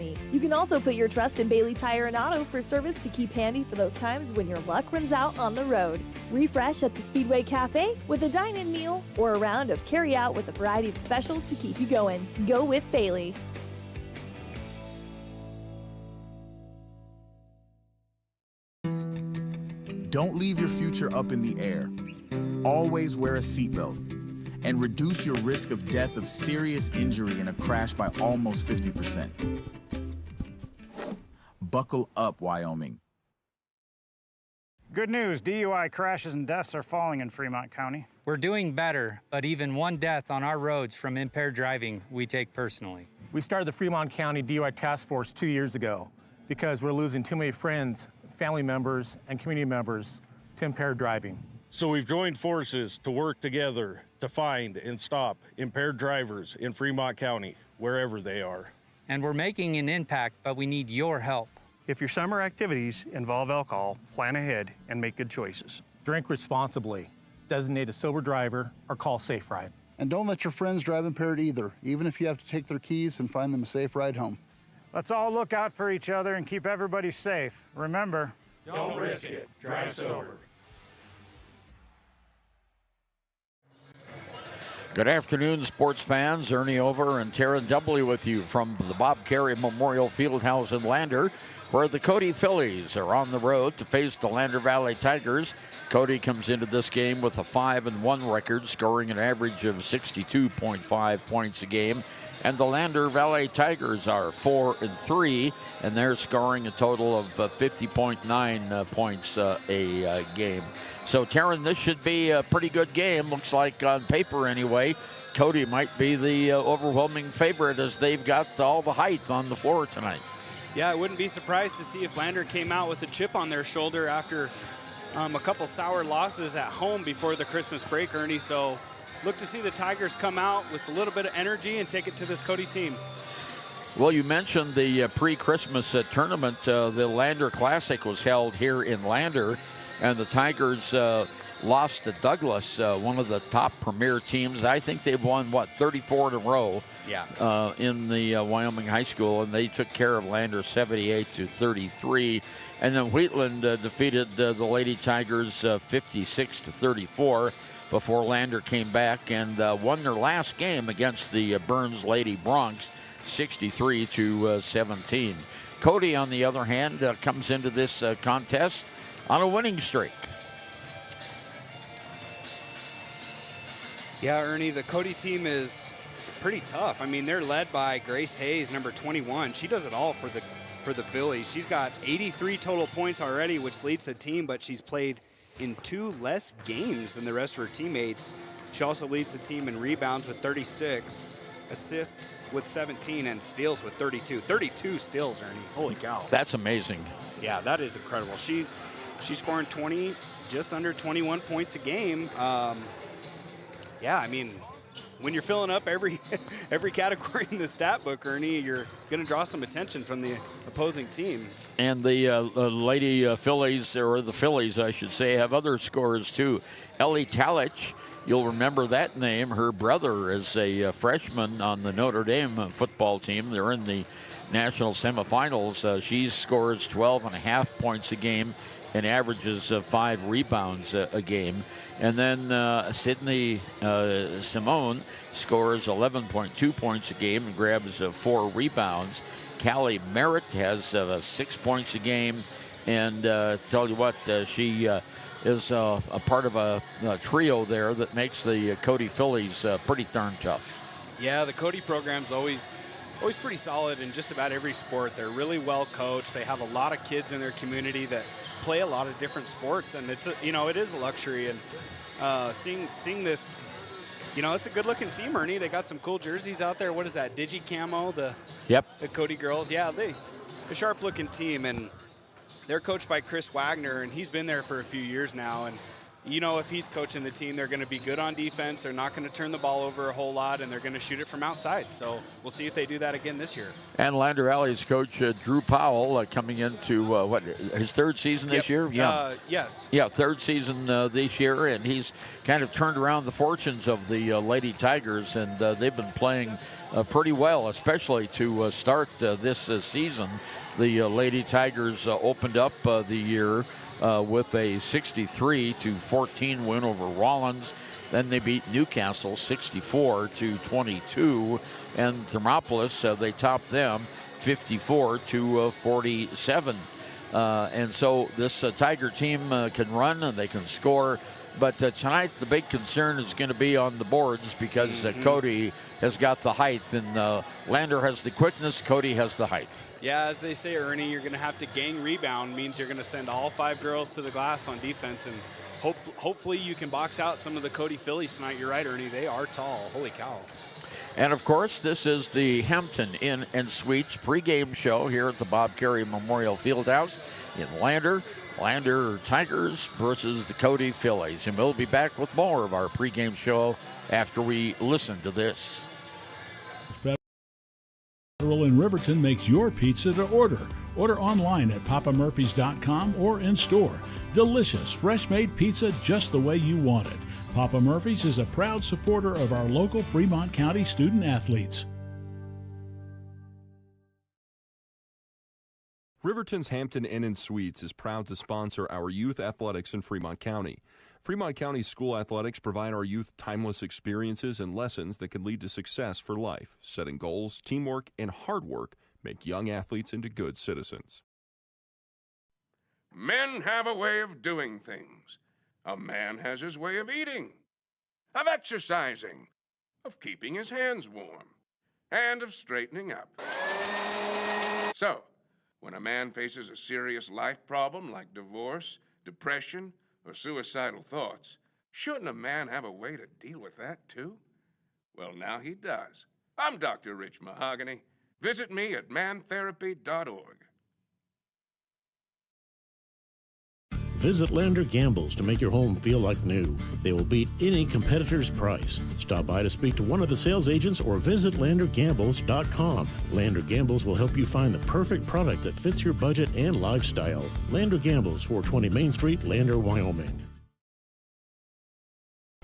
You can also put your trust in Bailey Tire and Auto for service to keep handy for those times when your luck runs out on the road. Refresh at the Speedway Cafe with a dine-in meal or a round of carry-out with a variety of specials to keep you going. Go with Bailey. Don't leave your future up in the air. Always wear a seatbelt and reduce your risk of death of serious injury in a crash by almost 50%. Buckle up, Wyoming. Good news, DUI crashes and deaths are falling in Fremont County. We're doing better, but even one death on our roads from impaired driving, we take personally. We started the Fremont County DUI Task Force 2 years ago because we're losing too many friends, family members, and community members to impaired driving. So we've joined forces to work together to find and stop impaired drivers in Fremont County, wherever they are. And we're making an impact, but we need your help. If your summer activities involve alcohol, plan ahead and make good choices. Drink responsibly, designate a sober driver, or call Safe Ride. And don't let your friends drive impaired either, even if you have to take their keys and find them a safe ride home. Let's all look out for each other and keep everybody safe. Remember, don't risk it. Drive sober. Good afternoon, sports fans. Ernie Over and Taryn W. with you from the Bob Carey Memorial Fieldhouse in Lander, where the Cody Phillies are on the road to face the Lander Valley Tigers. Cody comes into this game with a 5-1 record, scoring an average of 62.5 points a game. And the Lander Valley Tigers are 4-3, and they're scoring a total of 50.9 points a game. So, Taryn, this should be a pretty good game. Looks like on paper anyway, Cody might be the overwhelming favorite as they've got all the height on the floor tonight. Yeah, I wouldn't be surprised to see if Lander came out with a chip on their shoulder after a couple sour losses at home before the Christmas break, Ernie. So look to see the Tigers come out with a little bit of energy and take it to this Cody team. Well, you mentioned the pre-Christmas tournament. The Lander Classic was held here in Lander, and the Tigers lost to Douglas, one of the top premier teams. I think they've won, 34 in a row in the Wyoming high school, and they took care of Lander 78-33. And then Wheatland defeated the Lady Tigers 56-34 before Lander came back and won their last game against the Burns Lady Bronx 63-17. Cody, on the other hand, comes into this contest on a winning streak. Yeah, Ernie, the Cody team is pretty tough. I mean, they're led by Grace Hayes, number 21. She does it all for the Phillies. She's got 83 total points already, which leads the team, but she's played in 2 less games than the rest of her teammates. She also leads the team in rebounds with 36, assists with 17, and steals with 32. 32 steals, Ernie. Holy cow. That's amazing. Yeah, that is incredible. She's scoring just under 21 points a game. Yeah, I mean, when you're filling up every category in the stat book, Ernie, you're going to draw some attention from the opposing team. And the Lady Phillies, or the Phillies, I should say, have other scorers too. Ellie Talich, you'll remember that name. Her brother is a freshman on the Notre Dame football team. They're in the national semifinals. She scores 12.5 points a game and averages 5 rebounds a game. And then Sydney Simone scores 11.2 points a game and grabs 4 rebounds. Callie Merritt has 6 points a game. And tell you what, she is a part of a trio there that makes the Cody Phillies pretty darn tough. Yeah, the Cody program's always pretty solid in just about every sport. They're really well coached. They have a lot of kids in their community that play a lot of different sports, and it is a luxury. And seeing this, it's a good-looking team, Ernie. They got some cool jerseys out there. What is that, Digi Camo? The Cody girls. Yeah, a sharp-looking team, and they're coached by Chris Wagner, and he's been there for a few years now. And if he's coaching the team, they're going to be good on defense. They're not going to turn the ball over a whole lot, and they're going to shoot it from outside. So we'll see if they do that again this year. And Lander Valley's coach, Drew Powell, coming into, his 3rd season this year? Yeah. Yes. Yeah, 3rd season this year, and he's kind of turned around the fortunes of the Lady Tigers, and they've been playing pretty well, especially to start this season. The Lady Tigers opened up the year with a 63-14 win over Rollins. Then they beat Newcastle 64-22, and Thermopolis, they topped them 54-47. And so this Tiger team can run and they can score. But tonight the big concern is going to be on the boards because Cody has got the height, and Lander has the quickness, Cody has the height. Yeah, as they say, Ernie, you're going to have to gang rebound. Means you're going to send all 5 girls to the glass on defense, and hopefully you can box out some of the Cody Phillies tonight. You're right, Ernie. They are tall. Holy cow. And, of course, this is the Hampton Inn and Suites pregame show here at the Bob Carey Memorial Fieldhouse in Lander. Lander Tigers versus the Cody Phillies. And we'll be back with more of our pregame show after we listen to this. Federal in Riverton makes your pizza to order. Order online at papamurphys.com or in store. Delicious, fresh-made pizza just the way you want it. Papa Murphy's is a proud supporter of our local Fremont County student athletes. Riverton's Hampton Inn and Suites is proud to sponsor our youth athletics in Fremont County. Fremont County school athletics provide our youth timeless experiences and lessons that can lead to success for life. Setting goals, teamwork, and hard work make young athletes into good citizens. Men have a way of doing things. A man has his way of eating, of exercising, of keeping his hands warm, and of straightening up. So, when a man faces a serious life problem like divorce, depression, or suicidal thoughts, shouldn't a man have a way to deal with that too? Well, now he does. I'm Dr. Rich Mahogany. Visit me at mantherapy.org. Visit Lander Gambles to make your home feel like new. They will beat any competitor's price. Stop by to speak to one of the sales agents or visit LanderGambles.com. Lander Gambles will help you find the perfect product that fits your budget and lifestyle. Lander Gambles, 420 Main Street, Lander, Wyoming.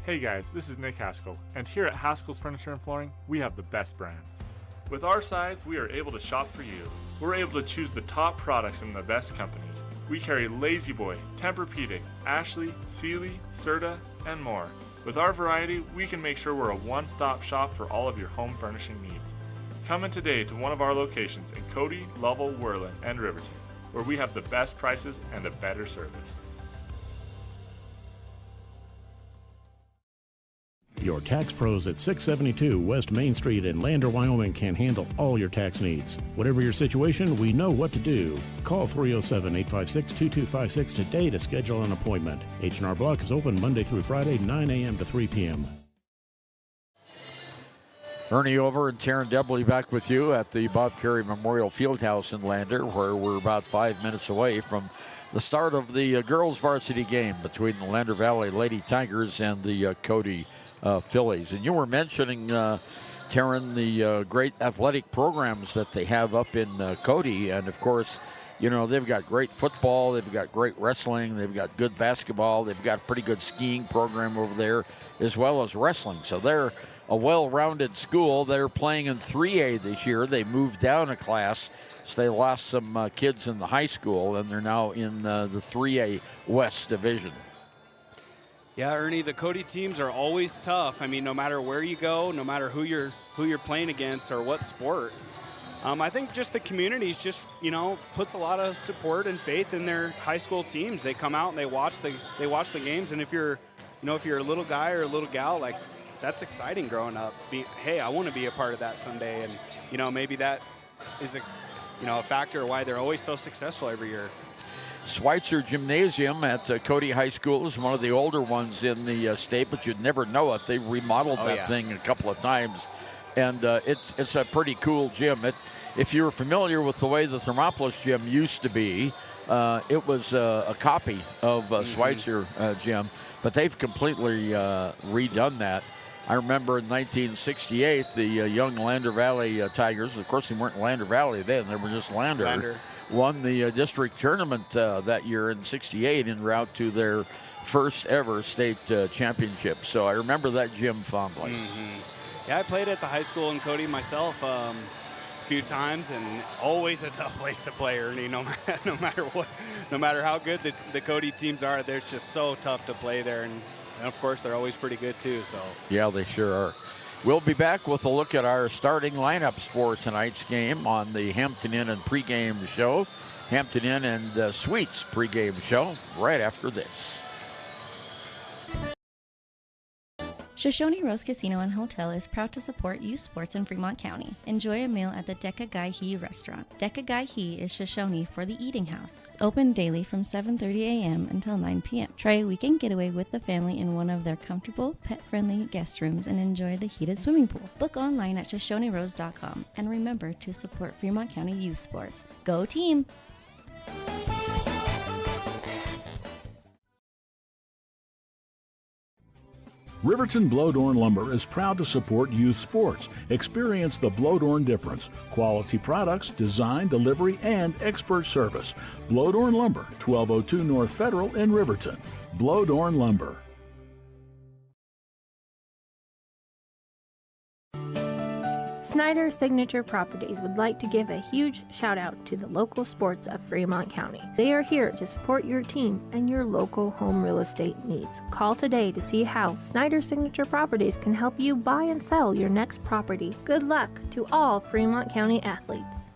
Hey guys, this is Nick Haskell, and here at Haskell's Furniture and Flooring, we have the best brands. With our size, we are able to shop for you. We're able to choose the top products from the best companies. We carry Lazy Boy, Tempur-Pedic, Ashley, Sealy, Serta, and more. With our variety, we can make sure we're a one-stop shop for all of your home furnishing needs. Come in today to one of our locations in Cody, Lovell, Worland, and Riverton, where we have the best prices and a better service. Your tax pros at 672 West Main Street in Lander, Wyoming can handle all your tax needs. Whatever your situation, we know what to do. Call 307-856-2256 today to schedule an appointment. H&R Block is open Monday through Friday, 9 a.m. to 3 p.m. Ernie Over and Taryn Debley back with you at the Bob Carey Memorial Fieldhouse in Lander, where we're about 5 minutes away from the start of the girls varsity game between the Lander Valley Lady Tigers and the Cody Phillies. And you were mentioning, Taryn, the great athletic programs that they have up in Cody. And, of course, you know, they've got great football, they've got great wrestling, they've got good basketball, they've got a pretty good skiing program over there, as well as wrestling. So they're a well-rounded school. They're playing in 3A this year. They moved down a class, so they lost some kids in the high school, and they're now in the 3A West Division. Yeah, Ernie, the Cody teams are always tough. I mean, no matter where you go, no matter who you're playing against or what sport. I think just the community's just, you know, puts a lot of support and faith in their high school teams. They come out and they watch the games, and if you're a little guy or a little gal, like, that's exciting growing up. Hey, I want to be a part of that someday, and you know, maybe that is a factor why they're always so successful every year. Schweitzer Gymnasium at Cody High School is one of the older ones in the state, but you'd never know it. They remodeled that thing a couple of times, and it's a pretty cool gym. If you're familiar with the way the Thermopolis gym used to be, it was a copy of Schweitzer gym, but they've completely redone that. I remember in 1968, the young Lander Valley Tigers, of course they weren't Lander Valley then, they were just Lander. Won the district tournament that year in '68 en route to their first ever state championship. So I remember that gym fondly. Yeah, I played at the high school in Cody myself a few times, and always a tough place to play, Ernie. No matter how good the Cody teams are, they're just so tough to play there, and of course they're always pretty good too. So yeah, they sure are. We'll be back with a look at our starting lineups for tonight's game on the Hampton Inn and Pregame show, Hampton Inn and Suites Pregame show, right after this. Shoshone Rose Casino and Hotel is proud to support youth sports in Fremont County. Enjoy a meal at the Deca Gai He restaurant. Deca Gai He is Shoshone for the eating house. Open daily from 7:30 a.m. until 9 p.m. Try a weekend getaway with the family in one of their comfortable, pet-friendly guest rooms and enjoy the heated swimming pool. Book online at ShoshoneRose.com and remember to support Fremont County youth sports. Go team! Riverton Blowdorn Lumber is proud to support youth sports. Experience the Blowdorn difference. Quality products, design, delivery, and expert service. Blowdorn Lumber, 1202 North Federal in Riverton. Blowdorn Lumber. Snyder Signature Properties would like to give a huge shout out to the local sports of Fremont County. They are here to support your team and your local home real estate needs. Call today to see how Snyder Signature Properties can help you buy and sell your next property. Good luck to all Fremont County athletes.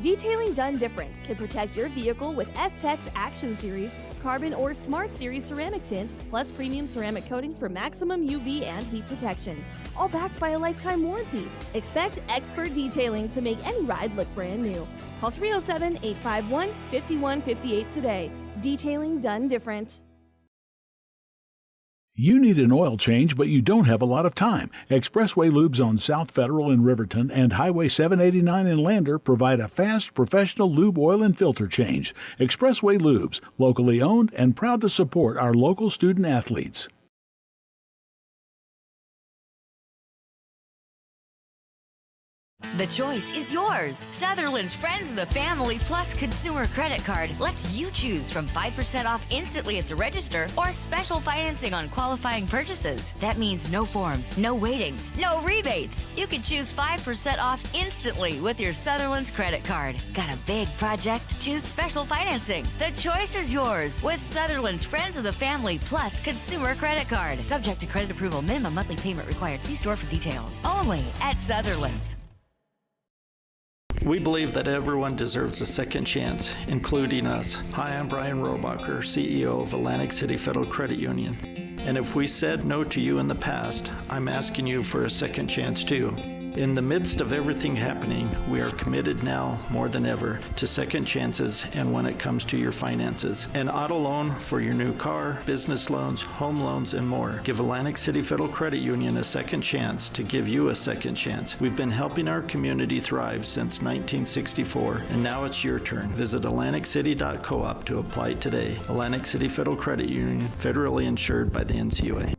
Detailing done different can protect your vehicle with S-Tech's Action Series, Carbon or Smart Series ceramic tint, plus premium ceramic coatings for maximum UV and heat protection. All backed by a lifetime warranty. Expect expert detailing to make any ride look brand new. Call 307-851-5158 today. Detailing done different. You need an oil change, but you don't have a lot of time. Expressway Lubes on South Federal in Riverton and Highway 789 in Lander provide a fast, professional lube, oil, and filter change. Expressway Lubes, locally owned and proud to support our local student athletes. The choice is yours. Sutherland's Friends of the Family Plus Consumer Credit Card lets you choose from 5% off instantly at the register or special financing on qualifying purchases. That means no forms, no waiting, no rebates. You can choose 5% off instantly with your Sutherland's credit card. Got a big project? Choose special financing. The choice is yours with Sutherland's Friends of the Family Plus Consumer Credit Card. Subject to credit approval. Minimum monthly payment required. See store for details. Only at Sutherland's. We believe that everyone deserves a second chance, including us. Hi, I'm Brian Robacher, CEO of Atlantic City Federal Credit Union. And if we said no to you in the past, I'm asking you for a second chance too. In the midst of everything happening, we are committed now more than ever to second chances and when it comes to your finances. An auto loan for your new car, business loans, home loans, and more. Give Atlantic City Federal Credit Union a second chance to give you a second chance. We've been helping our community thrive since 1964, and now it's your turn. Visit AtlanticCity.coop to apply today. Atlantic City Federal Credit Union, federally insured by the NCUA.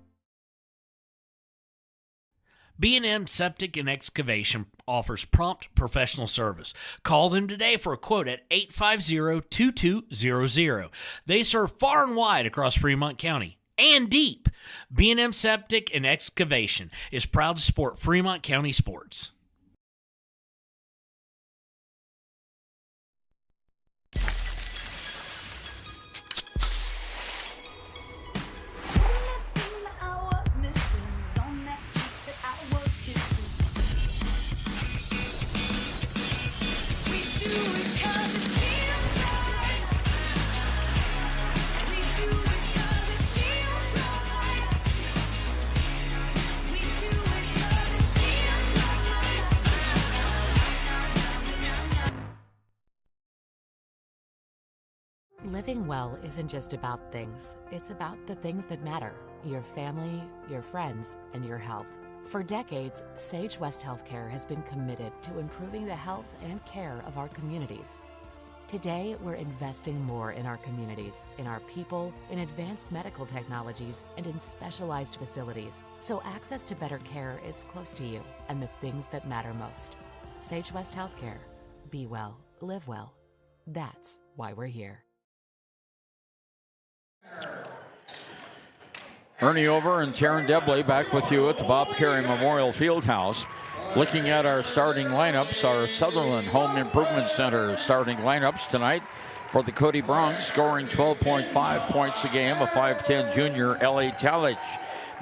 B&M Septic and Excavation offers prompt professional service. Call them today for a quote at 850-2200. They serve far and wide across Fremont County and deep. B&M Septic and Excavation is proud to support Fremont County sports. Living well isn't just about things. It's about the things that matter. Your family, your friends, and your health. For decades, Sage West Healthcare has been committed to improving the health and care of our communities. Today, we're investing more in our communities, in our people, in advanced medical technologies, and in specialized facilities, so access to better care is close to you and the things that matter most. Sage West Healthcare. Be well, live well. That's why we're here. Ernie Over and Taryn Debley back with you at the Bob Carey Memorial Fieldhouse. Looking at our starting lineups, our Sutherland Home Improvement Center starting lineups tonight for the Cody Bronx, scoring 12.5 points a game, a 5'10 junior, Ellie Talich.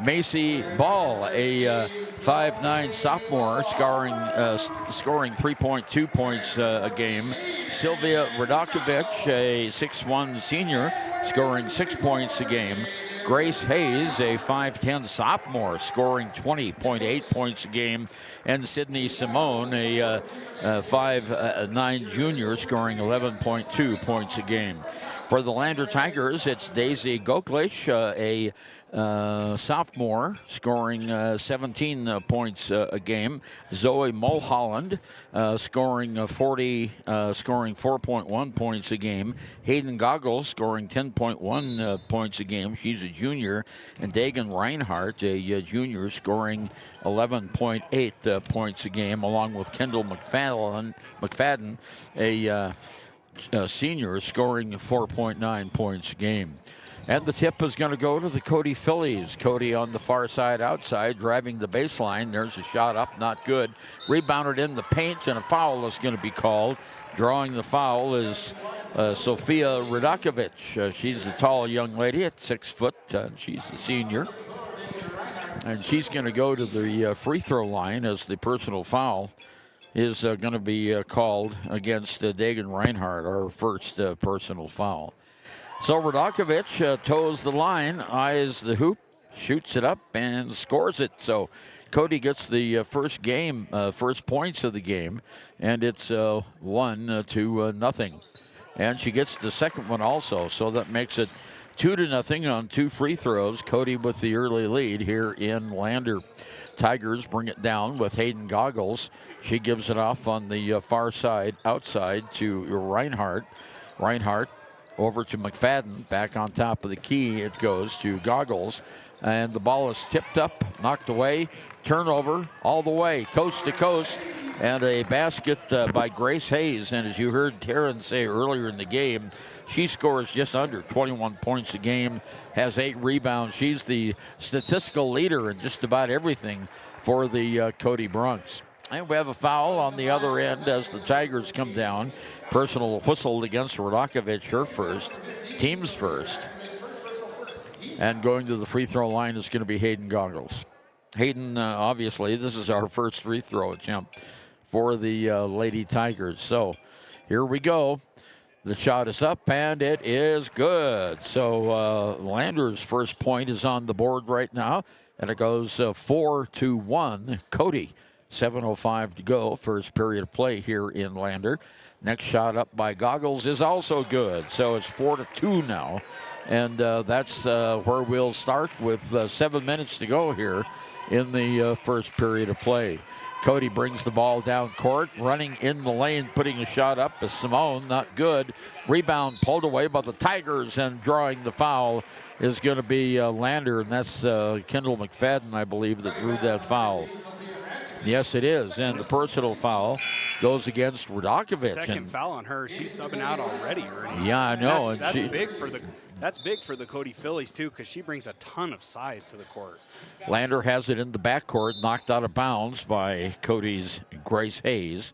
Macy Ball, a 5'9 sophomore, scoring 3.2 points a game. Sylvia Radakovich, a 6'1 senior, scoring 6 points a game. Grace Hayes, a 5'10 sophomore, scoring 20.8 points a game. And Sydney Simone, a 5'9 junior, scoring 11.2 points a game. For the Lander Tigers, it's Daisy Goklish, a sophomore, scoring 17 points a game. Zoe Mulholland scoring 4.1 points a game. Hayden Goggles scoring 10.1 points a game. She's a junior. And Dagan Reinhardt, a junior, scoring 11.8 points a game, along with Kendall McFadden, a senior, scoring 4.9 points a game. And the tip is going to go to the Cody Phillies. Cody on the far side outside, driving the baseline. There's a shot up, not good. Rebounded in the paint, and a foul is going to be called. Drawing the foul is Sophia Radakovich. She's a tall young lady at 6 foot. She's a senior. And she's going to go to the free throw line as the personal foul is going to be called against Dagan Reinhardt, our first personal foul. So Radakovich toes the line, eyes the hoop, shoots it up, and scores it. So Cody gets the first points of the game, and it's 1-0. And she gets the second one also, so that makes it 2-0 on 2 free throws. Cody with the early lead here in Lander. Tigers bring it down with Hayden Goggles. She gives it off on the far side, outside to Reinhardt. Reinhardt over to McFadden. Back on top of the key, it goes to Goggles. And the ball is tipped up, knocked away. Turnover all the way, coast to coast. And a basket by Grace Hayes. And as you heard Taryn say earlier in the game, she scores just under 21 points a game, has 8 rebounds. She's the statistical leader in just about everything for the Cody Bronx. And we have a foul on the other end as the Tigers come down. Personal whistled against Radakovich, her first, team's first. And going to the free throw line is going to be Hayden Goggles. Hayden, obviously, this is our first free throw attempt for the Lady Tigers. So here we go. The shot is up, and it is good. So Lander's first point is on the board right now, and it goes 4-1. Cody. 7:05 to go, first period of play here in Lander. Next shot up by Goggles is also good. So it's 4-2 now. And that's where we'll start with 7 minutes to go here in the first period of play. Cody brings the ball down court, running in the lane, putting a shot up is Simone, not good. Rebound pulled away by the Tigers, and drawing the foul is going to be Lander, and that's Kendall McFadden, I believe, that drew that foul. Yes, it is, and the personal foul goes against Radakovich. Second foul on her. She's subbing out already, Ernie. Yeah, I know. That's big for the Cody Phillies, too, because she brings a ton of size to the court. Lander has it in the backcourt, knocked out of bounds by Cody's Grace Hayes.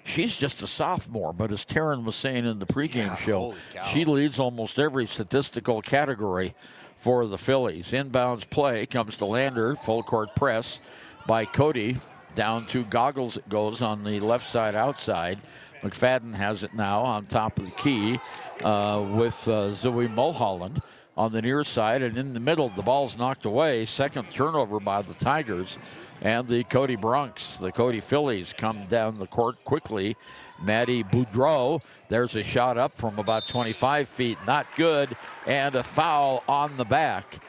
She's just a sophomore, but as Taryn was saying in the pregame show, she leads almost every statistical category for the Phillies. Inbounds play comes to Lander, full court press by Cody. Down to Goggles it goes on the left side outside. McFadden has it now on top of the key with Zoe Mulholland on the near side. And in the middle, the ball's knocked away. Second turnover by the Tigers. And the Cody Bronx, the Cody Phillies, come down the court quickly. Maddie Boudreau, there's a shot up from about 25 feet. Not good. And a foul on the back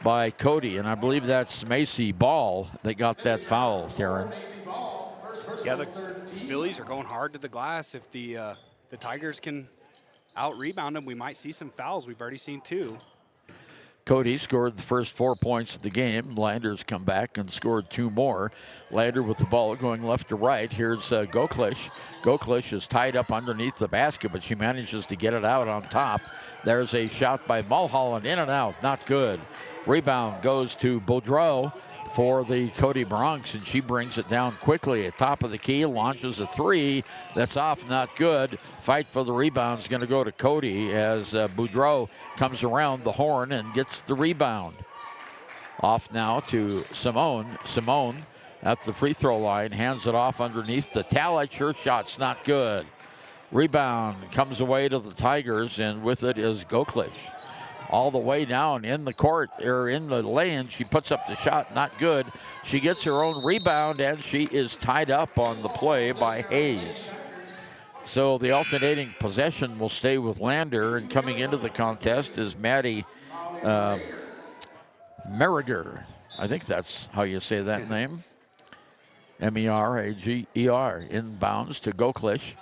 by Cody, and I believe that's Macy Ball that got that foul, Taryn. Yeah, the Phillies are going hard to the glass. If the Tigers can out-rebound them, we might see some fouls. We've already seen 2. Cody scored the first 4 points of the game. Lander's come back and scored 2 more. Lander with the ball going left to right. Here's Goklish. Goklish is tied up underneath the basket, but she manages to get it out on top. There's a shot by Mulholland, in and out, not good. Rebound goes to Boudreau for the Cody Bronx, and she brings it down quickly at top of the key, launches a 3. That's off, not good. Fight for the rebound is going to go to Cody as Boudreau comes around the horn and gets the rebound. Off now to Simone. Simone at the free throw line, hands it off underneath the Talich. Her shot's not good. Rebound comes away to the Tigers, and with it is Goklish. All the way down in the court, or in the lane, she puts up the shot, not good. She gets her own rebound, and she is tied up on the play by Hayes. So the alternating possession will stay with Lander, and coming into the contest is Maddie Merager. I think that's how you say that name. Merager, inbounds to Goklish.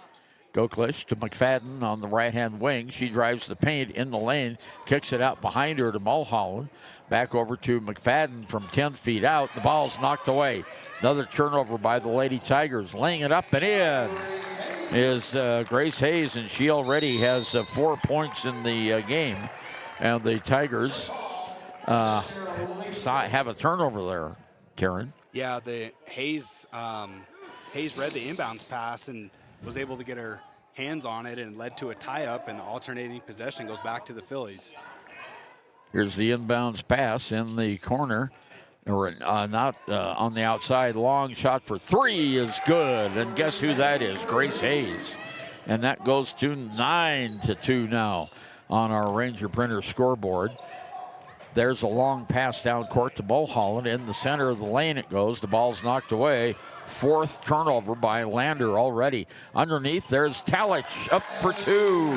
Goklish to McFadden on the right-hand wing. She drives the paint in the lane, kicks it out behind her to Mulholland. Back over to McFadden from 10 feet out. The ball's knocked away. Another turnover by the Lady Tigers. Laying it up and in is Grace Hayes, and she already has 4 points in the game. And the Tigers have a turnover there, Karen. Yeah, the Hayes read the inbounds pass and was able to get her hands on it, and led to a tie-up, and the alternating possession goes back to the Phillies. Here's the inbounds pass in the corner, or not on the outside. Long shot for 3 is good, and guess who that is? Grace Hayes. And that goes to 9-2 now on our Ranger Printer scoreboard. There's a long pass down court to Mulholland. In the center of the lane it goes. The ball's knocked away. 4th turnover by Lander already. Underneath, there's Talich up for 2.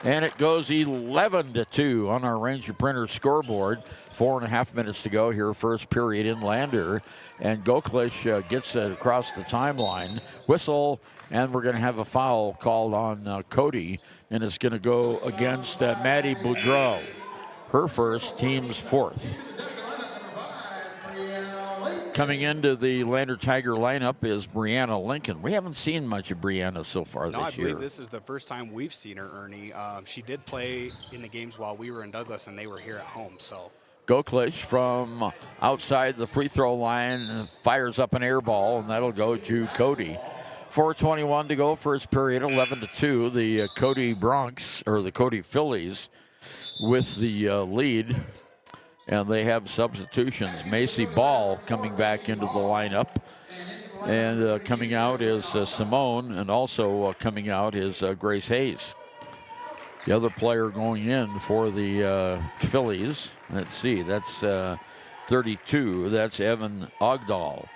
And it goes 11-2 on our Ranger Printer scoreboard. 4.5 minutes to go here, first period in Lander. And Goklish gets it across the timeline. Whistle, and we're going to have a foul called on Cody. And it's going to go against Maddie Boudreau. Her first, team's 4th. Coming into the Lander Tiger lineup is Brianna Lincoln. We haven't seen much of Brianna so far this year. I believe this is the first time we've seen her, Ernie. She did play in the games while we were in Douglas, and they were here at home. So Goklish from outside the free throw line fires up an air ball, and that'll go to Cody. 4:21 to go, first period, 11-2. The Cody Bronx, or the Cody Phillies, with the lead, and they have substitutions. Macy Ball coming back into the lineup, and coming out is Simone, and also coming out is Grace Hayes. The other player going in for the Phillies, let's see, that's 32, that's Evan Ogdahl.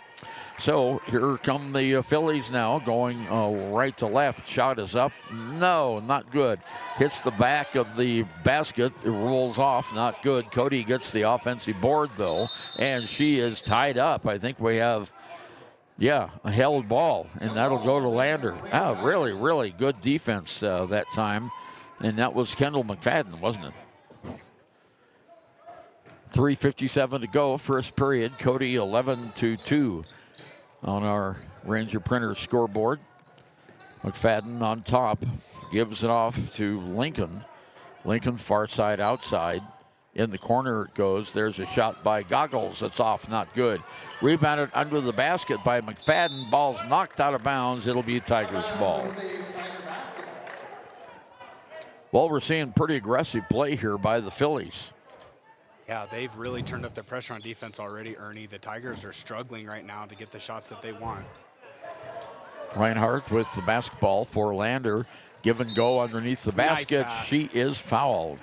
So here come the Phillies now, going right to left. Shot is up. No, not good. Hits the back of the basket. It rolls off. Not good. Cody gets the offensive board, though, and she is tied up. I think we have, a held ball, and that'll go to Lander. Really, really good defense that time, and that was Kendall McFadden, wasn't it? 3:57 to go, first period. Cody 11-2. On our Ranger Printer scoreboard. McFadden on top, gives it off to Lincoln. Lincoln far side outside. In the corner it goes. There's a shot by Goggles. That's off, not good. Rebounded under the basket by McFadden. Ball's knocked out of bounds. It'll be Tigers ball. Well, we're seeing pretty aggressive play here by the Phillies. Yeah, they've really turned up the pressure on defense already, Ernie. The Tigers are struggling right now to get the shots that they want. Reinhardt with the basketball for Lander. Give and go underneath the basket. Nice, she is fouled.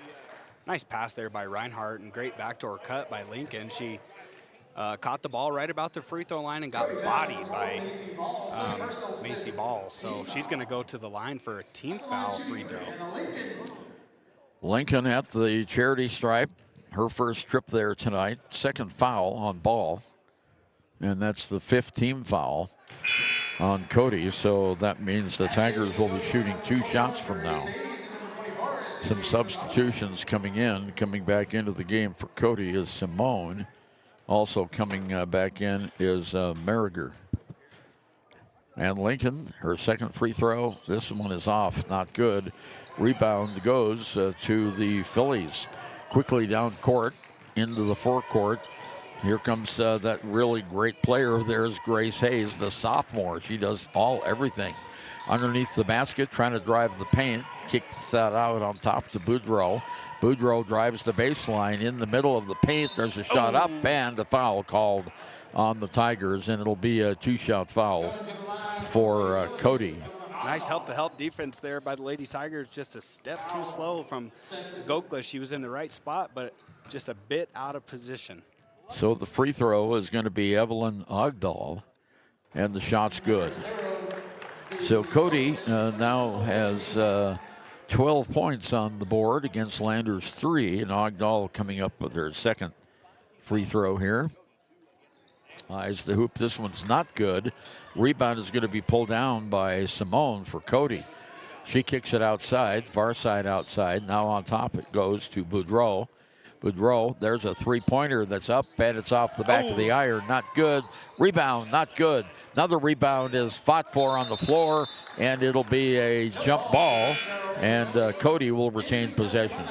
Nice pass there by Reinhardt, and great backdoor cut by Lincoln. She caught the ball right about the free throw line and got bodied by Macy Ball. So she's going to go to the line for a team foul free throw. Lincoln at the charity stripe. Her first trip there tonight. Second foul on Ball. And that's the 5th team foul on Cody. So that means the Tigers will be shooting 2 shots from now. Some substitutions coming back into the game for Cody is Simone. Also coming back in is Merriger. And Lincoln, her second free throw. This one is off, not good. Rebound goes to the Phillies. Quickly down court, into the forecourt. Here comes that really great player of theirs, Grace Hayes, the sophomore. She does everything. Underneath the basket, trying to drive the paint. Kicks that out on top to Boudreau. Boudreau drives the baseline in the middle of the paint. There's a shot up and a foul called on the Tigers, and it'll be a 2-shot foul for Cody. Nice help-to-help defense there by the Lady Tigers. Just a step too slow from Gokla. She was in the right spot, but just a bit out of position. So the free throw is going to be Evelyn Ogdahl, and the shot's good. So Cody now has 12 points on the board against Landers 3, and Ogdahl coming up with their second free throw here. Eyes the hoop. This one's not good. Rebound is going to be pulled down by Simone for Cody. She kicks it outside, far side outside. Now on top it goes to Boudreau. Boudreau, there's a three-pointer that's up, and it's off the back of the iron. Not good. Rebound, not good. Another rebound is fought for on the floor, and it'll be a jump ball, and Cody will retain possession.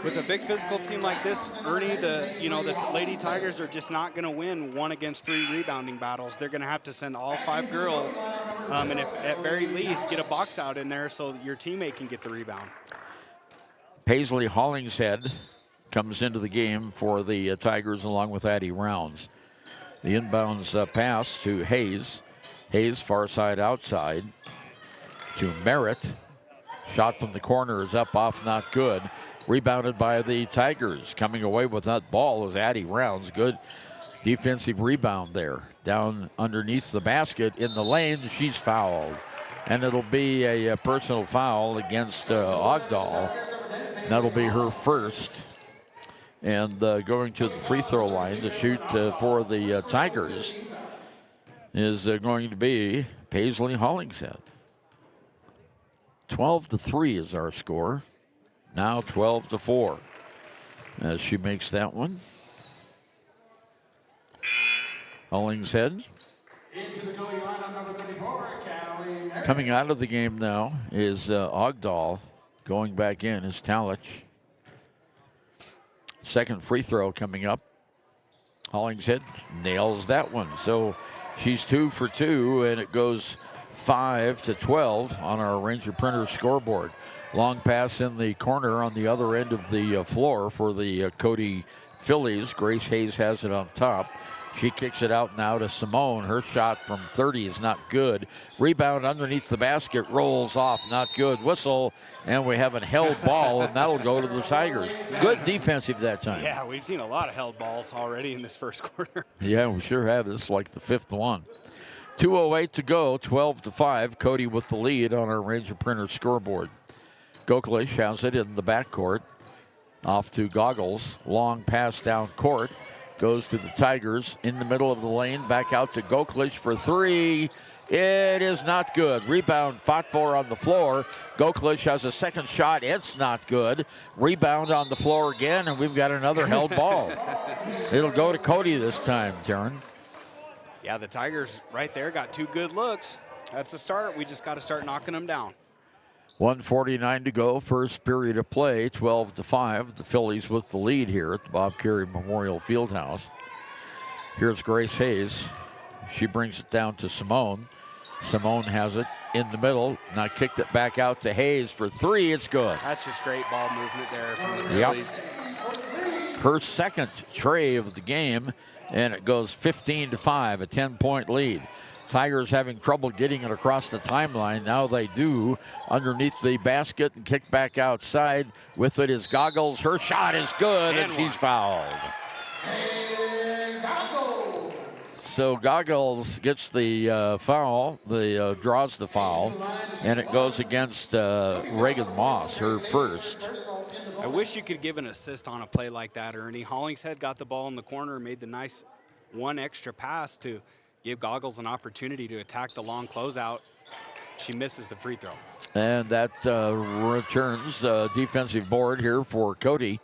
With a big physical team like this, Ernie, the Lady Tigers are just not going to win 1-against-3 rebounding battles. They're going to have to send all 5 girls, and if at very least get a box out in there so that your teammate can get the rebound. Paisley Hollingshead comes into the game for the Tigers along with Addie Rounds. The inbounds pass to Hayes. Hayes far side outside to Merritt. Shot from the corner is up, off, not good. Rebounded by the Tigers. Coming away with that ball is Addie Rounds. Good defensive rebound there. Down underneath the basket in the lane, she's fouled. And it'll be a personal foul against Ogdahl. That'll be her first. And going to the free throw line to shoot for the Tigers is going to be Paisley Hollingshead. 12-3 is our score. Now 12-4 as she makes that one. Hollingshead. Coming out of the game now is Ogdahl. Going back in is Talich. Second free throw coming up. Hollingshead nails that one. So she's 2 for 2, and it goes 5-12 on our Ranger Printer scoreboard. Long pass in the corner on the other end of the floor for the Cody Phillies. Grace Hayes has it on top. She kicks it out now to Simone. Her shot from 30 is not good. Rebound underneath the basket, rolls off, not good. Whistle, and we have a held ball, and that'll go to the Tigers. Good defensive that time. Yeah, we've seen a lot of held balls already in this first quarter. Yeah, we sure have. This is like the 5th one. 2:08 to go, 12-5. Cody with the lead on our Ranger Printer scoreboard. Goklish has it in the backcourt. Off to Goggles. Long pass down court. Goes to the Tigers in the middle of the lane. Back out to Goklish for 3. It is not good. Rebound fought for on the floor. Goklish has a second shot. It's not good. Rebound on the floor again, and we've got another held ball. It'll go to Cody this time, Darren. Yeah, the Tigers right there got 2 good looks. That's the start. We just got to start knocking them down. 1:49 to go, first period of play, 12-5. The Phillies with the lead here at the Bob Carey Memorial Fieldhouse. Here's Grace Hayes. She brings it down to Simone. Simone has it in the middle. Now kicked it back out to Hayes for 3. It's good. That's just great ball movement there from the Phillies. Yep. Her second tray of the game, and it goes 15-5, a 10-point lead. Tigers having trouble getting it across the timeline. Now they do. Underneath the basket and kick back outside. With it is Goggles. Her shot is good, and she's fouled. So Goggles gets the foul, draws the foul, and it goes against Reagan Moss, her first. I wish you could give an assist on a play like that, Ernie. Hollingshead got the ball in the corner, made the nice one extra pass to give Goggles an opportunity to attack the long closeout. She misses the free throw. And that returns defensive board here for Cody.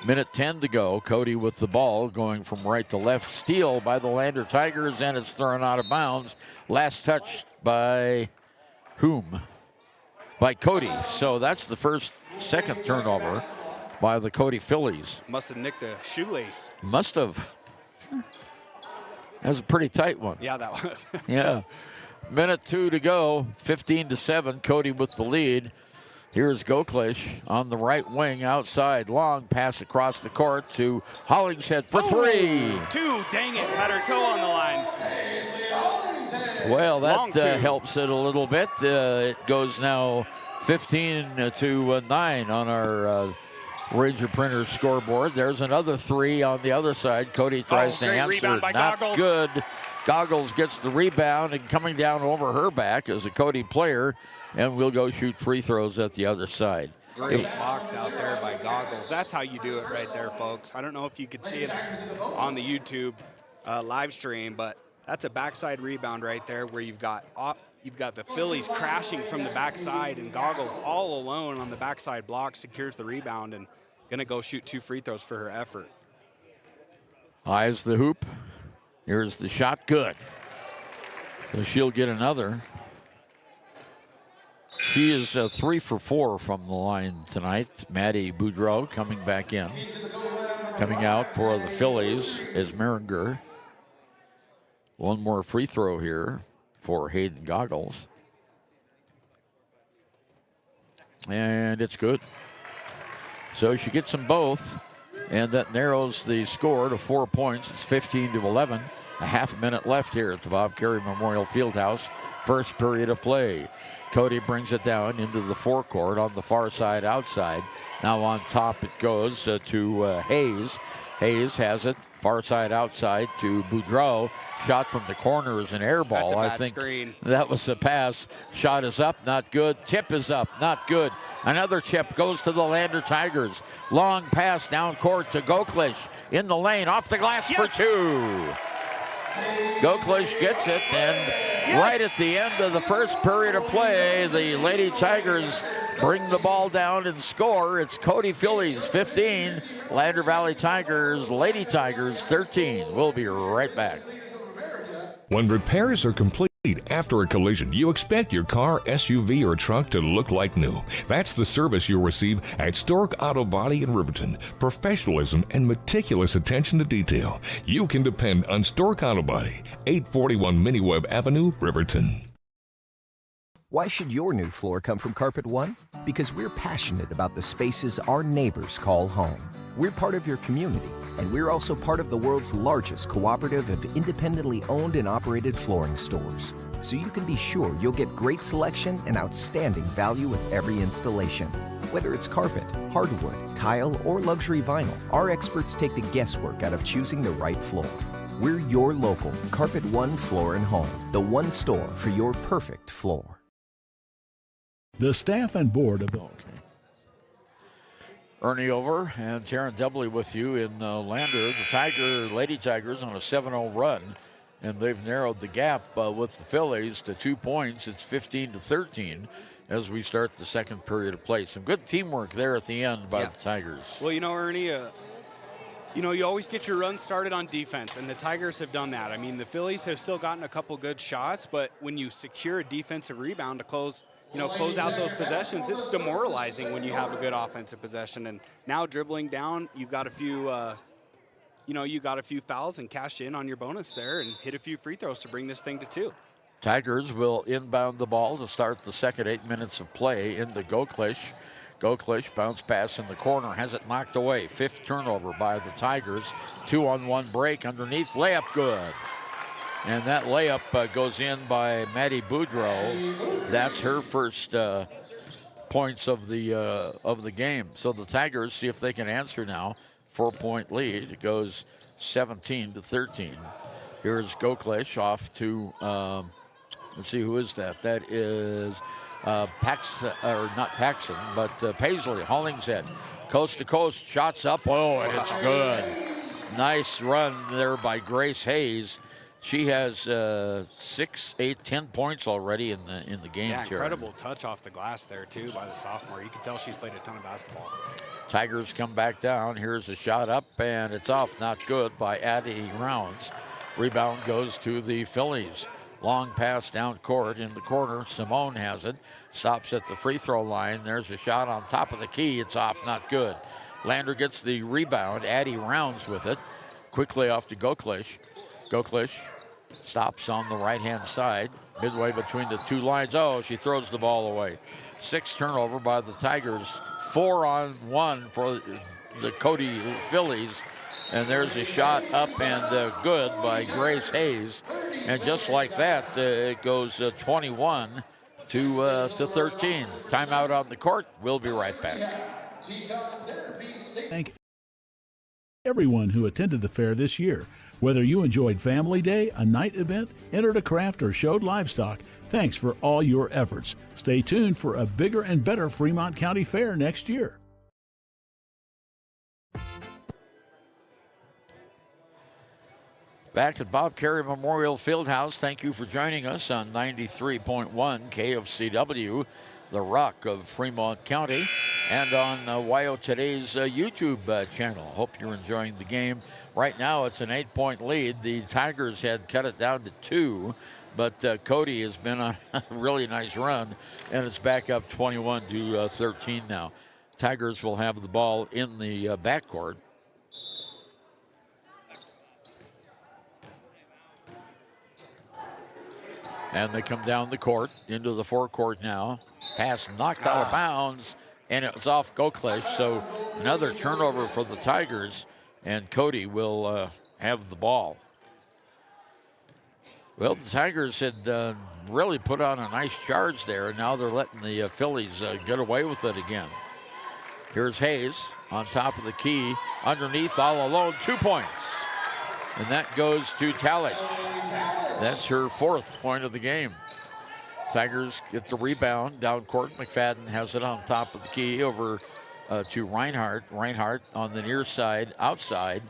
Minute 10 to go. Cody with the ball going from right to left. Steal by the Lander Tigers, and it's thrown out of bounds. Last touch by whom? By Cody. So that's the second turnover by the Cody Phillies. Must have nicked a shoelace. Must have. That was a pretty tight one. Yeah, that was. Yeah. Minute 2 to go. 15-7. Cody with the lead. Here's Goklish on the right wing outside. Long pass across the court to Hollingshead for three. 2, dang it, had her toe on the line. Well, that helps it a little bit. It goes now 15-9 on our Ranger Printer scoreboard. There's another 3 on the other side. Cody tries to answer. Not Goggles. Good. Goggles gets the rebound, and coming down over her back is a Cody player, and we'll go shoot free throws at the other side. Great box out there by Goggles. That's how you do it right there, folks. I don't know if you could see it on the YouTube live stream, but that's a backside rebound right there where you've got the Phillies crashing from the backside, and Goggles all alone on the backside block secures the rebound and gonna go shoot 2 free throws for her effort. Eyes the hoop. Here's the shot, good. So she'll get another. She is 3 for 4 from the line tonight. Maddie Boudreau coming back in. Coming out for the Phillies is Maringer. One more free throw here for Hayden Goggles. And it's good. So she gets them both, and that narrows the score to 4 points. It's 15-11. A half a minute left here at the Bob Carey Memorial Fieldhouse. First period of play. Cody brings it down into the forecourt on the far side outside. Now on top it goes to Hayes. Hayes has it far side outside to Boudreau. Shot from the corner is an air ball. That's a bad I think screen. That was a pass. Shot is up, not good. Tip is up, not good. Another tip goes to the Lander Tigers. Long pass down court to Goklish in the lane, off the glass for 2. Goklish gets it, and right at the end of the first period of play, the Lady Tigers bring the ball down and score. It's Cody Phillies 15, Lander Valley Tigers, Lady Tigers 13. We'll be right back. When repairs are complete after a collision, you expect your car, SUV, or truck to look like new. That's the service you'll receive at Stork Auto Body in Riverton. Professionalism and meticulous attention to detail. You can depend on Stork Auto Body, 841 Miniweb Avenue, Riverton. Why should your new floor come from Carpet One? Because we're passionate about the spaces our neighbors call home. We're part of your community, and we're also part of the world's largest cooperative of independently owned and operated flooring stores. So you can be sure you'll get great selection and outstanding value with every installation. Whether it's carpet, hardwood, tile, or luxury vinyl, our experts take the guesswork out of choosing the right floor. We're your local Carpet One Floor and Home, the one store for your perfect floor. The staff and board of Ernie Over and Taryn Dudley with you in Lander. The Lady Tigers on a 7-0 run, and they've narrowed the gap with the Phillies to 2 points. It's 15-13 as we start the second period of play. Some good teamwork there at the end by the Tigers. Well, Ernie, you always get your run started on defense, and the Tigers have done that. I mean, the Phillies have still gotten a couple good shots, but when you secure a defensive rebound to close out those possessions, it's demoralizing when you have a good offensive possession. And now dribbling down, you've got a few, fouls and cashed in on your bonus there and hit a few free throws to bring this thing to 2. Tigers will inbound the ball to start the second 8 minutes of play into Goklish. Goklish bounce pass in the corner, has it knocked away. 5th turnover by the Tigers. 2-on-1 break underneath, layup good. And that layup goes in by Maddie Boudreau. That's her first points of the game. So the Tigers see if they can answer now. 4-point lead. It goes 17-13. Here's Goklish off to let's see, who is that? That is Paxton, or not Paxton, but Paisley. Hollingshead, coast to coast, shots up. Oh, and it's good. Nice run there by Grace Hayes. She has 6, 8, 10 points already in the game. Yeah, Terry. incredible touch off the glass there, too, by the sophomore. You can tell she's played a ton of basketball. Tigers come back down. Here's a shot up, and it's off. Not good by Addie Rounds. Rebound goes to the Phillies. Long pass down court in the corner. Simone has it. Stops at the free throw line. There's a shot on top of the key. It's off. Not good. Lander gets the rebound. Addie Rounds with it. Quickly off to Goklish. Goklish stops on the right-hand side. Midway between the two lines. Oh, she throws the ball away. 6 turnover by the Tigers. 4-on-1 for the Cody Phillies. And there's a shot up and good by Grace Hayes. And just like that, it goes 21 to 13. Timeout on the court. We'll be right back. Thank everyone who attended the fair this year. Whether you enjoyed Family Day, a night event, entered a craft, or showed livestock, thanks for all your efforts. Stay tuned for a bigger and better Fremont County Fair next year. Back at Bob Carey Memorial Fieldhouse, thank you for joining us on 93.1 KFCW, the Rock of Fremont County, and on YO Today's YouTube channel. Hope you're enjoying the game. Right now, it's an 8-point lead. The Tigers had cut it down to 2, but Cody has been on a really nice run, and it's back up 21 to 13 now. Tigers will have the ball in the backcourt. And they come down the court into the forecourt now. Pass knocked out of bounds, and it was off Goklish. So another turnover for the Tigers, and Cody will have the ball. Well, the Tigers had really put on a nice charge there, and now they're letting the Phillies get away with it again. Here's Hayes on top of the key, underneath, all alone, 2 points. And that goes to Talich. That's her 4th point of the game. Tigers get the rebound down court. McFadden has it on top of the key over to Reinhardt. Reinhardt on the near side, outside,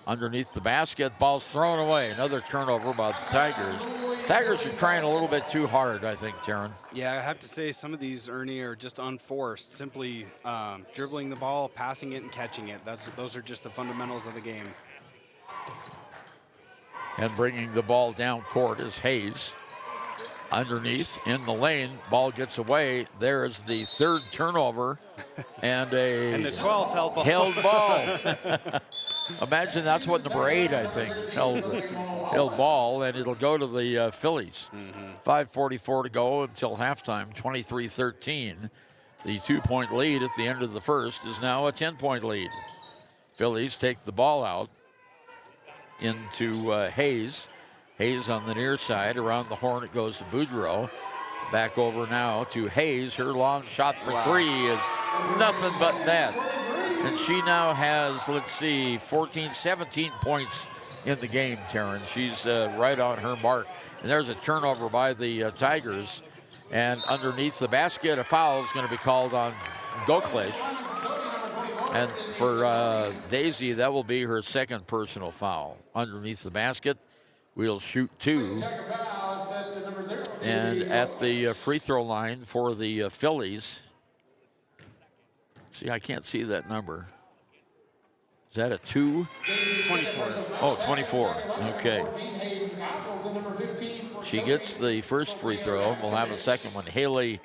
underneath the basket. Ball's thrown away. Another turnover by the Tigers. Tigers are trying a little bit too hard, I think, Taryn. Yeah, I have to say some of these, Ernie, are just unforced. Simply dribbling the ball, passing it, and catching it. Those are just the fundamentals of the game. And bringing the ball down court is Hayes. Underneath in the lane, ball gets away. There is the 3rd turnover and the 12th held ball. Imagine that's what number 8, I think, held ball, and it'll go to the Phillies. 5:44 to go until halftime, 23-13. The 2-point lead at the end of the first is now a 10-point lead. Phillies take the ball out into Hayes. Hayes on the near side. Around the horn it goes to Boudreau. Back over now to Hayes. Her long shot for 3 is nothing but net. And she now has, let's see, 14, 17 points in the game, Taryn. She's right on her mark. And there's a turnover by the Tigers. And underneath the basket, a foul is going to be called on Goklish. And for Daisy, that will be her 2nd personal foul. Underneath the basket, we'll shoot 2. And at the free throw line for the Phillies, see, I can't see that number. Is that a 2? 24. Oh, 24. Okay. She gets the first free throw. We'll have a second one. Haley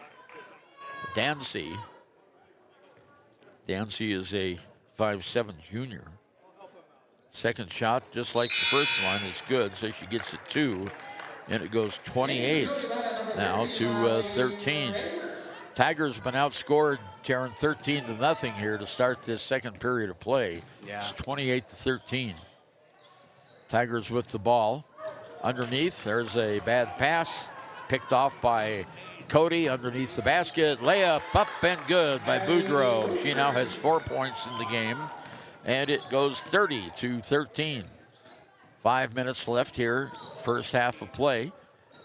Dancy. Dancy is a 5'7" junior. Second shot, just like the first one, is good, so she gets it 2. And it goes 28 now to 13. Tigers have been outscored, Taryn, 13-0 here to start this second period of play. Yeah. It's 28-13. Tigers with the ball. Underneath, there's a bad pass, picked off by Cody underneath the basket. Layup up and good by Boudreau. She now has 4 points in the game, and it goes 30-13. 5 minutes left here, first half of play.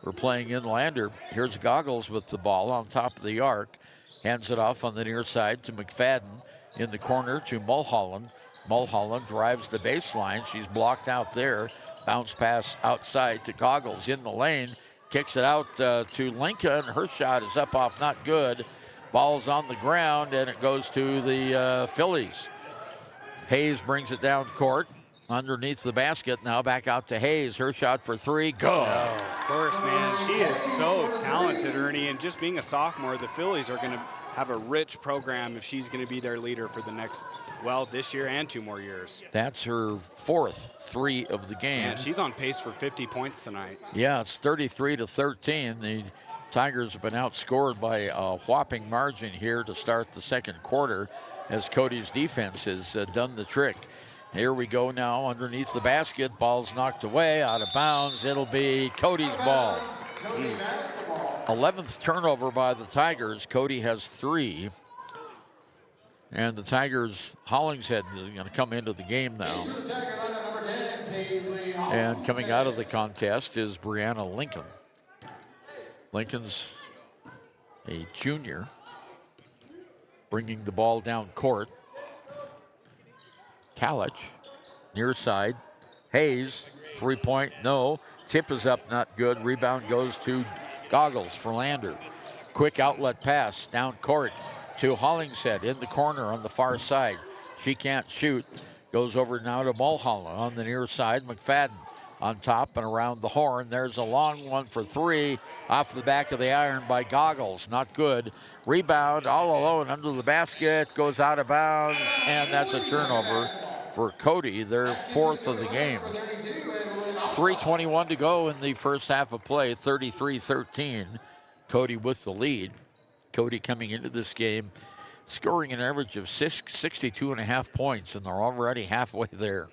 We're playing in Lander. Here's Goggles with the ball on top of the arc. Hands it off on the near side to McFadden. In the corner to Mulholland. Mulholland drives the baseline. She's blocked out there Bounce pass outside to Goggles in the lane. Kicks it out to Lincoln. Her shot is up off, not good. Ball's on the ground, and it goes to the Phillies. Hayes brings it down court. Underneath the basket, now back out to Hayes. Her shot for three, go. Oh, of course, man. She is so talented, Ernie, and just being a sophomore, the Phillies are going to have a rich program if she's going to be their leader for the next, well, this year and 2 more years. That's her 4th 3 of the game. And she's on pace for 50 points tonight. Yeah, it's 33-13. The Tigers have been outscored by a whopping margin here to start the second quarter as Cody's defense has done the trick. Here we go now underneath the basket. Ball's knocked away, out of bounds. It'll be Cody's ball. 11th turnover by the Tigers. Cody has 3. And the Tigers, Hollingshead is going to come into the game now. And coming out of the contest is Brianna Lincoln. Lincoln's a junior, bringing the ball down court. Talich, near side. Hayes, 3-point, no. Tip is up, not good. Rebound goes to Goggles for Lander. Quick outlet pass down court to Hollingshead in the corner on the far side. She can't shoot. Goes over now to Mulholland on the near side. McFadden on top and around the horn. There's a long one for 3 off the back of the iron by Goggles. Not good. Rebound all alone under the basket. Goes out of bounds, and that's a turnover for Cody, their 4th of the game. 3:21 to go in the first half of play, 33-13. Cody with the lead. Cody coming into this game scoring an average of 62.5 points, and they're already halfway there.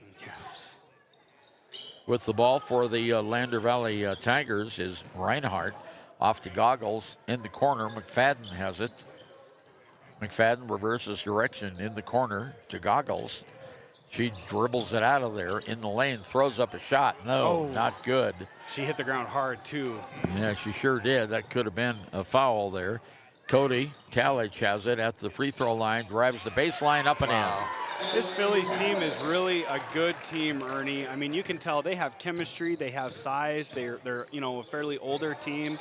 With the ball for the Lander Valley Tigers is Reinhardt. Off to Goggles in the corner. McFadden has it. McFadden reverses direction in the corner to Goggles. She dribbles it out of there in the lane, throws up a shot. No, not good. She hit the ground hard, too. Yeah, she sure did. That could have been a foul there. Cody Talich has it at the free throw line, drives the baseline up and in. This Phillies team is really a good team, Ernie. I mean, you can tell they have chemistry, they have size, they're a fairly older team.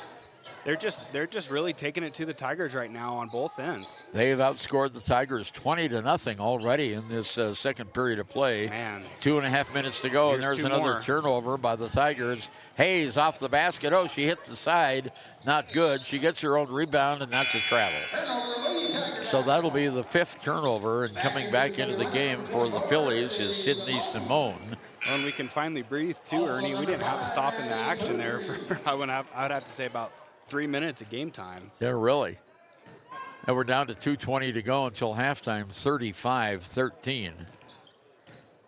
They're just really taking it to the Tigers right now on both ends. They've outscored the Tigers 20-0 already in this second period of play. Man. 2.5 minutes to go, and there's another turnover by the Tigers. Hayes off the basket. Oh, she hit the side. Not good. She gets her own rebound, and that's a travel. So that'll be the 5th turnover, and coming back into the game for the Phillies is Sydney Simone. And we can finally breathe, too, Ernie. We didn't have to stop in the action there for, I would have to say, about 3 minutes of game time. Yeah, really. And we're down to 2:20 to go until halftime, 35-13.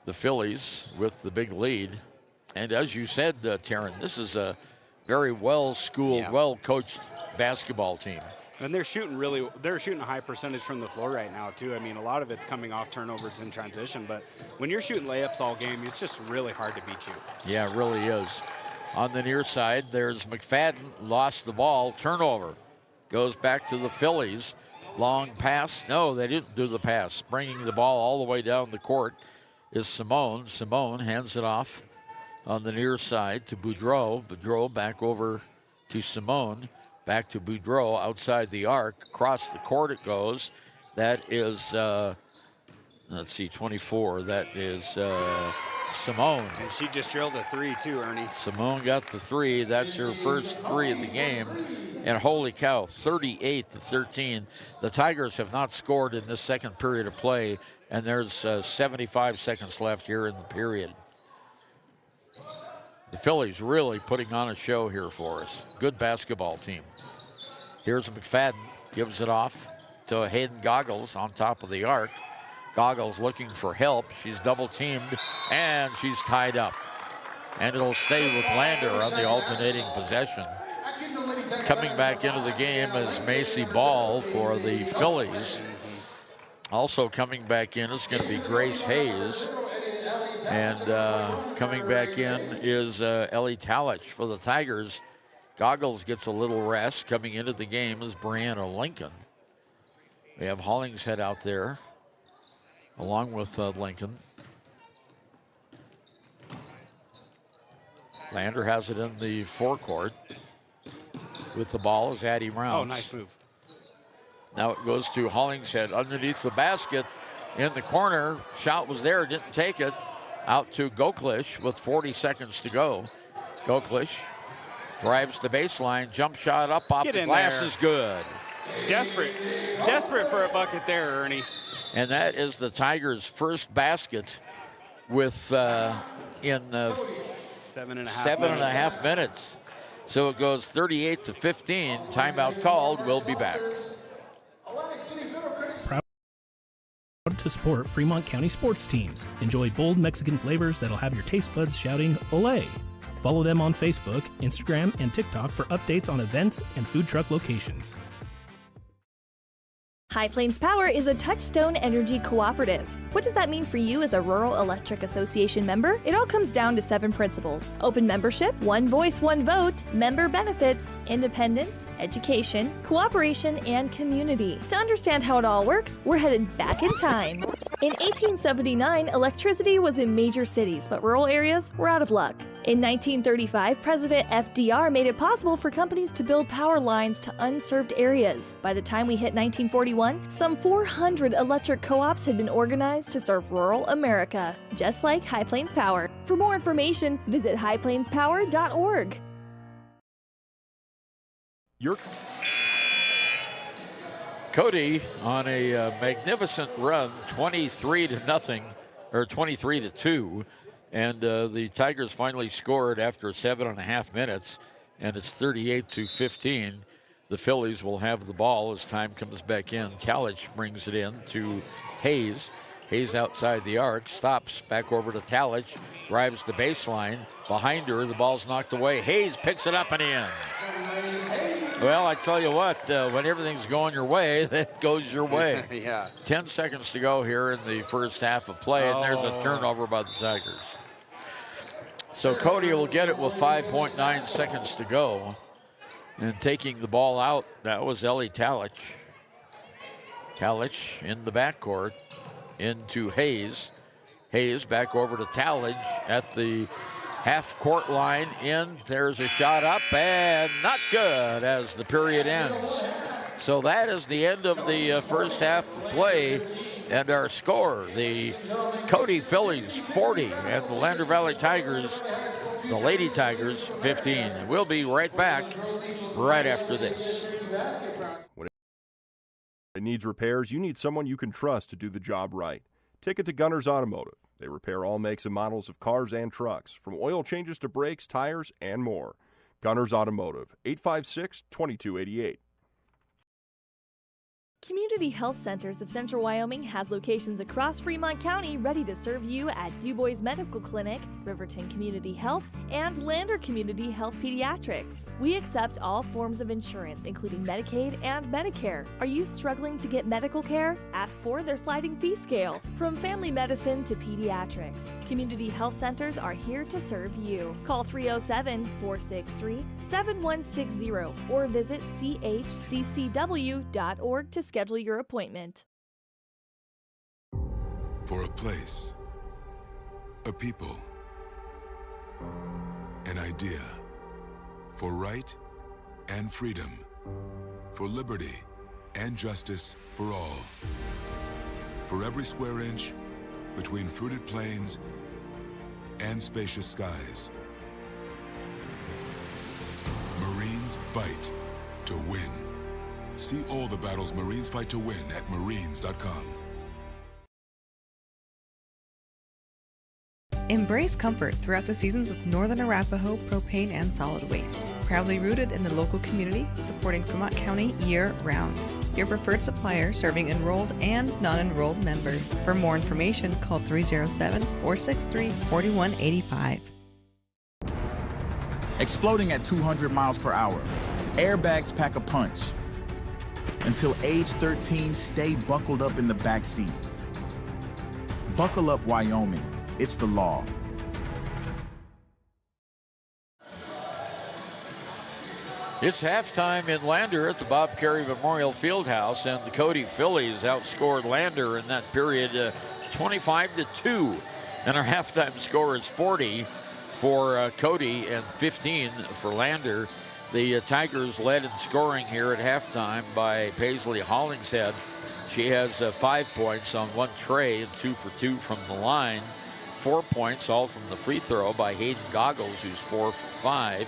The Phillies with the big lead. And as you said, Taryn, this is a very well-schooled, well-coached basketball team. And they're shooting a high percentage from the floor right now, too. I mean, a lot of it's coming off turnovers in transition, but when you're shooting layups all game, it's just really hard to beat you. Yeah, it really is. On the near side, there's McFadden, lost the ball, turnover. Goes back to the Phillies. Long pass. No, they didn't do the pass. Bringing the ball all the way down the court is Simone. Simone hands it off on the near side to Boudreau. Boudreau back over to Simone. Back to Boudreau outside the arc. Across the court it goes. That is, let's see, 24. That is Simone. And she just drilled a 3, too, Ernie. Simone got the 3. That's her first 3 of the game. And holy cow, 38-13. The Tigers have not scored in this second period of play, and there's 75 seconds left here in the period. The Phillies really putting on a show here for us. Good basketball team. Here's McFadden, gives it off to Hayden Goggles on top of the arc. Goggles looking for help. She's double teamed, and she's tied up. And it'll stay with Lander on the alternating possession. Coming back into the game is Macy Ball for the Phillies. Also coming back in is going to be Grace Hayes. And coming back in is Ellie Talich for the Tigers. Goggles gets a little rest. Coming into the game is Brianna Lincoln. We have Hollingshead out there along with Lincoln. Lander has it in the forecourt. With the ball is Addie Rounds. Oh, nice move. Now it goes to Hollingshead underneath the basket in the corner. Shot was there, didn't take it. Out to Goklish with 40 seconds to go. Goklish drives the baseline, jump shot up off the glass is good. Desperate for a bucket there, Ernie. And that is the Tigers' first basket with in 7.5 minutes. So it goes 38-15. Timeout called. We'll be back. Proud to support Fremont County sports teams. Enjoy bold Mexican flavors that'll have your taste buds shouting "Olé!" Follow them on Facebook, Instagram, and TikTok for updates on events and food truck locations. High Plains Power is a Touchstone Energy cooperative. What does that mean for you as a Rural Electric Association member? It all comes down to 7 principles: open membership, one voice, one vote, member benefits, independence, education, cooperation, and community. To understand how it all works, we're headed back in time. In 1879, electricity was in major cities, but rural areas were out of luck. In 1935, President FDR made it possible for companies to build power lines to unserved areas. By the time we hit 1941, some 400 electric co-ops had been organized to serve rural America, just like High Plains Power. For more information, visit highplainspower.org. Cody on a magnificent run, 23-0 or 23-2, and the Tigers finally scored after 7.5 minutes, and it's 38-15. The Phillies will have the ball as time comes back in. Talich brings it in to Hayes. Hayes outside the arc, stops back over to Talich, drives the baseline. Behind her, the ball's knocked away. Hayes picks it up and in. Well, I tell you what, when everything's going your way, that goes your way. Yeah. 10 seconds to go here in the first half of play, and there's a turnover by the Tigers. So Cody will get it with 5.9 seconds to go. And taking the ball out, that was Ellie Talich. Talich in the backcourt into Hayes. Hayes back over to Talich at the half-court line in. There's a shot up and not good as the period ends. So that is the end of the first half of play. And our score, the Cody Phillies 40 and the Lander Valley Tigers, the Lady Tigers 15. We'll be right back right after this. When it needs repairs, you need someone you can trust to do the job right. Take it to Gunners Automotive. They repair all makes and models of cars and trucks, from oil changes to brakes, tires, and more. Gunners Automotive, 856-2288. Community Health Centers of Central Wyoming has locations across Fremont County ready to serve you at DuBois Medical Clinic, Riverton Community Health, and Lander Community Health Pediatrics. We accept all forms of insurance, including Medicaid and Medicare. Are you struggling to get medical care? Ask for their sliding fee scale. From family medicine to pediatrics, Community Health Centers are here to serve you. Call 307-463-7160 or visit chccw.org to schedule your appointment. For a place, a people, an idea, for right and freedom, for liberty and justice for all. For every square inch between fruited plains and spacious skies. Marines fight to win. See all the battles Marines fight to win at marines.com. Embrace comfort throughout the seasons with Northern Arapaho Propane and Solid Waste. Proudly rooted in the local community, supporting Fremont County year-round. Your preferred supplier serving enrolled and non-enrolled members. For more information, call 307-463-4185. Exploding at 200 miles per hour. Airbags pack a punch. Until age 13, stay buckled up in the back seat. Buckle up, Wyoming. It's the law. It's halftime in Lander at the Bob Carey Memorial Fieldhouse, and the Cody Phillies outscored Lander in that period 25-2. And our halftime score is 40 for Cody and 15 for Lander. The Tigers led in scoring here at halftime by Paisley Hollingshead. She has 5 points on 1 tray and 2 for 2 from the line. 4 points, all from the free throw by Hayden Goggles, who's 4 for 5.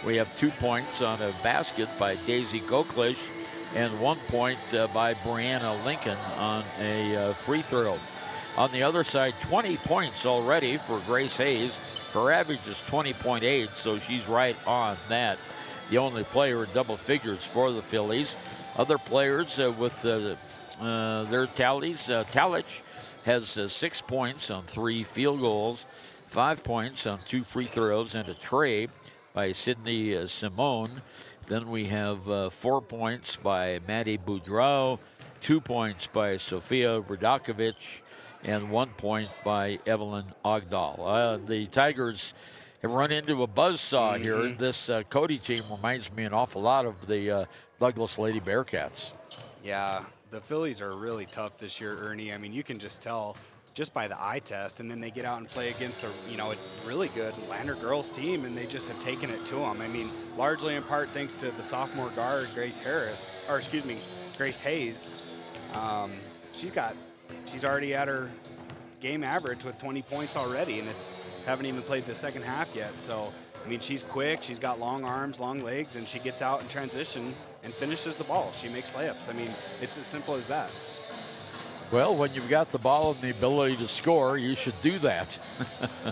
We have 2 points on a basket by Daisy Goklish and 1 point by Brianna Lincoln on a free throw. On the other side, 20 points already for Grace Hayes. Her average is 20.8, so she's right on that. The only player in double figures for the Phillies. Other players with their tallies. Talich has 6 points on 3 field goals, 5 points on 2 free throws, and a tray by Sydney Simone. Then we have 4 points by Maddie Boudreau, 2 points by Sofia Radakovic, and 1 point by Evelyn Ogdahl. The Tigers have run into a buzzsaw here. This Cody team reminds me an awful lot of the Douglas Lady Bearcats. Yeah, the Phillies are really tough this year, Ernie. I mean, you can just tell just by the eye test, and then they get out and play against a really good Lander girls team, and they just have taken it to them. I mean, largely in part thanks to the sophomore guard Grace Hayes. She's already at her game average with 20 points already, and haven't even played the second half yet. So, I mean, she's quick, she's got long arms, long legs, and she gets out in transition and finishes the ball. She makes layups. I mean, it's as simple as that. Well, when you've got the ball and the ability to score, you should do that.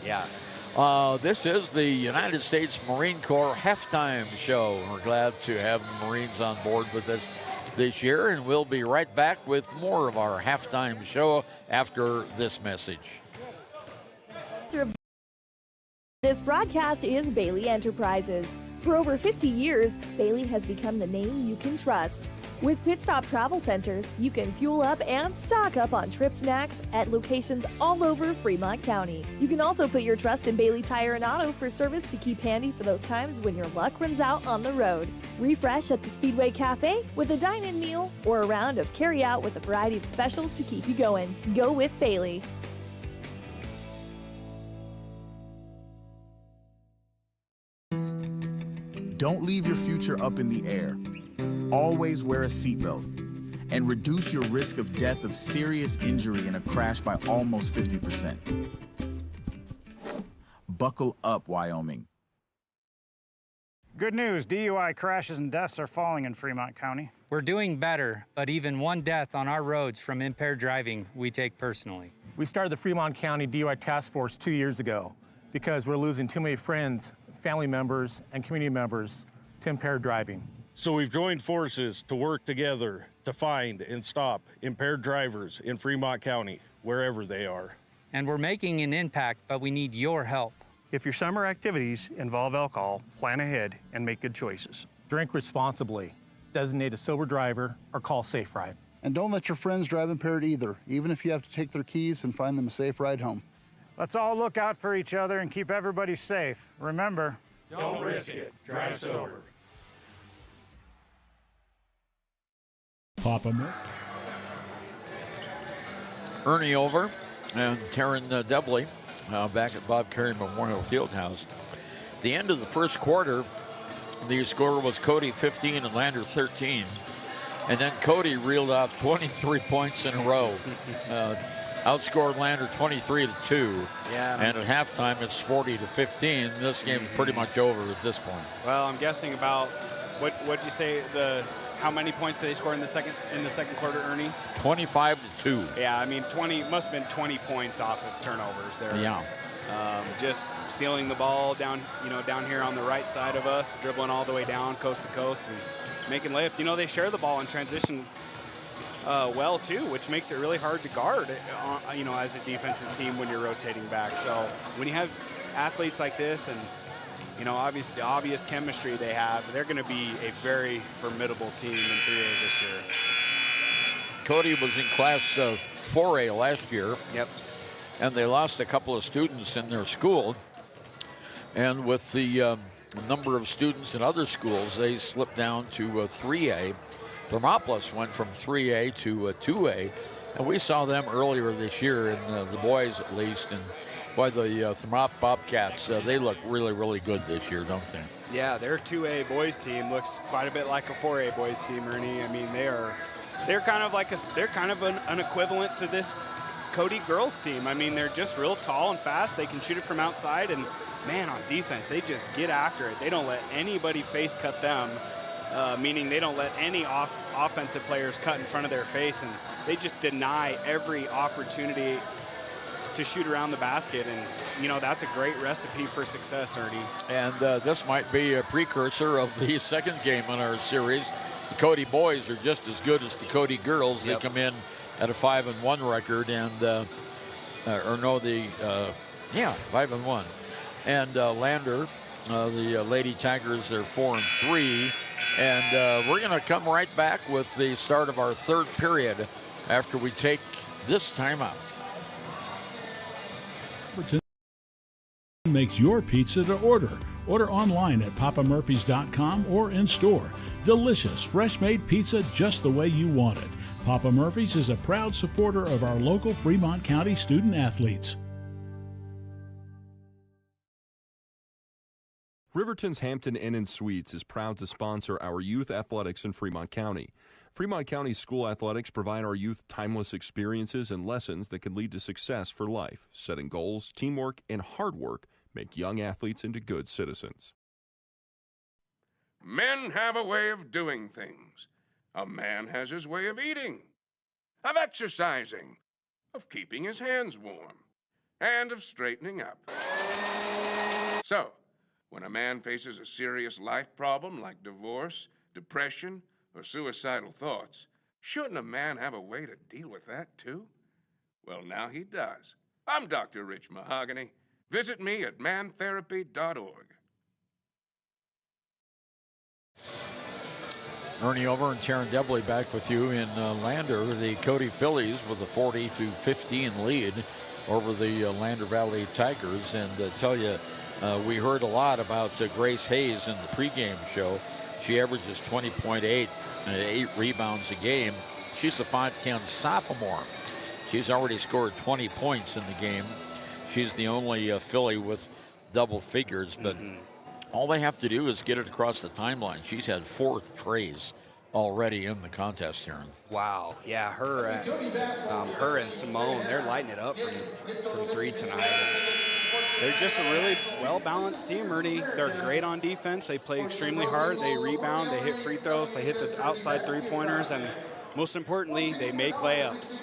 Yeah. This is the United States Marine Corps halftime show. We're glad to have the Marines on board with us this year, and we'll be right back with more of our halftime show after this message. This broadcast is Bailey Enterprises. For over 50 years, Bailey has become the name you can trust. With Pit Stop Travel Centers, you can fuel up and stock up on trip snacks at locations all over Fremont County. You can also put your trust in Bailey Tire and Auto for service to keep handy for those times when your luck runs out on the road. Refresh at the Speedway Cafe with a dine-in meal or a round of carry-out with a variety of specials to keep you going. Go with Bailey. Don't leave your future up in the air. Always wear a seatbelt and reduce your risk of death of serious injury in a crash by almost 50%. Buckle up, Wyoming. Good news, DUI crashes and deaths are falling in Fremont County. We're doing better, but even one death on our roads from impaired driving, we take personally. We started the Fremont County DUI Task Force 2 years ago because we're losing too many friends, family members, and community members to impaired driving. So we've joined forces to work together to find and stop impaired drivers in Fremont County, wherever they are. And we're making an impact, but we need your help. If your summer activities involve alcohol, plan ahead and make good choices. Drink responsibly, designate a sober driver, or call Safe Ride. And don't let your friends drive impaired either, even if you have to take their keys and find them a safe ride home. Let's all look out for each other and keep everybody safe. Remember, don't risk it. Drive sober. Papa Murphy. Ernie over and Taryn Debley back at Bob Carey Memorial Fieldhouse. At the end of the first quarter, the score was Cody 15 and Lander 13. And then Cody reeled off 23 points in a row. Outscored Lander 23-2. Yeah. And at halftime, it's 40-15. This game is pretty much over at this point. Well, I'm guessing about what'd you say how many points did they score in the second quarter, Ernie? 25-2. Yeah, I mean 20 must have been 20 points off of turnovers there. Yeah. Just stealing the ball down here on the right side of us, dribbling all the way down coast to coast and making layups. You know, they share the ball in transition well too, which makes it really hard to guard, as a defensive team when you're rotating back. So when you have athletes like this and obviously the obvious chemistry they have, they're going to be a very formidable team in 3A this year. Cody was in Class 4A last year. Yep. And they lost a couple of students in their school. And with the number of students in other schools, they slipped down to 3A. Thermopolis went from 3A to 2A. And we saw them earlier this year, in the boys at least, and Boy, the Thermop Bobcats, they look really, really good this year, don't they? Yeah, their 2A boys team looks quite a bit like a 4A boys team, Ernie. I mean, they're kind of an equivalent to this Cody girls team. I mean, they're just real tall and fast. They can shoot it from outside, and man, on defense, they just get after it. They don't let anybody face cut them, meaning they don't let any offensive players cut in front of their face, and they just deny every opportunity to shoot around the basket. And, you know, that's a great recipe for success, Ernie. And this might be a precursor of the second game in our series. The Cody boys are just as good as the Cody girls. Yep. They come in at a 5-1 record, and 5-1. And Lander, the Lady Tigers, they're 4-3. And we're going to come right back with the start of our third period after we take this timeout. Makes your pizza to order. Order online at papamurphys.com or in store. Delicious, fresh-made pizza just the way you want it. Papa Murphy's is a proud supporter of our local Fremont County student athletes. Riverton's Hampton Inn & Suites is proud to sponsor our youth athletics in Fremont County. Fremont County school athletics provide our youth timeless experiences and lessons that can lead to success for life. Setting goals, teamwork, and hard work make young athletes into good citizens. Men have a way of doing things. A man has his way of eating, of exercising, of keeping his hands warm, and of straightening up. So, when a man faces a serious life problem like divorce, depression, or suicidal thoughts, shouldn't a man have a way to deal with that, too? Well, now he does. I'm Dr. Rich Mahogany. Visit me at mantherapy.org. Ernie Over and Taryn Debley back with you in Lander. The Cody Phillies with a 40-15 lead over the Lander Valley Tigers. And tell you, we heard a lot about Grace Hayes in the pregame show. She averages 20.8 and 8 rebounds a game. She's a 5'10 sophomore. She's already scored 20 points in the game. She's the only Philly with double figures, but all they have to do is get it across the timeline. She's had 4 trays already in the contest here. Wow. Yeah, her and Simone, they're lighting it up from 3 tonight. They're just a really well-balanced team, Ernie. They're great on defense. They play extremely hard. They rebound. They hit free throws. They hit the outside three-pointers. And most importantly, they make layups.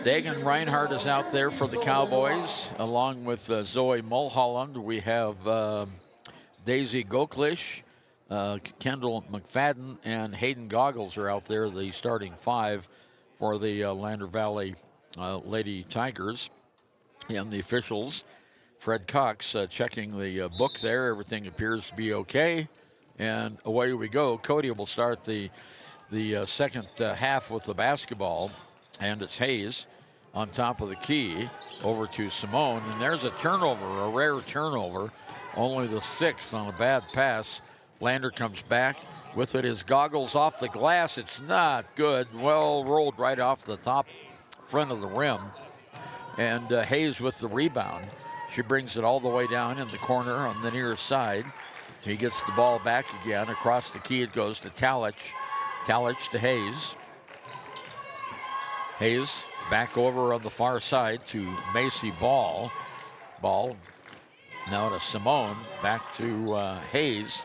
Dagan Reinhardt is out there for the Cowboys, along with Zoe Mulholland. We have Daisy Goklish, Kendall McFadden, and Hayden Goggles are out there, the starting 5 for the Lander Valley Lady Tigers. And the officials, Fred Cox, checking the book there. Everything appears to be okay. And away we go. Cody will start the second half with the basketball. And it's Hayes on top of the key over to Simone. And there's a turnover, a rare turnover. Only the 6th on a bad pass. Lander comes back with it. His Goggles off the glass. It's not good. Well rolled right off the top front of the rim. And Hayes with the rebound. She brings it all the way down in the corner on the near side. He gets the ball back again. Across the key it goes to Talich. Talich to Hayes. Hayes back over on the far side to Macy Ball. Ball now to Simone. Back to Hayes.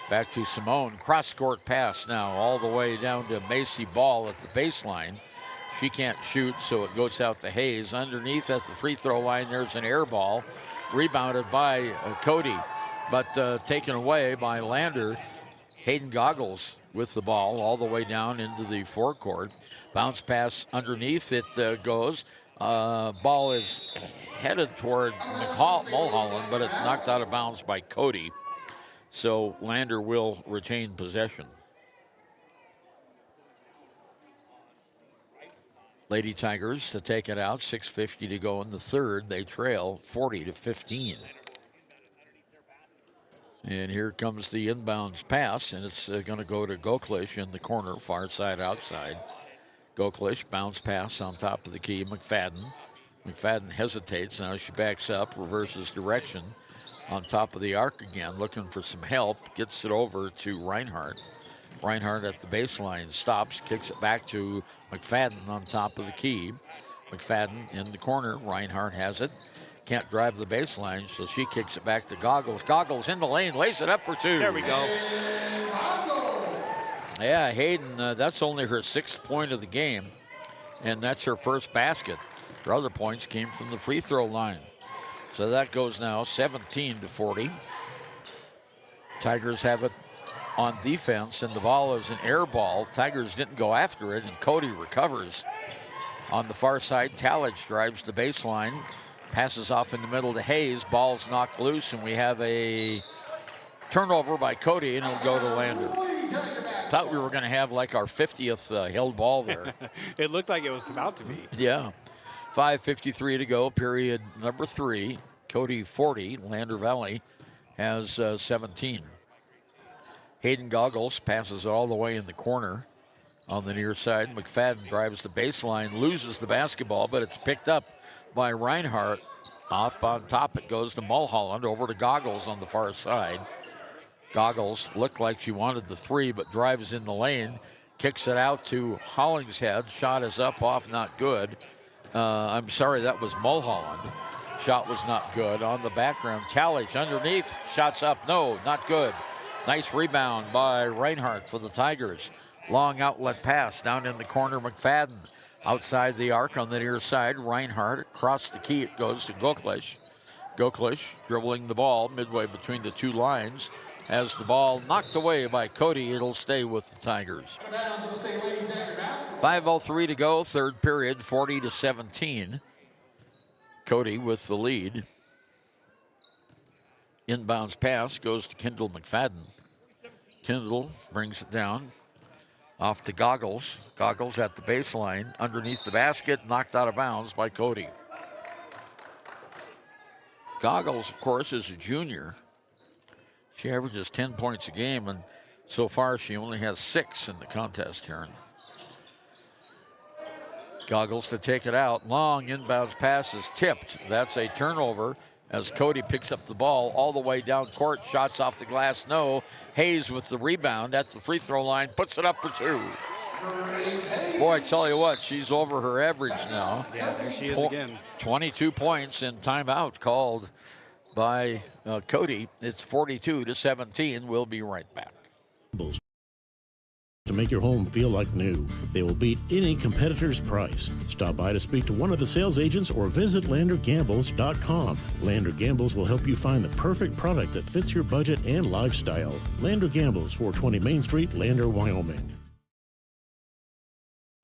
Back to Simone. Cross-court pass now all the way down to Macy Ball at the baseline. She can't shoot, so it goes out to Hayes. Underneath at the free throw line, there's an air ball. Rebounded by Cody, but taken away by Lander. Hayden Goggles with the ball all the way down into the forecourt. Bounce pass underneath it goes. Ball is headed toward Mulholland, but it knocked out of bounds by Cody. So Lander will retain possession. Lady Tigers to take it out, 6:50 to go in the third. They trail 40-15. And here comes the inbounds pass, and it's going to go to Goklish in the corner, far side outside. Goklish, bounce pass on top of the key. McFadden McFadden hesitates. Now she backs up, reverses direction on top of the arc again, looking for some help. Gets it over to Reinhardt. Reinhardt at the baseline stops, kicks it back to McFadden on top of the key. McFadden in the corner. Reinhardt has it. Can't drive the baseline, so she kicks it back to Goggles. Goggles in the lane, lays it up for two. There we go. Yeah, Hayden, that's only her 6th point of the game, and that's her first basket. Her other points came from the free throw line. So that goes now 17-40. Tigers have it on defense, and the ball is an air ball. Tigers didn't go after it, and Cody recovers. On the far side, Talage drives the baseline, passes off in the middle to Hayes. Ball's knocked loose, and we have a turnover by Cody, and it'll go to Lander. Thought we were going to have like our 50th held ball there. It looked like it was about to be. Yeah. 5:53 to go, period number 3. Cody 40, Lander Valley has 17. Hayden Goggles passes it all the way in the corner on the near side. McFadden drives the baseline, loses the basketball, but it's picked up by Reinhardt. Up on top it goes to Mulholland, over to Goggles on the far side. Goggles looked like she wanted the 3, but drives in the lane, kicks it out to Hollingshead. Shot is up, off, not good. I'm sorry, that was Mulholland. Shot was not good. On the background, Talage underneath, shots up, no, not good. Nice rebound by Reinhardt for the Tigers. Long outlet pass down in the corner, McFadden. Outside the arc on the near side, Reinhardt across the key, it goes to Goklish. Goklish dribbling the ball midway between the two lines. Has the ball knocked away by Cody. It'll stay with the Tigers. 5:03 to go, third period, 40-17. Cody with the lead. Inbounds pass goes to Kendall McFadden. Kendall brings it down. Off to Goggles. Goggles at the baseline. Underneath the basket, knocked out of bounds by Cody. Goggles, of course, is a junior. She averages 10 points a game, and so far she only has 6 in the contest here. Goggles to take it out. Long inbounds pass is tipped. That's a turnover as Cody picks up the ball all the way down court. Shots off the glass, no. Hayes with the rebound at the free throw line, puts it up for 2. Boy, I tell you what, she's over her average now. Yeah, there she is again. 22 points and timeout called by Cody. It's 42-17. We'll be right back. To make your home feel like new. They will beat any competitor's price. Stop by to speak to one of the sales agents or visit LanderGambles.com. Lander Gambles will help you find the perfect product that fits your budget and lifestyle. Lander Gambles, 420 Main Street, Lander, Wyoming.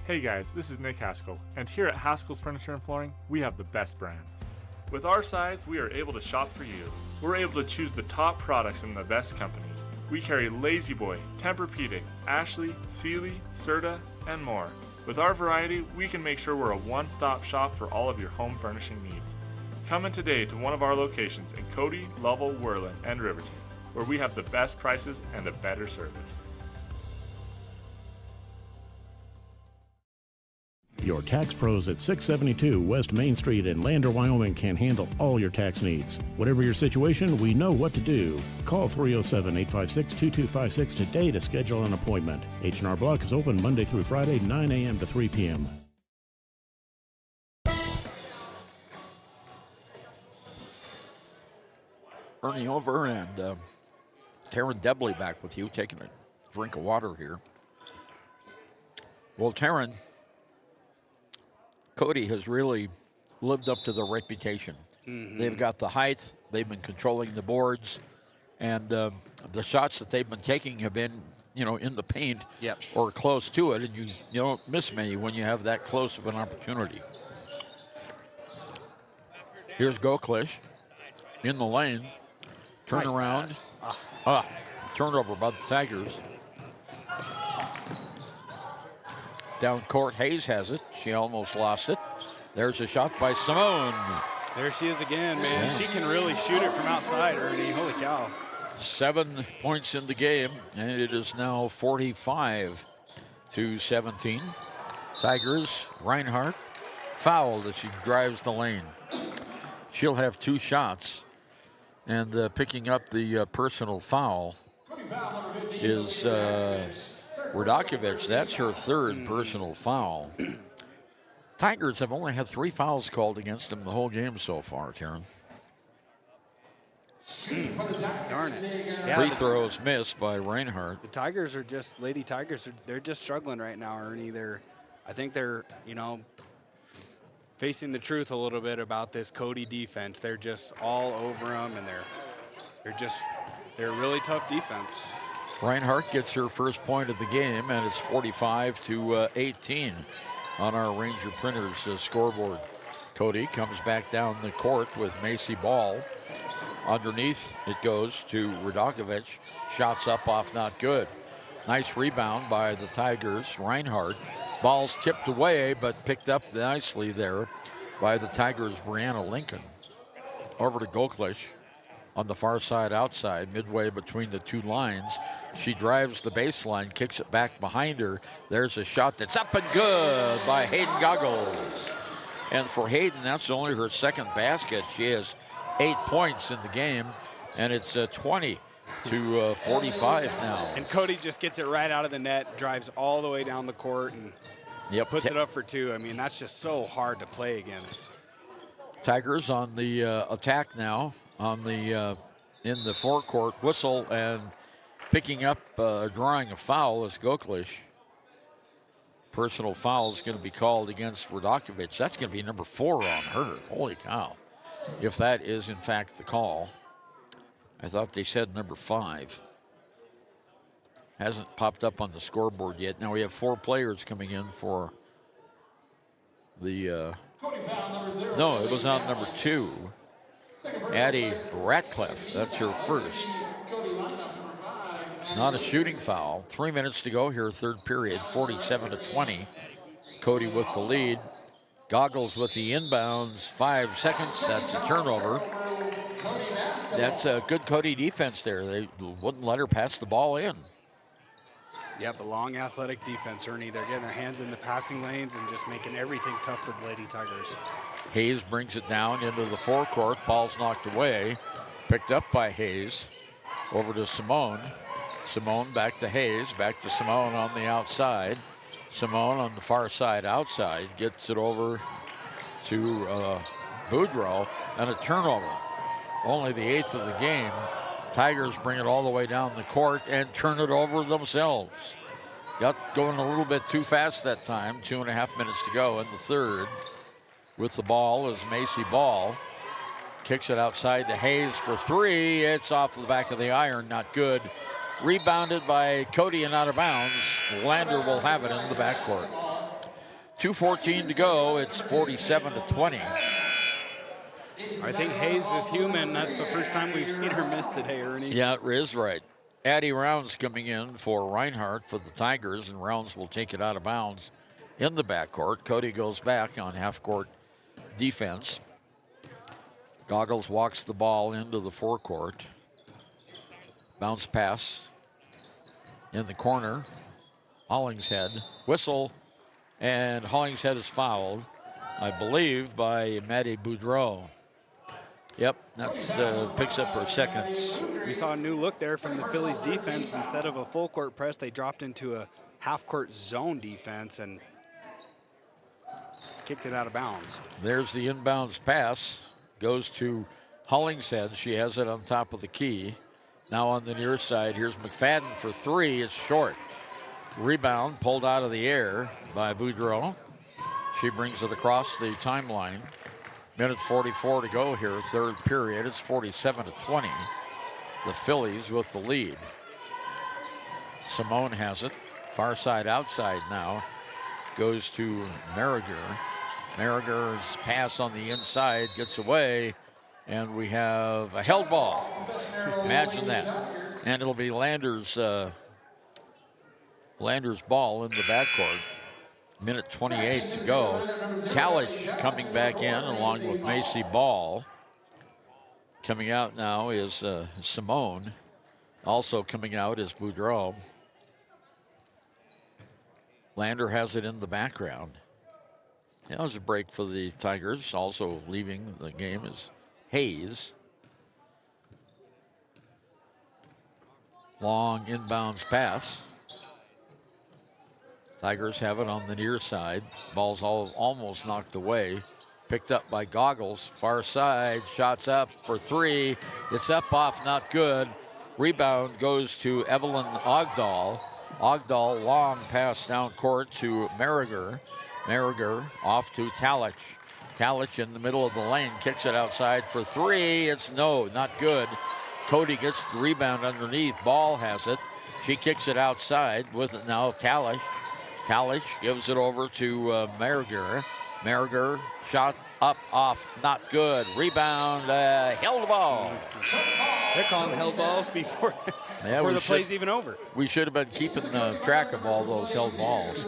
Hey guys, this is Nick Haskell, and here at Haskell's Furniture and Flooring, we have the best brands. With our size, we are able to shop for you. We're able to choose the top products from the best companies. We carry Lazy Boy, Tempur-Pedic, Ashley, Sealy, Serta, and more. With our variety, we can make sure we're a one-stop shop for all of your home furnishing needs. Come in today to one of our locations in Cody, Lovell, Worland, and Riverton, where we have the best prices and a better service. Your tax pros at 672 West Main Street in Lander, Wyoming can handle all your tax needs. Whatever your situation, we know what to do. Call 307-856-2256 today to schedule an appointment. H&R Block is open Monday through Friday, 9 a.m. to 3 p.m. Ernie over and Taryn Debley back with you, taking a drink of water here. Well, Taryn, Cody has really lived up to their reputation. Mm-hmm. They've got the height, they've been controlling the boards, and the shots that they've been taking have been, in the paint or close to it, and you don't miss many when you have that close of an opportunity. Here's Goklish in the lane, turn around, turnover by the Tigers. Down court, Hayes has it. She almost lost it. There's a shot by Simone. There she is again, man. Yeah. She can really shoot it from outside, Ernie. Holy cow. 7 points in the game, and it is now 45-17. Tigers, Reinhardt fouled as she drives the lane. She'll have 2 shots. And picking up the personal foul is Radokovic. That's her 3rd personal foul. Tigers have only had 3 fouls called against them the whole game so far, Taryn. Darn it. Yeah, Free throws missed by Reinhardt. The Tigers are just, Lady Tigers, they're just struggling right now, Ernie. I think they're, facing the truth a little bit about this Cody defense. They're just all over them, and they're a really tough defense. Reinhardt gets her first point of the game, and it's 45-18 on our Ranger Printers scoreboard. Cody comes back down the court with Macy Ball. Underneath it goes to Radokovic. Shots up off, not good. Nice rebound by the Tigers. Reinhardt. Ball's tipped away, but picked up nicely there by the Tigers' Brianna Lincoln. Over to Goklish on the far side outside, midway between the 2 lines. She drives the baseline, kicks it back behind her. There's a shot that's up and good by Hayden Goggles. And for Hayden, that's only her 2nd basket. She has 8 points in the game, and it's 20-45 now. And Cody just gets it right out of the net, drives all the way down the court, and puts it up for 2. I mean, that's just so hard to play against. Tigers on the attack now on the in the forecourt. Whistle, and picking up, drawing a foul is Goklish. Personal foul is going to be called against Radokovic. That's going to be number 4 on her. Holy cow. If that is, in fact, the call. I thought they said number 5. Hasn't popped up on the scoreboard yet. Now we have 4 players coming in for the... no, it was on number 2. Addie Ratcliffe, that's her first. Not a shooting foul. 3 minutes to go here, 3rd period, 47-20. Cody with the lead. Goggles with the inbounds, 5 seconds. That's a turnover. That's a good Cody defense there. They wouldn't let her pass the ball in. Yeah, but long athletic defense, Ernie. They're getting their hands in the passing lanes and just making everything tough for the Lady Tigers. Hayes brings it down into the forecourt. Ball's knocked away. Picked up by Hayes. Over to Simone. Simone back to Hayes. Back to Simone on the outside. Simone on the far side outside. Gets it over to Boudreau. And a turnover. Only the 8th of the game. Tigers bring it all the way down the court and turn it over themselves. Got going a little bit too fast that time. 2.5 minutes to go in the 3rd. With the ball is Macy Ball. Kicks it outside to Hayes for 3. It's off the back of the iron, not good. Rebounded by Cody and out of bounds. Lander will have it in the backcourt. 2:14 to go. It's 47-20. I think Hayes is human. That's the first time we've seen her miss today, Ernie. Yeah, it is right. Addie Rounds coming in for Reinhardt for the Tigers, and Rounds will take it out of bounds in the backcourt. Cody goes back on half-court defense. Goggles walks the ball into the forecourt. Bounce pass in the corner. Hollingshead. Whistle, and Hollingshead is fouled, I believe, by Maddie Boudreau. Yep, that's picks up her 2nd. We saw a new look there from the Phillies defense. Instead of a full court press, they dropped into a half-court zone defense and kicked it out of bounds. There's the inbounds pass. Goes to Hollingshead. She has it on top of the key. Now on the near side, here's McFadden for 3. It's short. Rebound pulled out of the air by Boudreau. She brings it across the timeline. Minute 44 to go here, 3rd period. It's 47-20. The Phillies with the lead. Simone has it. Far side outside now. Goes to Merriger. Merriger's pass on the inside gets away, and we have a held ball. Imagine that. And it'll be Lander's ball in the backcourt. Minute 28 to go. Talich coming back in along with Macy Ball. Coming out now is Simone. Also coming out is Boudreau. Lander has it in the background. That was a break for the Tigers. Also leaving the game is Hayes. Long inbounds pass. Tigers have it on the near side. Ball's almost knocked away. Picked up by Goggles. Far side. Shots up for three. It's up off, not good. Rebound goes to Evelyn Ogdahl. Ogdahl long pass down court to Merriger. Merriger off to Talich. Talich in the middle of the lane. Kicks it outside for three. It's not good. Cody gets the rebound underneath. Ball has it. She kicks it outside with it now. Talich. Talich gives it over to Merriger. Merriger shot up, off, not good. Rebound, held ball. They're calling held balls before the play's even over. We should have been keeping track of all those held balls.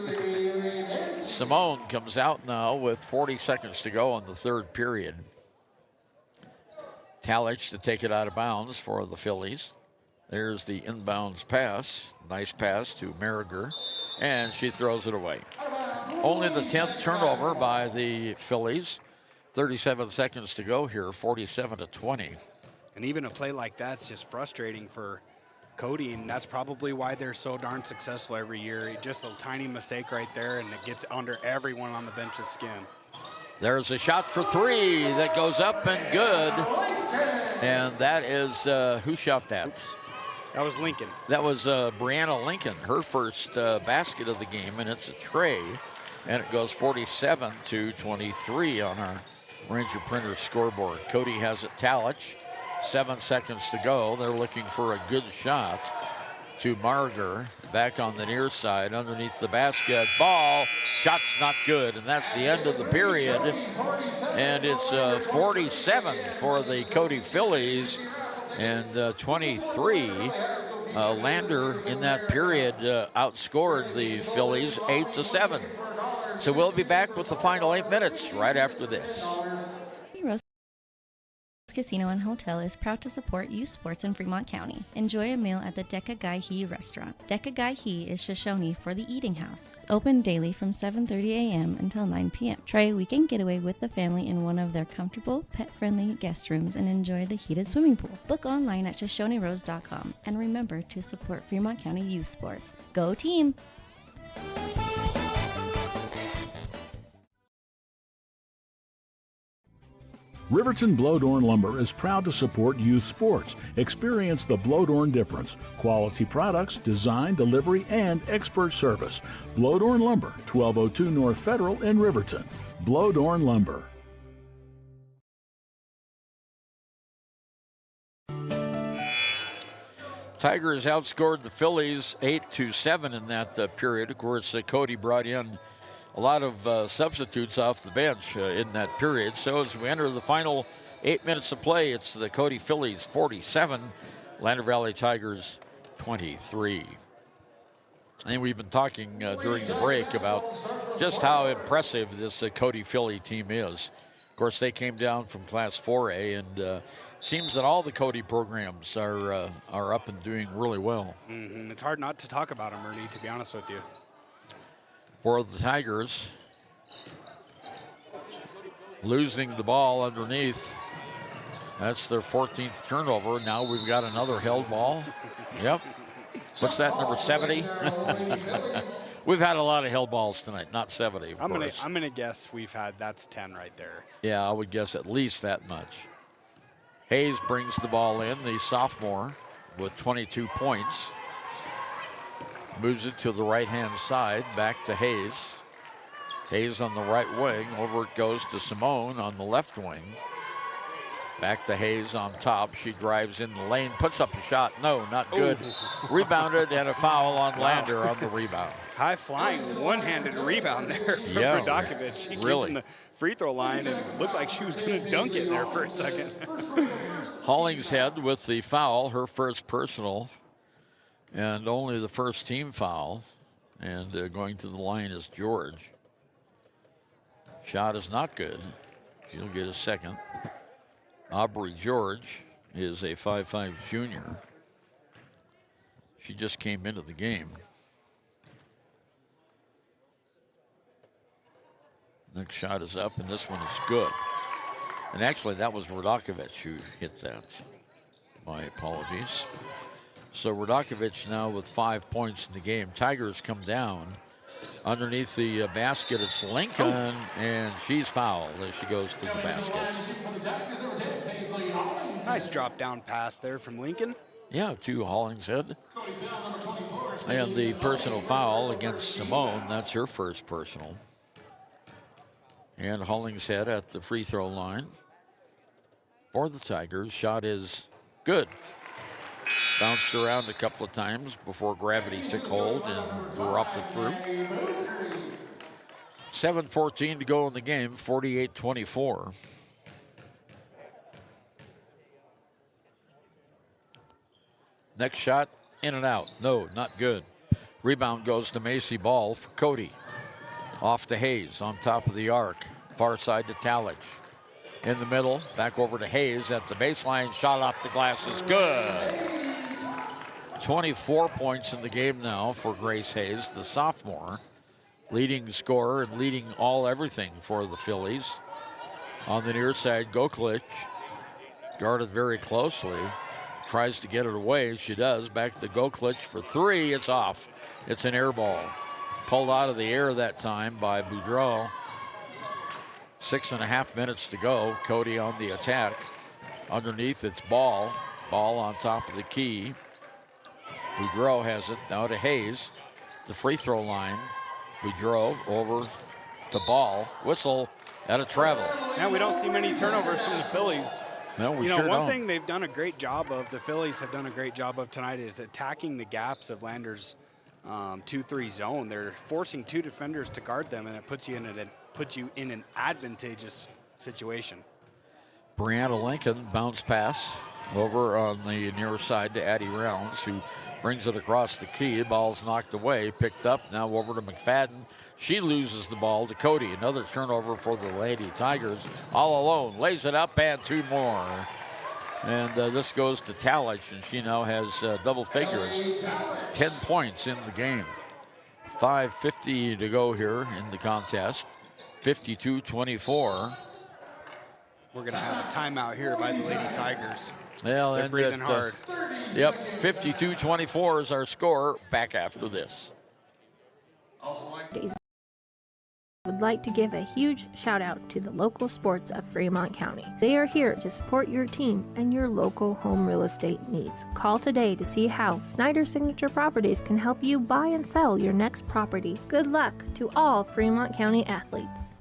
Simone comes out now with 40 seconds to go in the third period. Talich to take it out of bounds for the Phillies. There's the inbounds pass. Nice pass to Merriger, and she throws it away. Only the 10th turnover by the Phillies. 37 seconds to go here, 47-20. And even a play like that's just frustrating for Cody, and that's probably why they're so darn successful every year. Just a tiny mistake right there, and it gets under everyone on the bench's skin. There's a shot for three that goes up and good. And that is, who shot that? Oops. That was Lincoln. That was Brianna Lincoln, her first basket of the game, and it's a tray. And it goes 47-23 on our Ranger Printer scoreboard. Cody has it. Talich, 7 seconds to go. They're looking for a good shot to Marger. Back on the near side, underneath the basket. Ball, shot's not good, and that's the end of the period. And it's 47 for the Cody Phillies, and 23. Lander in that period outscored the Phillies 8-7. So we'll be back with the final 8 minutes right after this. Casino and Hotel is proud to support youth sports in Fremont County. Enjoy a meal at the Deca Gai He restaurant. Deca Gai He is Shoshone for the eating house. Open daily from 7:30 a.m. until 9 p.m. Try a weekend getaway with the family in one of their comfortable, pet-friendly guest rooms and enjoy the heated swimming pool. Book online at ShoshoneRose.com and remember to support Fremont County youth sports. Go team! Riverton Blowdorn Lumber is proud to support youth sports. Experience the Blowdorn difference. Quality products, design, delivery, and expert service. Blowdorn Lumber, 1202 North Federal in Riverton. Blowdorn Lumber. Tigers outscored the Phillies 8-7 in that period. Of course, Cody brought in a lot of substitutes off the bench in that period. So as we enter the final 8 minutes of play, it's the Cody Phillies 47, Lander Valley Tigers 23. And we've been talking during the break about just how impressive this Cody Philly team is. Of course, they came down from Class 4A, and seems that all the Cody programs are up and doing really well. Mm-hmm. It's hard not to talk about them, Ernie, to be honest with you. For the Tigers, losing the ball underneath. That's their 14th turnover. Now we've got another held ball. Yep. What's that, number 70? We've had a lot of held balls tonight, not 70, of course. I'm gonna guess that's 10 right there. Yeah, I would guess at least that much. Hayes brings the ball in, the sophomore, with 22 points. Moves it to the right-hand side, back to Hayes. Hayes on the right wing. Over it goes to Simone on the left wing. Back to Hayes on top. She drives in the lane, puts up a shot. No, not good. Rebounded, and a foul on Lander on the rebound. High-flying, one-handed rebound there from Radakovic. She came from the free throw line and looked like she was going to dunk it there for a second. Hollingshead with the foul, her first personal. And only the first team foul. And going to the line is George. Shot is not good. She'll get a second. Aubrey George is a 5'5" junior. She just came into the game. Next shot is up, and this one is good. And actually, that was Radakovic who hit that. My apologies. So Radakovic now with 5 points in the game. Tigers come down. Underneath the basket, it's Lincoln, and she's fouled as she goes to the basket. Nice drop down pass there from Lincoln. Yeah, to Hollingshead. And the personal foul against Simone. That's her first personal. And Hollingshead at the free throw line for the Tigers. Shot is good. Bounced around a couple of times before gravity took hold and dropped it through. 7:14 to go in the game, 48-24. Next shot, in and out. No, not good. Rebound goes to Macy Ball for Cody. Off to Hayes on top of the arc. Far side to Talich. In the middle, back over to Hayes at the baseline. Shot off the glass is good. 24 points in the game now for Grace Hayes, the sophomore. Leading scorer and leading everything for the Phillies. On the near side, Goklich guarded very closely. Tries to get it away. She does. Back to Goklich for three. It's off. It's an air ball. Pulled out of the air that time by Boudreau. 6.5 minutes to go. Cody on the attack. Underneath, it's Ball. Ball on top of the key. Boudreau has it. Now to Hayes. The free throw line. Boudreau over to Ball. Whistle at a travel. Yeah, we don't see many turnovers from the Phillies. No, we sure one don't. thing they've done a great job of, the Phillies have done a great job of tonight, is attacking the gaps of Lander's 2-3 zone. They're forcing two defenders to guard them, and it puts you in an advantageous situation. Brianna Lincoln bounce pass over on the near side to Addie Rounds, who brings it across the key. Ball's knocked away, picked up, now over to McFadden. She loses the ball to Cody. Another turnover for the Lady Tigers. All alone, lays it up, and two more. And this goes to Talich, and she now has double figures. 10 points in the game. 5:50 to go here in the contest. 52-24. We're going to have a timeout here by the Lady Tigers. Well, they're breathing hard. Yep, 52-24 is our score. Back after this. Would like to give a huge shout out to the local sports of Fremont County. They are here to support your team and your local home real estate needs. Call today to see how Snyder Signature Properties can help you buy and sell your next property. Good luck to all Fremont County athletes.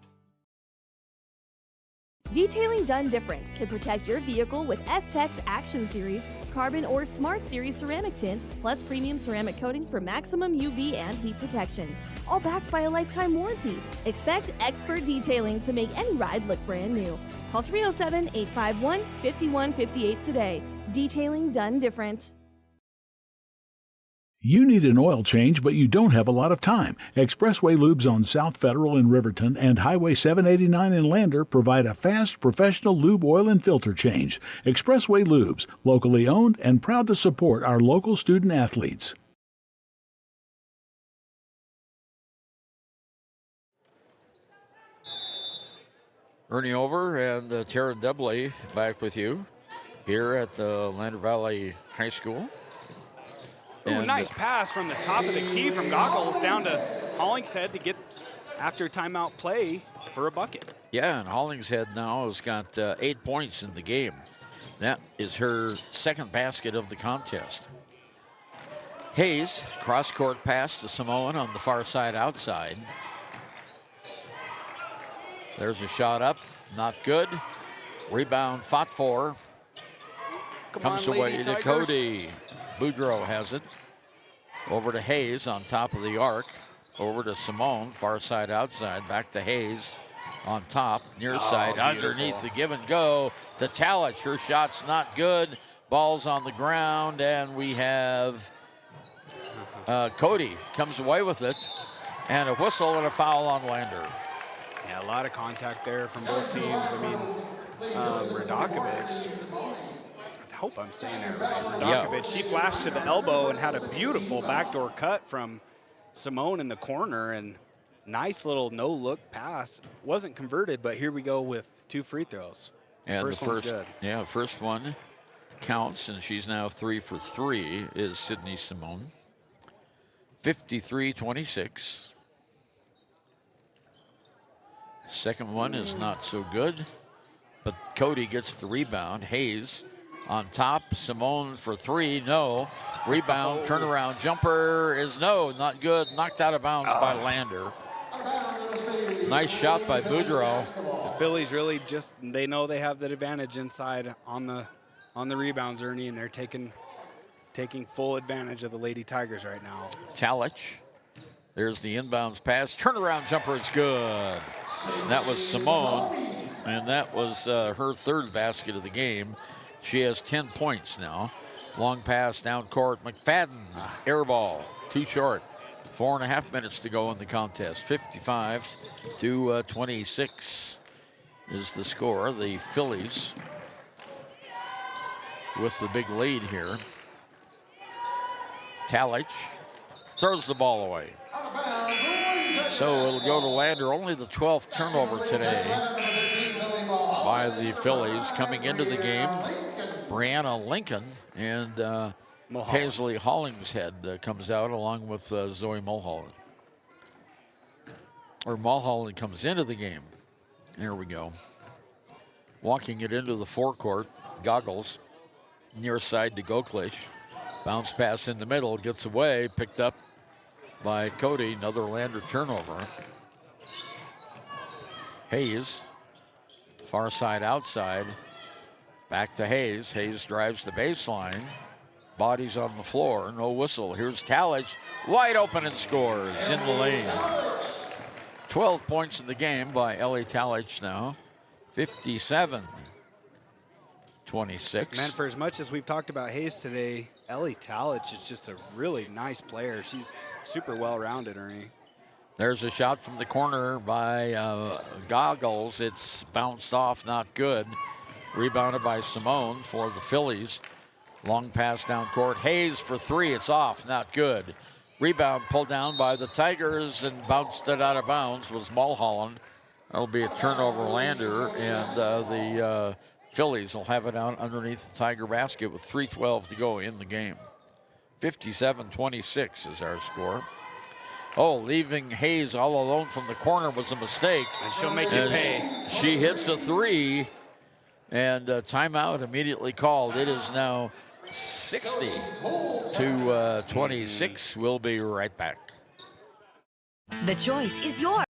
Detailing done different can protect your vehicle with S-Tech's Action Series, Carbon or Smart Series ceramic tint, plus premium ceramic coatings for maximum UV and heat protection. All backed by a lifetime warranty. Expect expert detailing to make any ride look brand new. Call 307-851-5158 today. Detailing done different. You need an oil change, but you don't have a lot of time. Expressway Lubes on South Federal in Riverton and Highway 789 in Lander provide a fast, professional lube, oil, and filter change. Expressway Lubes, locally owned and proud to support our local student athletes. Ernie Over and Taryn Dubley back with you here at the Lander Valley High School. Ooh, nice pass from the top of the key from Goggles down to Hollingshead to get after timeout play for a bucket. Yeah, and Hollingshead now has got 8 points in the game. That is her second basket of the contest. Hayes, cross-court pass to Simone on the far side outside. There's a shot up, not good. Rebound fought for. Comes away to Cody. Boudreau has it. Over to Hayes on top of the arc. Over to Simone, far side outside. Back to Hayes on top, near side, underneath the give and go. To Talich, her shot's not good. Ball's on the ground, and we have Cody comes away with it. And a whistle and a foul on Lander. Yeah, a lot of contact there from both teams. I mean, Radakovic, I hope I'm saying that right. Radakovic, she flashed to the elbow and had a beautiful backdoor cut from Simone in the corner, and nice little no-look pass. Wasn't converted, but here we go with 2 free throws. And First one's good. Yeah, first one counts, and she's now 3 for 3 is Sydney Simone. 53-26. Second one is not so good, but Cody gets the rebound. Hayes on top. Simone for 3, no. Rebound, turnaround, jumper is no, not good. Knocked out of bounds by Lander. Nice shot by Boudreau. The Phillies really they know they have that advantage inside on the rebounds, Ernie, and they're taking full advantage of the Lady Tigers right now. Talich. There's the inbounds pass. Turnaround jumper is good. That was Simone, and that was her 3rd basket of the game. She has 10 points now. Long pass down court. McFadden, air ball, too short. 4.5 minutes to go in the contest. 55-26 is the score. The Phillies with the big lead here. Talich throws the ball away. So it'll go to Lander. Only the 12th turnover today by the Phillies. Coming into the game, Brianna Lincoln and Paisley Hollingshead comes out along with Zoe Mulholland. Or Mulholland comes into the game. There we go. Walking it into the forecourt. Goggles near side to Goklish. Bounce pass in the middle, gets away, picked up by Cody. Another Lander turnover. Hayes, far side outside. Back to Hayes. Hayes drives the baseline. Bodies on the floor, no whistle. Here's Talich, wide open and scores in the lane. 12 points in the game by Ellie Talich now. 57-26. Man, for as much as we've talked about Hayes today, Ellie Talich is just a really nice player. She's super well-rounded, Ernie. There's a shot from the corner by Goggles. It's bounced off, not good. Rebounded by Simone for the Phillies. Long pass down court. Hayes for 3. It's off, not good. Rebound pulled down by the Tigers and bounced it out of bounds was Mulholland. That'll be a turnover Lander, and the Phillies will have it out underneath the Tiger basket with 3:12 to go in the game. 57-26 is our score. Oh, leaving Hayes all alone from the corner was a mistake. And she'll make it pay. She hits a 3, and timeout immediately called. It is now 60-26. We'll be right back. The choice is yours.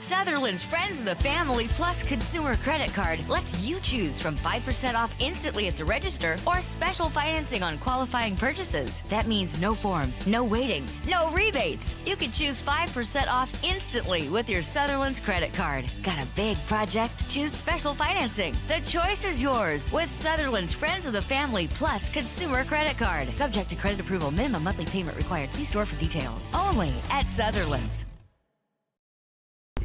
Sutherland's Friends of the Family Plus Consumer Credit Card lets you choose from 5% off instantly at the register or special financing on qualifying purchases. That means no forms, no waiting, no rebates. You can choose 5% off instantly with your Sutherland's credit card. Got a big project? Choose special financing. The choice is yours with Sutherland's Friends of the Family Plus Consumer Credit Card. Subject to credit approval. Minimum monthly payment required. See store for details. Only at Sutherland's.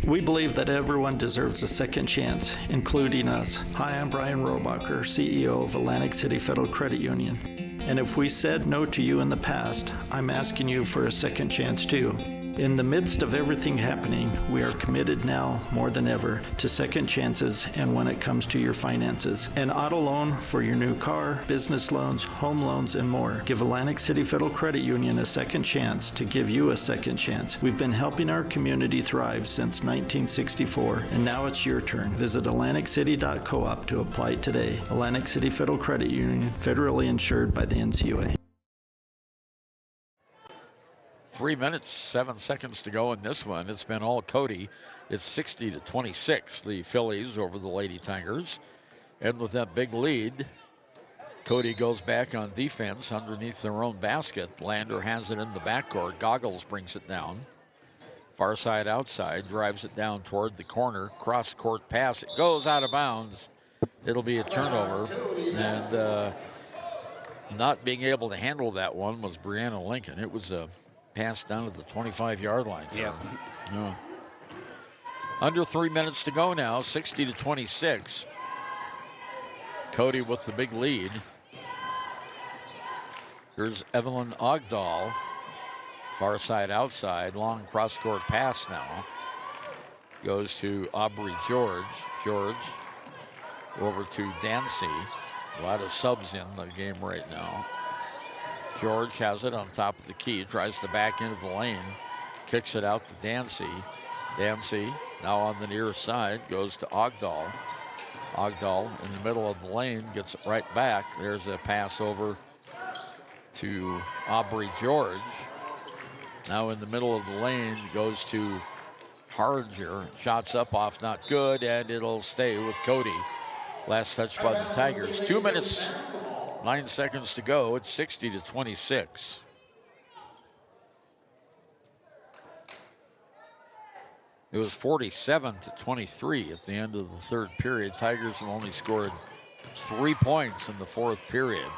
We believe that everyone deserves a second chance, including us. Hi, I'm Brian Robacher, CEO of Atlantic City Federal Credit Union. And if we said no to you in the past, I'm asking you for a second chance too. In the midst of everything happening, we are committed now more than ever to second chances and when it comes to your finances. An auto loan for your new car, business loans, home loans, and more. Give Atlantic City Federal Credit Union a second chance to give you a second chance. We've been helping our community thrive since 1964, and now it's your turn. Visit AtlanticCity.coop to apply today. Atlantic City Federal Credit Union, federally insured by the NCUA. 3 minutes, 7 seconds to go in this one. It's been all Cody. It's 60-26, the Phillies over the Lady Tigers. And with that big lead, Cody goes back on defense underneath their own basket. Lander has it in the backcourt. Goggles brings it down. Far side outside, drives it down toward the corner. Cross-court pass. It goes out of bounds. It'll be a turnover. And not being able to handle that one was Brianna Lincoln. It was a pass down to the 25-yard line. Yeah. Under 3 minutes to go now, 60-26. Cody with the big lead. Here's Evelyn Ogdahl. Far side outside, long cross-court pass now. goes to Aubrey George. George over to Dancy. A lot of subs in the game right now. George has it on top of the key, tries to back into the lane, kicks it out to Dancy. Dancy now on the near side, goes to Ogdahl. Ogdahl in the middle of the lane, gets it right back. There's a pass over to Aubrey George. Now in the middle of the lane, goes to Harger. Shots up off, not good, and it'll stay with Cody. Last touch by the Tigers. 2 minutes, 9 seconds to go. It's 60-26. It was 47-23 at the end of the third period. Tigers have only scored 3 points in the fourth period.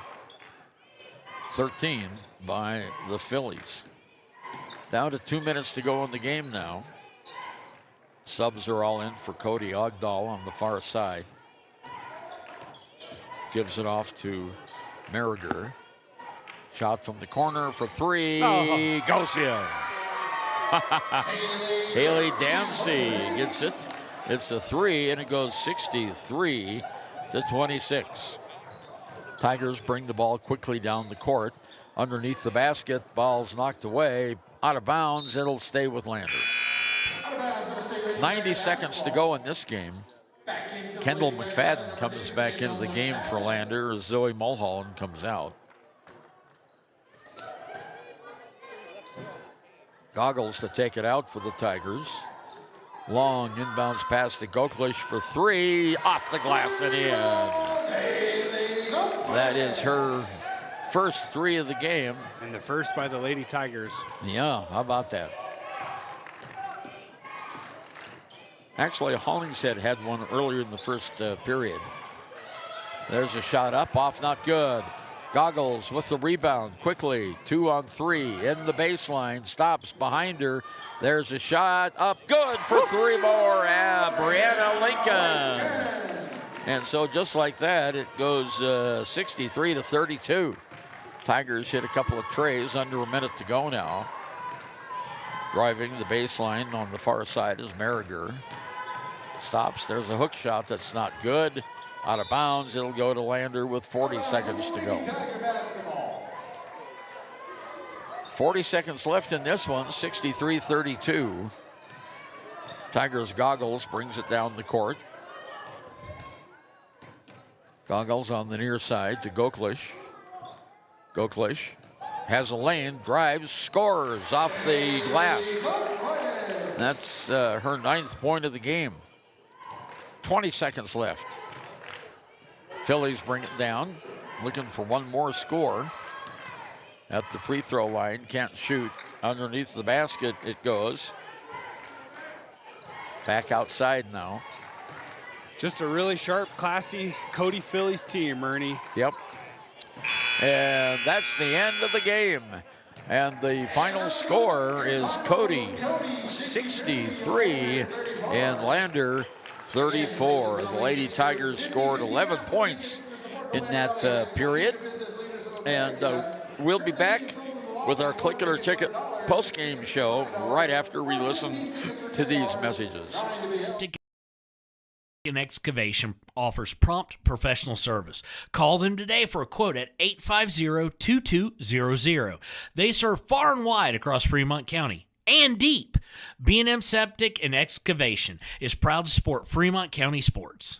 13 by the Phillies. Down to 2 minutes to go in the game now. Subs are all in for Cody. Ogdahl on the far side. Gives it off to Merriger. Shot from the corner for three. Oh. Goes in. Haley Dancy gets it. It's a three, and it goes 63-26. Tigers bring the ball quickly down the court. Underneath the basket, ball's knocked away. Out of bounds, it'll stay with Lander. 90 seconds to go in this game. Kendall McFadden comes back into the game for Lander as Zoe Mulholland comes out. Goggles to take it out for the Tigers. Long inbounds pass to Goklish for three. Off the glass and in. That is her first three of the game. And the first by the Lady Tigers. Yeah, how about that? Actually, Hollingshead had one earlier in the first period. There's a shot up, off, not good. Goggles with the rebound quickly. 2 on 3 in the baseline. Stops behind her. There's a shot up, good for three more. Brianna Lincoln. And so just like that, it goes 63-32. Tigers hit a couple of trays, under a minute to go now. Driving the baseline on the far side is Merriger. Stops, there's a hook shot that's not good. Out of bounds, it'll go to Lander with 40 seconds to go. 40 seconds left in this one, 63-32. Tigers Goggles brings it down the court. Goggles on the near side to Goklish. Goklish has a lane, drives, scores off the glass. That's her 9th point of the game. 20 seconds left. Phillies bring it down, looking for one more score. At the free throw line, can't shoot. Underneath the basket it goes. Back outside now. Just a really sharp, classy Cody Phillies team, Ernie. Yep. And that's the end of the game. And the final score is Cody 63 and Lander 34. The Lady Tigers scored 11 points in that period. And we'll be back with our Click It or Ticket post-game show right after we listen to these messages. Excavation offers prompt professional service. Call them today for a quote at 850-2200. They serve far and wide across Fremont County and deep. B&M Septic and Excavation is proud to support Fremont County sports.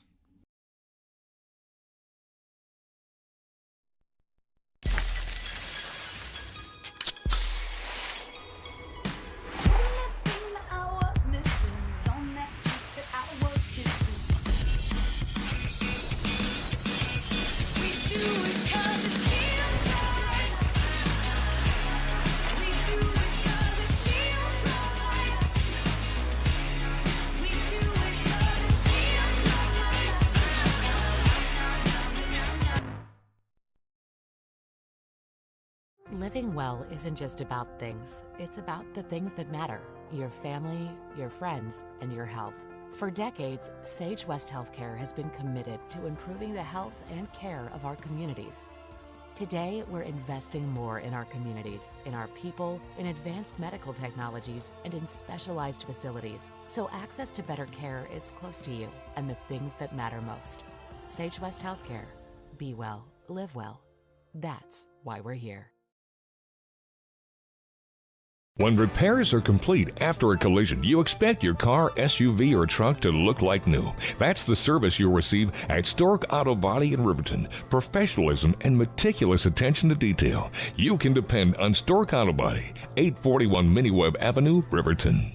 Living well isn't just about things. It's about the things that matter. Your family, your friends, and your health. For decades, Sage West Healthcare has been committed to improving the health and care of our communities. Today, we're investing more in our communities, in our people, in advanced medical technologies, and in specialized facilities, so access to better care is close to you and the things that matter most. Sage West Healthcare. Be well, live well. That's why we're here. When repairs are complete after a collision, you expect your car, SUV, or truck to look like new. That's the service you'll receive at Stork Auto Body in Riverton. Professionalism and meticulous attention to detail. You can depend on Stork Auto Body, 841 Miniweb Avenue, Riverton.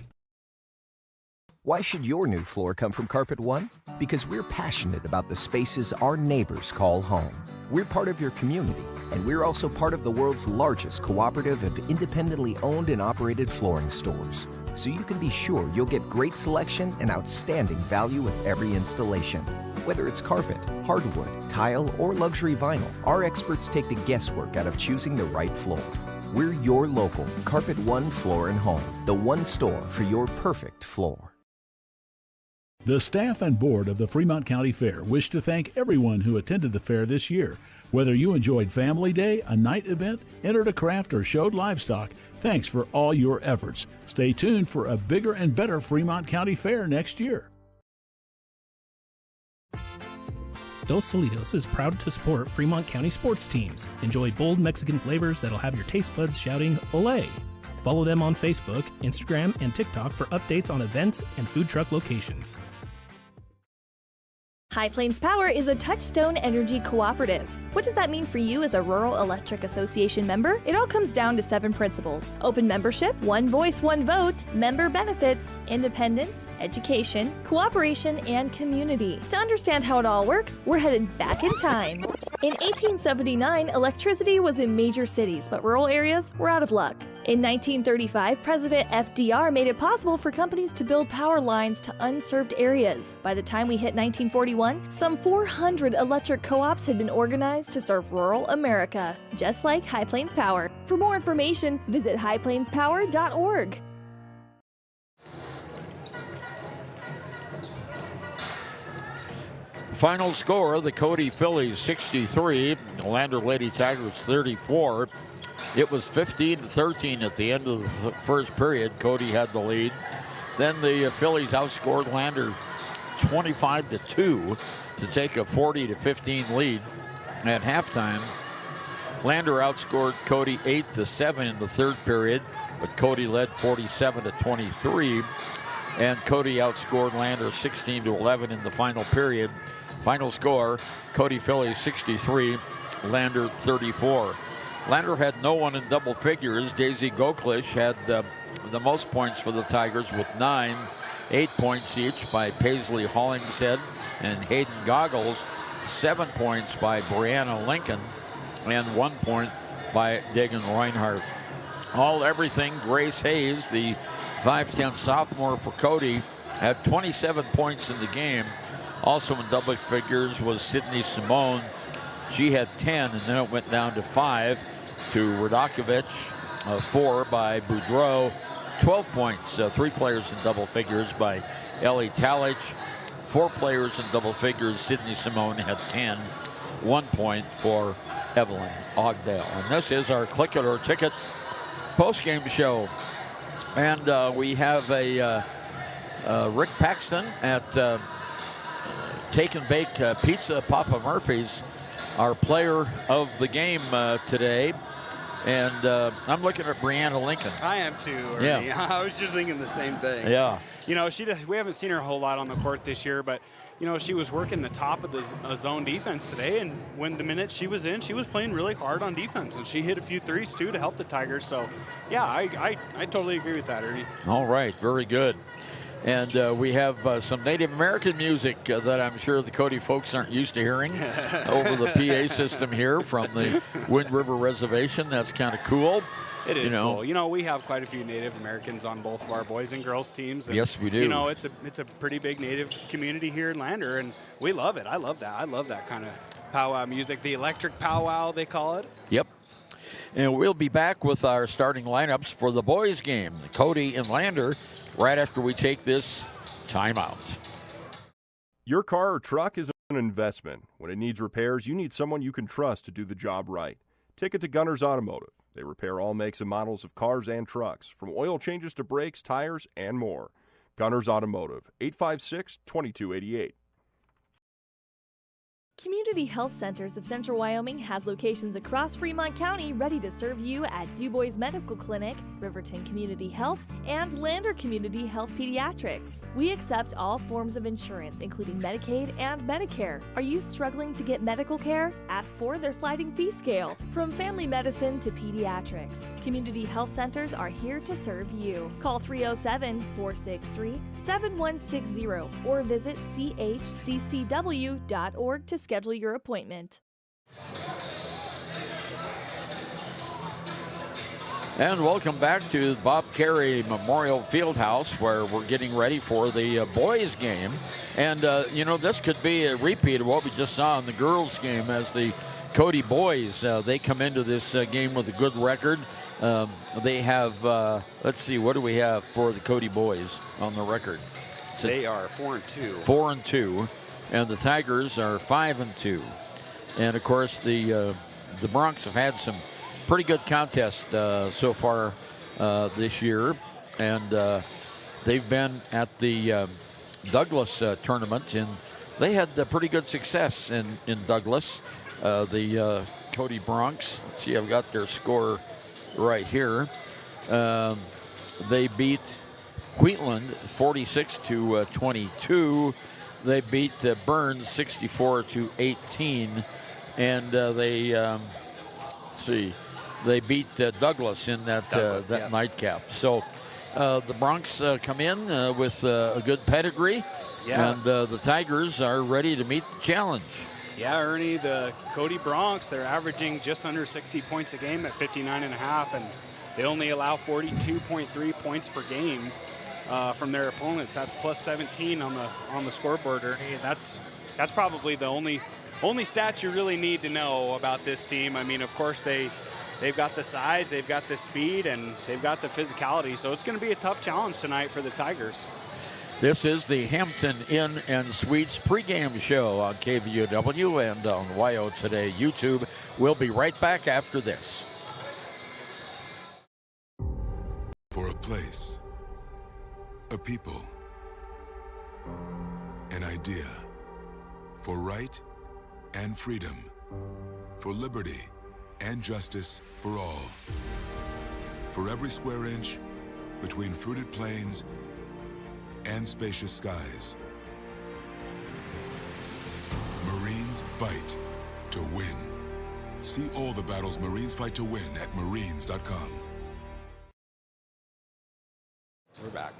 Why should your new floor come from Carpet One? Because we're passionate about the spaces our neighbors call home. We're part of your community, and we're also part of the world's largest cooperative of independently owned and operated flooring stores. So you can be sure you'll get great selection and outstanding value with every installation. Whether it's carpet, hardwood, tile, or luxury vinyl, our experts take the guesswork out of choosing the right floor. We're your local Carpet One Floor and Home, the one store for your perfect floor. The staff and board of the Fremont County Fair wish to thank everyone who attended the fair this year. Whether you enjoyed Family Day, a night event, entered a craft, or showed livestock, thanks for all your efforts. Stay tuned for a bigger and better Fremont County Fair next year. Dos Solitos is proud to support Fremont County sports teams. Enjoy bold Mexican flavors that'll have your taste buds shouting, "Olé!" Follow them on Facebook, Instagram, and TikTok for updates on events and food truck locations. High Plains Power is a Touchstone Energy cooperative. What does that mean for you as a Rural Electric Association member? It all comes down to 7 principles: open membership, one voice, one vote, member benefits, independence, education, cooperation, and community. To understand how it all works, we're headed back in time. In 1879, electricity was in major cities, but rural areas were out of luck. In 1935, President FDR made it possible for companies to build power lines to unserved areas. By the time we hit 1941, some 400 electric co-ops had been organized to serve rural America, just like High Plains Power. For more information, visit highplainspower.org. Final score, the Cody Phillies 63, Lander Lady Tigers 34. It was 15-13 at the end of the first period. Cody had the lead. Then the Phillies outscored Lander 25-2 to take a 40-15 lead at halftime. Lander outscored Cody 8-7 in the third period, but Cody led 47-23, and Cody outscored Lander 16-11 in the final period. Final score, Cody Phillies 63, Lander 34. Lander had no one in double figures. Daisy Goklish had the most points for the Tigers with 9, 8 points each by Paisley Hollingshead and Hayden Goggles, 7 points by Brianna Lincoln, and 1 point by Dagan Reinhardt. Everything, Grace Hayes, the 5'10 sophomore for Cody, had 27 points in the game. Also in double figures was Sydney Simone. She had 10, and then it went down to 5 to Radakovich, 4 by Boudreau, 12 points, 3 players in double figures by Ellie Talich, 4 players in double figures. Sydney Simone had 10, 1 point for Evelyn Ogdale. And this is our Click It or Ticket postgame show. And we have a Rick Paxton at Take and Bake Pizza, Papa Murphy's, our player of the game today. And I'm looking at Brianna Lincoln. I am too, Ernie. Yeah. I was just thinking the same thing. Yeah. You know, we haven't seen her a whole lot on the court this year, but, you know, she was working the top of the zone defense today, and when the minute she was in, she was playing really hard on defense, and she hit a few threes, too, to help the Tigers. So, yeah, I totally agree with that, Ernie. All right, very good. And we have some Native American music that I'm sure the Cody folks aren't used to hearing over the PA system here from the Wind River Reservation. That's kind of cool. It is cool. You know, we have quite a few Native Americans on both of our boys and girls teams. And, yes, we do. You know, it's a pretty big Native community here in Lander, and we love it. I love that. I love that kind of powwow music, the electric powwow, they call it. Yep. And we'll be back with our starting lineups for the boys' game, Cody and Lander, right after we take this timeout. Your car or truck is an investment. When it needs repairs, you need someone you can trust to do the job right. Take it to Gunner's Automotive. They repair all makes and models of cars and trucks, from oil changes to brakes, tires, and more. Gunner's Automotive, 856-2288. Community Health Centers of Central Wyoming has locations across Fremont County ready to serve you at DuBois Medical Clinic, Riverton Community Health, and Lander Community Health Pediatrics. We accept all forms of insurance, including Medicaid and Medicare. Are you struggling to get medical care? Ask for their sliding fee scale. From family medicine to pediatrics, Community Health Centers are here to serve you. Call 307-463-7160 or visit chccw.org to schedule your appointment. And welcome back to Bob Carey Memorial Fieldhouse, where we're getting ready for the boys' game. And, this could be a repeat of what we just saw in the girls' game as the Cody boys, they come into this game with a good record. They have, let's see, what do we have for the Cody boys on the record? They are 4-2. 4-2. And the Tigers are 5-2. And, of course, the Broncs have had some pretty good contests so far this year. And they've been at the Douglas tournament, and they had pretty good success in Douglas. The Cody Broncs, let's see, I've got their score right here. They beat Wheatland 46-22. They beat Burns 64-18, and they beat Douglas in that nightcap. So the Broncs come in with a good pedigree, and the Tigers are ready to meet the challenge. Yeah, Ernie, the Cody Broncs, they're averaging just under 60 points a game at 59.5, and they only allow 42.3 points per game from their opponents. That's plus 17 on the scoreboard. Ernie. That's probably the only stat you really need to know about this team. I mean, of course, they've got the size, they've got the speed, and they've got the physicality. So it's going to be a tough challenge tonight for the Tigers. This is the Hampton Inn and Suites pregame show on KVUW and on WYO Today YouTube. We'll be right back after this. For a place, a people, an idea, for right and freedom, for liberty and justice for all. For every square inch between fruited plains and spacious skies. Marines fight to win. See all the battles Marines fight to win at marines.com. We're back.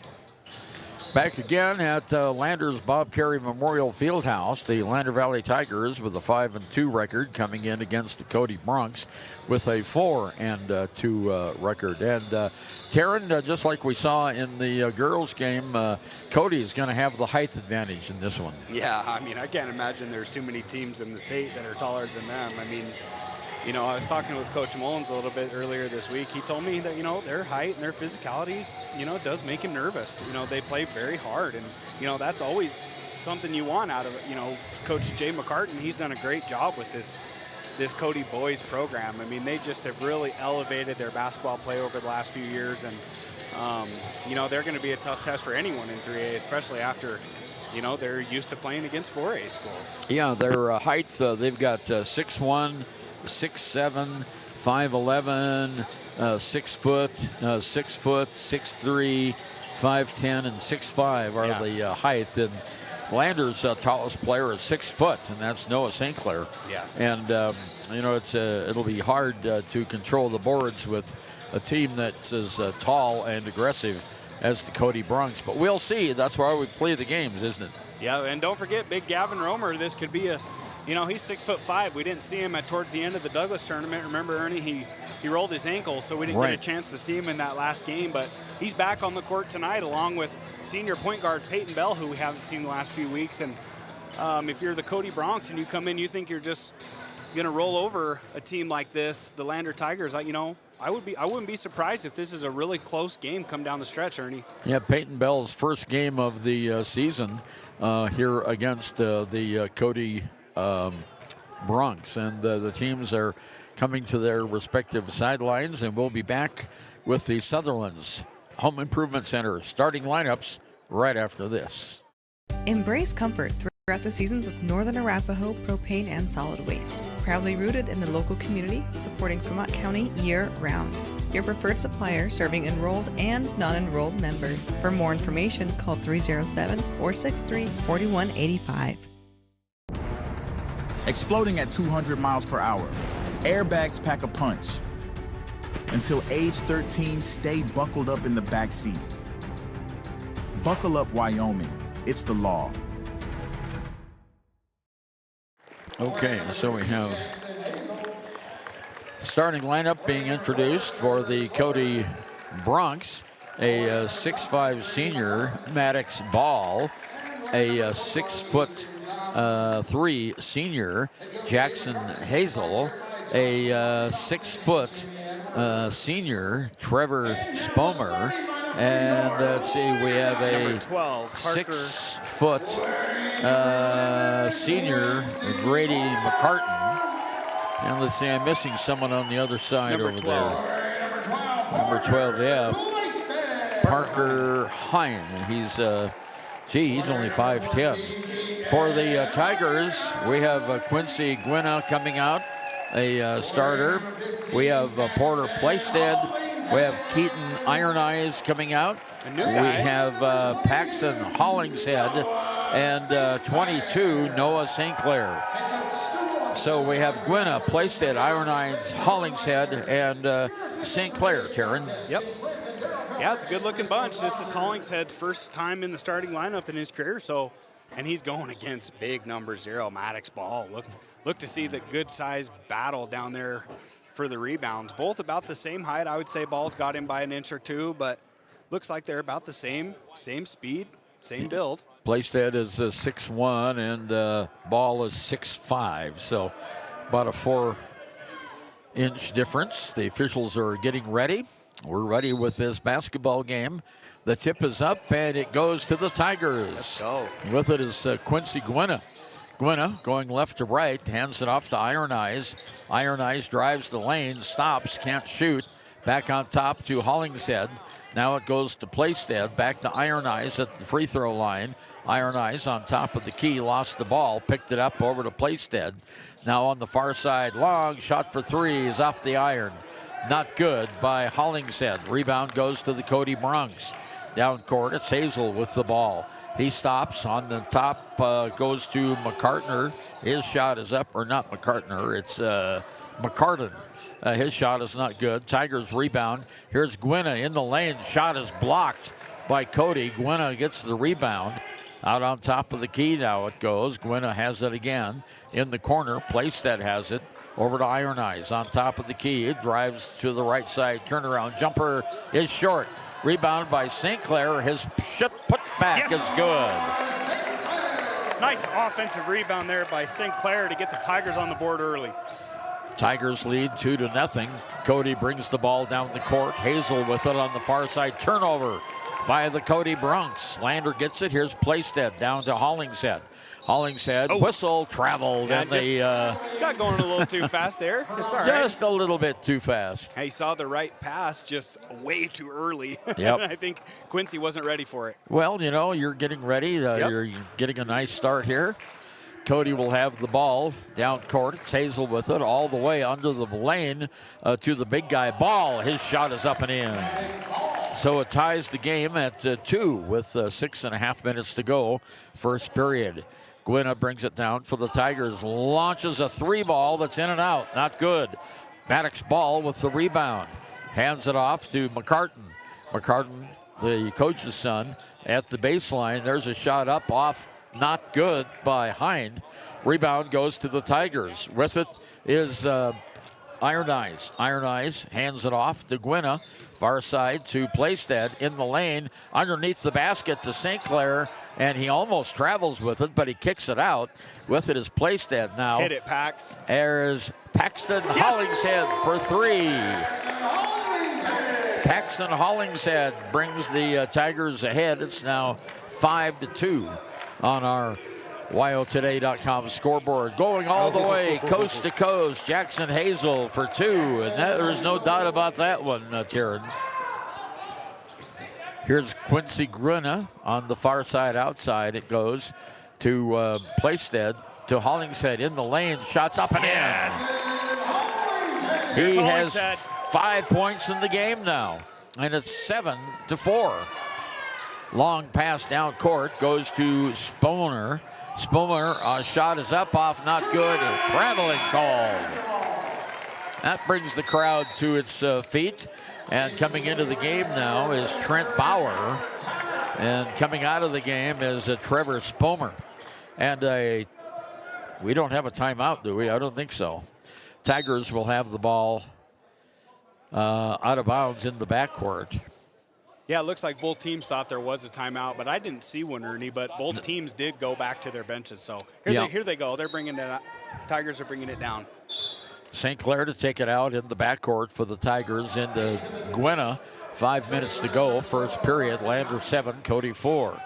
Back again at Landers Bob Carey Memorial Fieldhouse. The Lander Valley Tigers with a 5-2 record coming in against the Cody Broncs with a 4-2 record. And Taryn, just like we saw in the girls' game, Cody is going to have the height advantage in this one. Yeah, I mean, I can't imagine there's too many teams in the state that are taller than them. I mean, you know, I was talking with Coach Mullins a little bit earlier this week. He told me that, you know, their height and their physicality, you know, does make him nervous. You know, they play very hard, and, you know, that's always something you want out of it. You know, Coach Jay McCartan, he's done a great job with this Cody boys program. I mean, they just have really elevated their basketball play over the last few years, and, you know, they're going to be a tough test for anyone in 3A, especially after, you know, they're used to playing against 4A schools. Yeah, their heights, they've got 6'1", 6'7", 5'11", 6 foot, 6'3", 5'10", and 6'5" are the height. And Lander's tallest player is 6 foot, and that's Noah St. Clair. Yeah. And you know, it'll be hard to control the boards with a team that's as tall and aggressive as the Cody Broncs. But we'll see. That's why we play the games, isn't it? Yeah, and don't forget, big Gavin Romer. This could be you know, he's 6'5". We didn't see him towards the end of the Douglas tournament. Remember, Ernie, he rolled his ankle, so we didn't get a chance to see him in that last game. But he's back on the court tonight, along with senior point guard Peyton Bell, who we haven't seen the last few weeks. And if you're the Cody Broncs and you come in, you think you're just going to roll over a team like this, the Lander Tigers. You know, I wouldn't be surprised if this is a really close game come down the stretch, Ernie. Yeah, Peyton Bell's first game of the season here against the Cody Broncs, and the teams are coming to their respective sidelines, and we'll be back with the Sutherland's Home Improvement Center starting lineups right after this. Embrace comfort throughout the seasons with Northern Arapaho Propane and Solid Waste. Proudly rooted in the local community, supporting Fremont County year-round. Your preferred supplier serving enrolled and non-enrolled members. For more information, call 307-463-4185. Exploding at 200 miles per hour. Airbags pack a punch. Until age 13, stay buckled up in the back seat. Buckle up, Wyoming. It's the law. Okay, so we have the starting lineup being introduced for the Cody Bronx. A 6'5" senior, Maddox Ball. A 6'3" senior, Jackson Hazel. A 6 foot senior, Trevor Spomer. And let's see, we have a 6 foot senior, Grady McCartan. And let's see, I'm missing someone on the other side over there. Number 12, yeah. Parker Hine. And he's only 5'10". For the Tigers, we have Quincy Gwynna coming out, a starter. We have Porter Plaisted. We have Keaton Iron Eyes coming out. We have Paxton Hollingshead and 22, Noah St. Clair. So we have Gwynna, Plaisted, Iron Eyes, Hollingshead, and St. Clair, Taryn. Yep. Yeah, it's a good-looking bunch. This is Hollingshead's first time in the starting lineup in his career, and he's going against big number 0, Maddox Ball. Look to see the good-sized battle down there for the rebounds. Both about the same height. I would say Ball's got him by an inch or two, but looks like they're about the same speed, same build. Plaisted is 6'1", and Ball is 6'5", so about a 4-inch difference. The officials are getting ready. We're ready with this basketball game. The tip is up, and it goes to the Tigers. Let's go. With it is Quincy Gwynna. Gwynna going left to right, hands it off to Iron Eyes. Iron Eyes drives the lane, stops, can't shoot. Back on top to Hollingshead. Now it goes to Plaisted, back to Iron Eyes at the free throw line. Iron Eyes on top of the key, lost the ball, picked it up over to Plaisted. Now on the far side, long shot for three is off the iron. Not good by Hollingshead. Rebound goes to the Cody Bronx. Down court, it's Hazel with the ball. He stops on the top, goes to McCartner. His shot is up, or not McCartner, it's McCartan. His shot is not good. Tigers rebound. Here's Gwynna in the lane. Shot is blocked by Cody. Gwynna gets the rebound. Out on top of the key now it goes. Gwynna has it again. In the corner, Plaisted has it. Over to Iron Eyes on top of the key. It drives to the right side. Turnaround jumper is short. Rebound by St. Clair. His putback is good. Nice offensive rebound there by St. Clair to get the Tigers on the board early. Tigers lead 2-0. Cody brings the ball down the court. Hazel with it on the far side. Turnover by the Cody Bronx. Lander gets it. Here's Plaisted down to Hollingshead. Hollingshead whistle traveled, and they got going a little too fast there. It's all right. Just a little bit too fast. He saw the right pass just way too early. Yep. I think Quincy wasn't ready for it. Well, you're getting ready. You're getting a nice start here. Cody will have the ball down court. It's Hazel with it all the way under the lane to the big guy. Ball. His shot is up and in. So it ties the game at 2 with 6.5 minutes to go. First period. Gwynna brings it down for the Tigers. Launches a 3-ball that's in and out. Not good. Maddox Ball with the rebound. Hands it off to McCartan. McCartan, the coach's son, at the baseline. There's a shot up off. Not good by Hine. Rebound goes to the Tigers. With it is Iron Eyes. Iron Eyes hands it off to Gwynna. Far side to Plaisted in the lane. Underneath the basket to St. Clair. And he almost travels with it, but he kicks it out. With it is Plaisted now. Hit it, Pax. There's Paxton Hollingshead for 3. Paxton Hollingshead brings the Tigers ahead. It's now 5-2 on our WyoToday.com scoreboard going all the way coast to coast. Jackson Hazel for 2, and there's no doubt about that one, Taryn. Here's Quincy Gruna on the far side outside. It goes to Playstead, to Hollingshead in the lane. Shots up and in. He has 5 points in the game now, and it's 7-4. Long pass down court goes to Sponer. Sponer, shot is up, off, not good. A traveling call. That brings the crowd to its feet. And coming into the game now is Trent Bauer. And coming out of the game is Trevor Spomer. And we don't have a timeout, do we? I don't think so. Tigers will have the ball out of bounds in the backcourt. Yeah, it looks like both teams thought there was a timeout, but I didn't see one, Ernie. But both teams did go back to their benches. So here they go. They're bringing it up. Tigers are bringing it down. St. Clair to take it out in the backcourt for the Tigers into Gwinnett. 5 minutes to go. First period. Lander 7, Cody 4.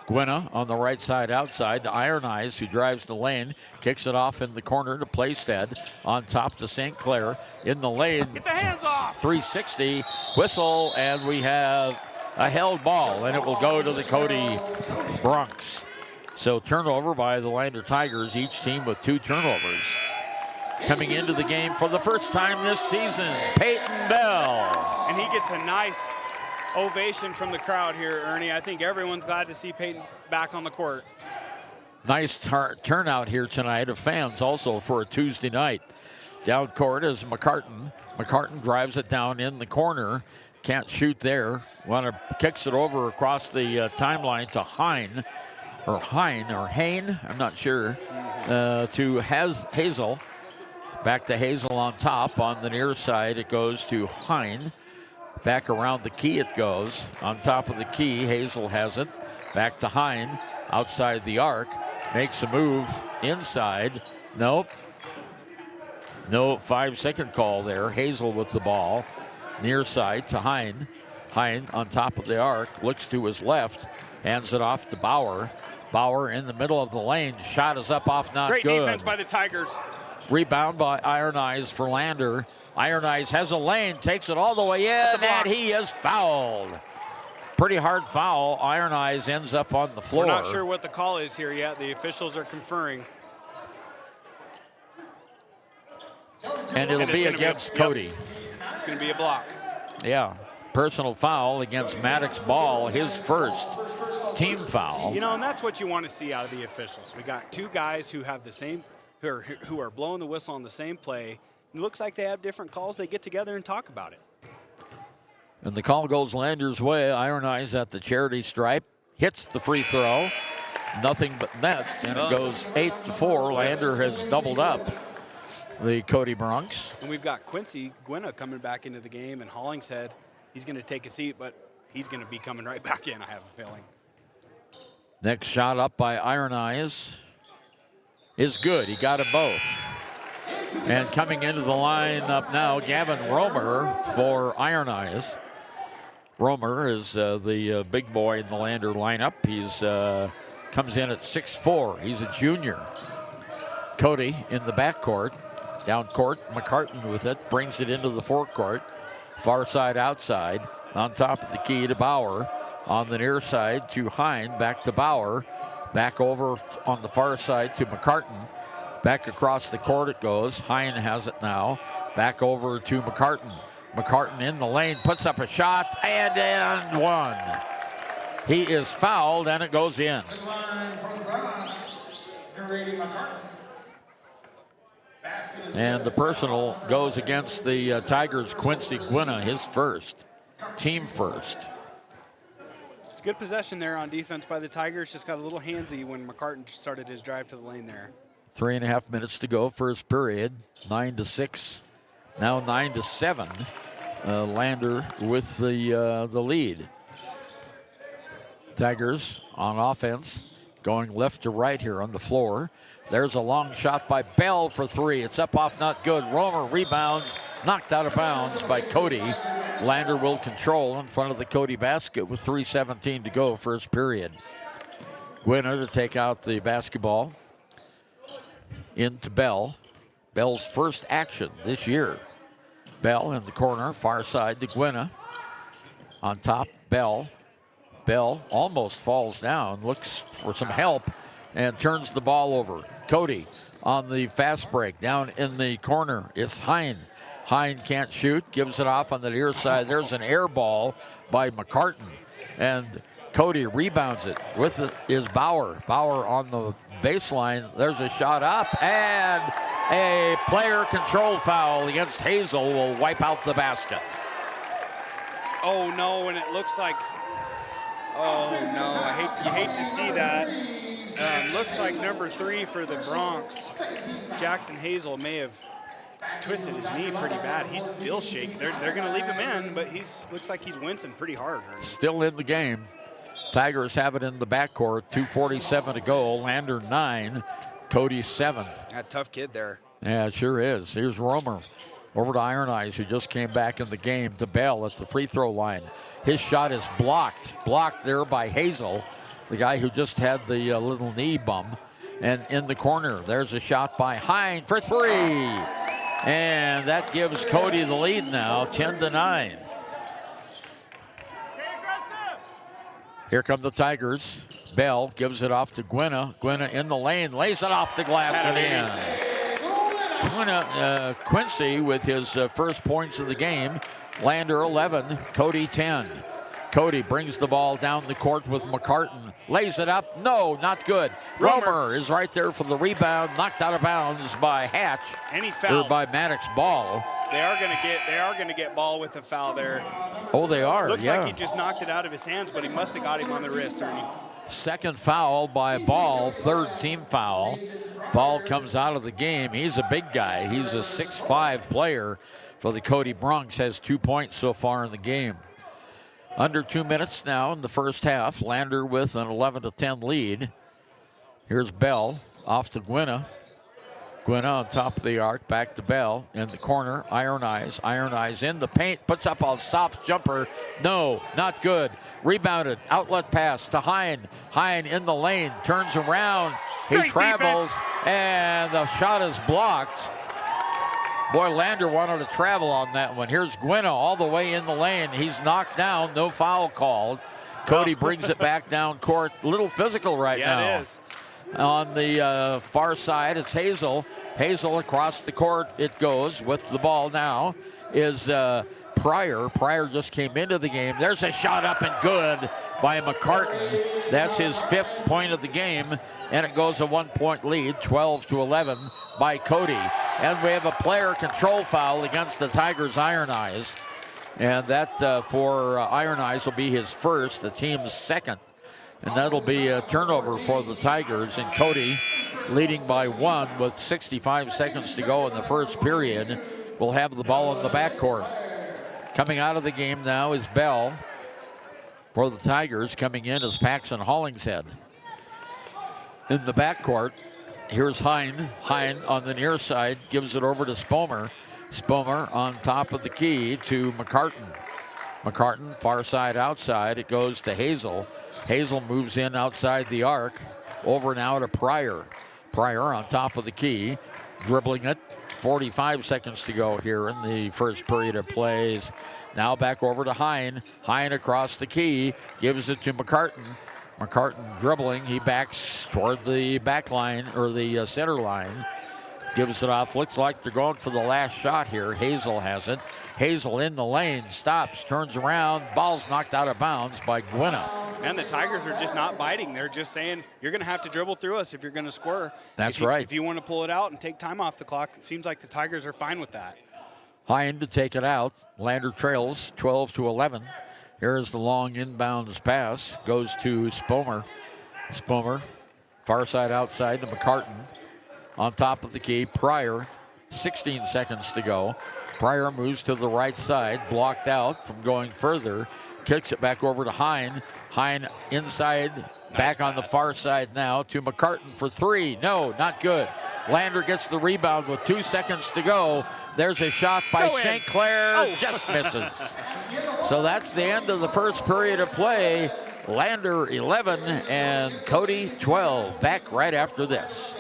Gwinnett on the right side outside to Iron Eyes, who drives the lane, kicks it off in the corner to Playstead. On top to St. Clair in the lane. Get the hands off. 360 whistle, and we have a held ball, and it will go to the Cody Bronx. So turnover by the Lander Tigers, each team with 2 turnovers. Coming into the game for the first time this season, Peyton Bell. And he gets a nice ovation from the crowd here, Ernie. I think everyone's glad to see Peyton back on the court. Nice turnout here tonight of fans also for a Tuesday night. Down court is McCartan. McCartan drives it down in the corner. Can't shoot there. Kicks it over across the timeline to Hain. I'm not sure. To Hazel. Back to Hazel on top. On the near side, it goes to Hain. Back around the key it goes. On top of the key, Hazel has it. Back to Hain. Outside the arc. Makes a move inside. Nope. No 5-second call there. Hazel with the ball. Near side to Hain. Hain on top of the arc. Looks to his left. Hands it off to Bauer. Bauer in the middle of the lane. Shot is up, off, not good. Great defense by the Tigers. Rebound by Iron Eyes for Lander. Iron Eyes has a lane, takes it all the way in, and he is fouled. Pretty hard foul. Iron Eyes ends up on the floor. We're not sure what the call is here yet. The officials are conferring. And it'll be against Cody. It's going to be a block. Yeah. Personal foul against Maddox Ball, his first team foul. You know, and that's what you want to see out of the officials. We got 2 guys who have the same, who are blowing the whistle on the same play. It looks like they have different calls. They get together and talk about it. And the call goes Lander's way. Iron Eyes at the charity stripe. Hits the free throw. Nothing but net. And it goes 8-4. Lander has doubled up the Cody Bronx. And we've got Quincy Gwinnett coming back into the game, and Hollingshead, he's going to take a seat, but he's going to be coming right back in, I have a feeling. Next shot up by Iron Eyes is good. He got them both. And coming into the lineup now, Gavin Romer for Iron Eyes. Romer is the big boy in the Lander lineup. He's comes in at 6'4". He's a junior. Cody in the backcourt. Down court, McCartan with it, brings it into the forecourt. Far side outside, on top of the key to Bauer. On the near side to Hain, back to Bauer. Back over on the far side to McCartan. Back across the court it goes. Hain has it now. Back over to McCartan. McCartan in the lane, puts up a shot, and one. He is fouled, and it goes in. And the personal goes against the Tigers' Quincy Gwinnett, his first. Team first. It's good possession there on defense by the Tigers. Just got a little handsy when McCartan started his drive to the lane there. 3.5 minutes to go, first period. 9-6, now 9-7. Lander with the lead. Tigers on offense, going left to right here on the floor. There's a long shot by Bell for 3. It's up, off, not good. Romer rebounds, knocked out of bounds by Cody. Lander will control in front of the Cody basket with 3:17 to go, first period. Gwynna to take out the basketball into Bell. Bell's first action this year. Bell in the corner, far side to Gwynna. On top, Bell. Bell almost falls down, looks for some help, and turns the ball over. Cody on the fast break. Down in the corner, it's Hine. Hine can't shoot, gives it off on the near side. There's an air ball by McCartan. And Cody rebounds it. With it is Bauer. Bauer on the baseline. There's a shot up, and a player control foul against Hazel will wipe out the basket. Oh, no, and it looks like, oh, no, you hate to see that. Looks like number 3 for the Bronx, Jackson Hazel, may have twisted his knee pretty bad. He's still shaking. They're going to leave him in, but looks like he's wincing pretty hard. Still in the game. Tigers have it in the backcourt. 2:47 to go. Lander 9, Cody 7. That tough kid there. Yeah, it sure is. Here's Romer over to Iron Eyes, who just came back in the game. To Bell at the free throw line. His shot is blocked. Blocked there by Hazel, the guy who just had the little knee bum. And in the corner, there's a shot by Hine for 3. And that gives Cody the lead now, 10-9. Here come the Tigers. Bell gives it off to Gwynna. Gwynna in the lane, lays it off the glass and in. Gwynna, Quincy with his first points of the game. Lander 11, Cody 10. Cody brings the ball down the court with McCartan. Lays it up. No, not good. Romer is right there for the rebound. Knocked out of bounds by Hatch. And he's fouled. Or by Maddox Ball. They are going to get Ball with a foul there. Oh, they are. Looks yeah. like he just knocked it out of his hands, but he must have got him on the wrist, Ernie. Second foul by Ball, third team foul. Ball comes out of the game. He's a big guy. He's a 6'5" player for the Cody Bronx. Has 2 points so far in the game. Under 2 minutes now in the first half. Lander with an 11-10 lead. Here's Bell off to Gwynna. Gwynna on top of the arc, back to Bell in the corner. Iron Eyes. Iron Eyes in the paint, puts up a soft jumper. No, not good. Rebounded, outlet pass to Hine. Hine in the lane, turns around. He Great travels, defense. And the shot is blocked. Boy, Lander wanted to travel on that one. Here's Gwynna all the way in the lane. He's knocked down, no foul called. Cody brings it back down court. A little physical right now. Yeah, it is. On the far side, it's Hazel. Hazel across the court it goes with the ball now is Pryor. Pryor just came into the game. There's a shot up and good by McCartan. That's his 5th point of the game, and it goes a 1-point lead, 12-11 by Cody. And we have a player control foul against the Tigers' Iron Eyes. And that for Iron Eyes will be his first, the team's second. And that'll be a turnover for the Tigers. And Cody, leading by 1 with 65 seconds to go in the first period, will have the ball in the backcourt. Coming out of the game now is Bell for the Tigers. Coming in is Paxton Hollingshead. In the backcourt, here's Hine. Hine on the near side gives it over to Spomer. Spomer on top of the key to McCartan. McCartan, far side outside. It goes to Hazel. Hazel moves in outside the arc. Over now to Pryor. Pryor on top of the key. Dribbling it. 45 seconds to go here in the first period of plays. Now back over to Hine. Hine across the key. Gives it to McCartan. McCartan dribbling. He backs toward the back line, or the center line. Gives it off. Looks like they're going for the last shot here. Hazel has it. Hazel in the lane, stops, turns around. Ball's knocked out of bounds by Gwynna. And the Tigers are just not biting. They're just saying, you're going to have to dribble through us if you're going to score. That's right. If you want to pull it out and take time off the clock, it seems like the Tigers are fine with that. Hine to take it out. Lander trails 12-11. Here's the long inbounds pass. Goes to Spomer. Spomer, far side outside to McCartan. On top of the key, Pryor, 16 seconds to go. Pryor moves to the right side, blocked out from going further. Kicks it back over to Hine. Hine inside, back on the far side now to McCartan for 3. No, not good. Lander gets the rebound with 2 seconds to go. There's a shot by St. Clair, just misses. So that's the end of the first period of play. Lander 11 and Cody 12. Back right after this.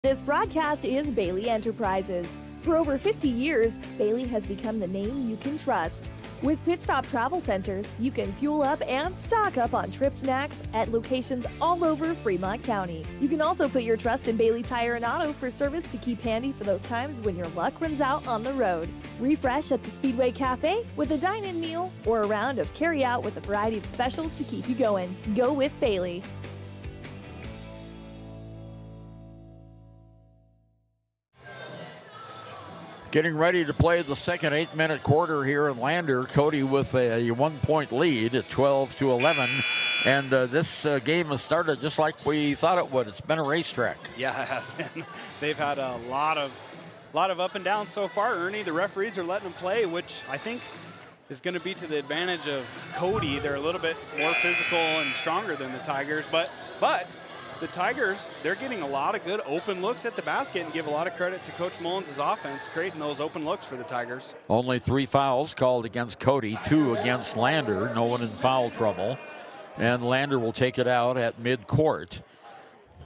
This broadcast is Bailey Enterprises. For over 50 years, Bailey has become the name you can trust. With Pit Stop Travel Centers, you can fuel up and stock up on trip snacks at locations all over Fremont County. You can also put your trust in Bailey Tire and Auto for service to keep handy for those times when your luck runs out on the road. Refresh at the Speedway Cafe with a dine-in meal or a round of carry-out with a variety of specials to keep you going. Go with Bailey. Getting ready to play the second 8-minute quarter here in Lander. Cody with a 1-point lead at 12-11. And this game has started just like we thought it would. It's been a racetrack. Yeah, it has been. They've had a lot of up and down so far, Ernie. The referees are letting them play, which I think is going to be to the advantage of Cody. They're a little bit more physical and stronger than the Tigers, but the Tigers, they're getting a lot of good open looks at the basket, and give a lot of credit to Coach Mullins' offense creating those open looks for the Tigers. Only 3 fouls called against Cody, 2 against Lander. No one in foul trouble. And Lander will take it out at midcourt.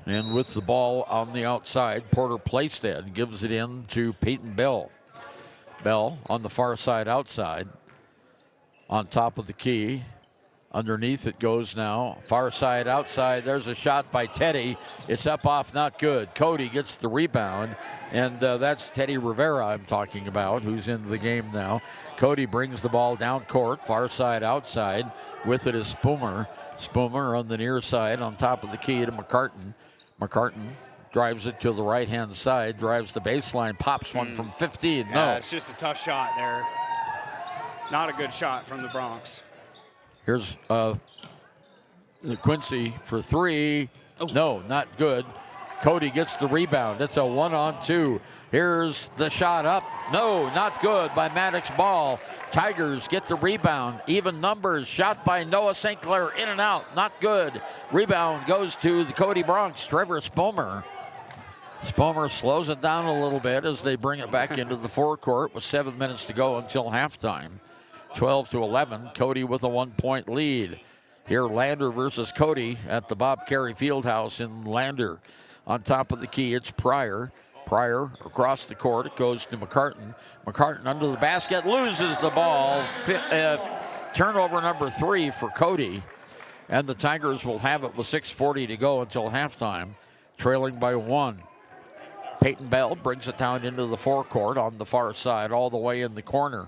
And with the ball on the outside, Porter Playstead gives it in to Peyton Bell. Bell on the far side outside. On top of the key. Underneath it goes now. Far side outside. There's a shot by Teddy. It's up off, not good. Cody gets the rebound. And that's Teddy Rivera I'm talking about, who's in the game now. Cody brings the ball down court. Far side outside. With it is Spoomer. Spoomer on the near side on top of the key to McCartan. McCartan drives it to the right-hand side. Drives the baseline. Pops one from 15. Yeah, No. it's just a tough shot there. Not a good shot from the Bronx. Here's Quincy for 3. Oh. No, not good. Cody gets the rebound. It's a 1-on-2. Here's the shot up. No, not good by Maddox Ball. Tigers get the rebound. Even numbers. Shot by Noah St. Clair. In and out. Not good. Rebound goes to the Cody Bronx. Trevor Spomer. Spomer slows it down a little bit as they bring it back into the forecourt with 7 minutes to go until halftime. 12-11. Cody with a 1-point lead. Here, Lander versus Cody at the Bob Carey Fieldhouse in Lander. On top of the key, it's Pryor. Pryor across the court. It goes to McCartan. McCartan under the basket, loses the ball. Turnover number 3 for Cody. And the Tigers will have it with 6:40 to go until halftime, trailing by 1. Peyton Bell brings it down into the forecourt on the far side, all the way in the corner.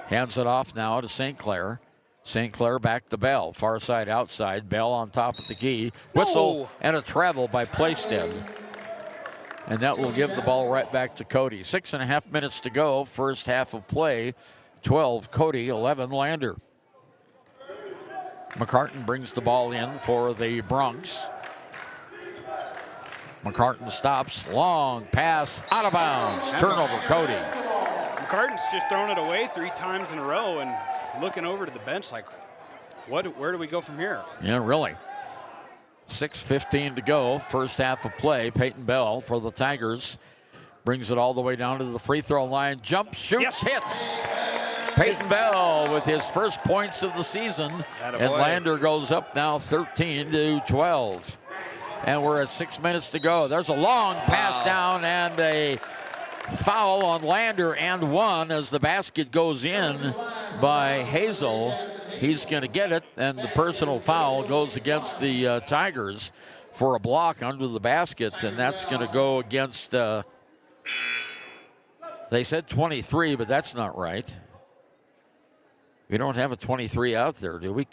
Hands it off now to St. Clair. St. Clair back to Bell. Far side outside. Bell on top of the key. Whistle and a travel by Playstead. And that will give the ball right back to Cody. 6.5 minutes to go. First half of play. 12 Cody, 11 Lander. McCartan brings the ball in for the Bronx. McCartan stops. Long pass out of bounds. Turnover Cody. McCartan's just thrown it away 3 times in a row and looking over to the bench like, where do we go from here? Yeah, really. 6:15 to go, first half of play. Peyton Bell for the Tigers brings it all the way down to the free throw line. Jump, shoots, hits. Peyton Bell with his first points of the season. Attaboy. And Lander goes up now 13-12. And we're at 6 minutes to go. There's a long pass down and a foul on Lander and 1 as the basket goes in by Hazel. He's going to get it, and the personal foul goes against the Tigers for a block under the basket, and that's going to go against, they said 23, but that's not right. We don't have a 23 out there, do we,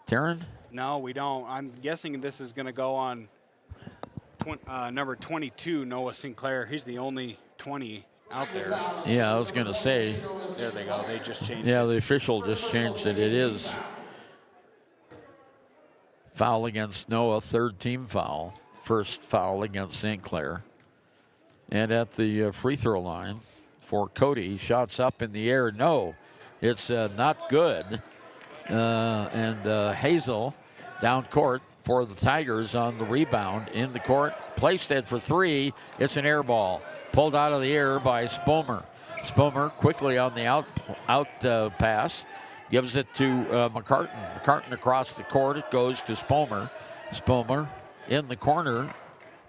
Taryn? No, we don't. I'm guessing this is going to go on number 22, Noah St. Clair. He's the only 20 out there. Yeah, I was going to say. There they go. They just changed it. Yeah, the official just changed it. It is foul against Noah, 3rd team foul. First foul against St. Clair. And at the free throw line for Cody, shots up in the air. No, it's not good. And Hazel down court for the Tigers on the rebound in the court. Playstead for 3. It's an air ball. Pulled out of the air by Spomer. Spomer quickly on the out pass Gives it to McCartan. McCartan across the court. It goes to Spomer. Spomer in the corner.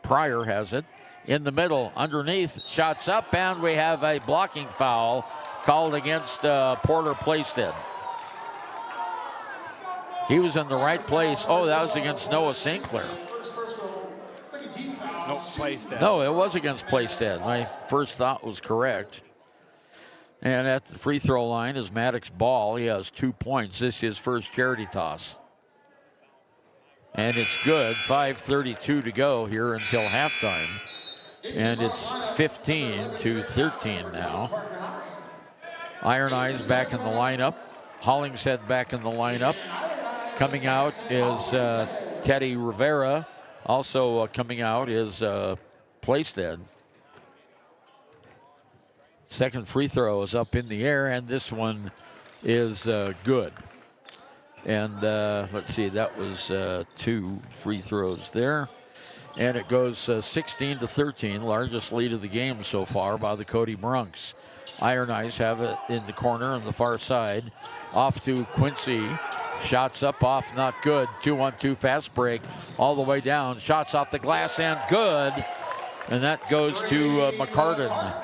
Pryor has it. In the middle, underneath, shots up, and we have a blocking foul called against Porter Plaisted. He was in the right place. Oh, that was against Noah St. Clair. No, Plaisted. No, it was against Plaisted. My first thought was correct. And at the free throw line is Maddox Ball. He has 2 points. This is his first charity toss. And it's good. 5:32 to go here until halftime. And it's 15-13 now. Iron Eyes back in the lineup. Hollingshead back in the lineup. Coming out is Teddy Rivera. Also coming out is Plaisted. Second free throw is up in the air, and this one is good. And let's see, that was 2 free throws there. And it goes 16-13, largest lead of the game so far by the Cody Broncs. Iron Eyes have it in the corner on the far side. Off to Quincy. Shots up, off, not good. 2-on-2 fast break all the way down. Shots off the glass and good. And that goes to McCartan.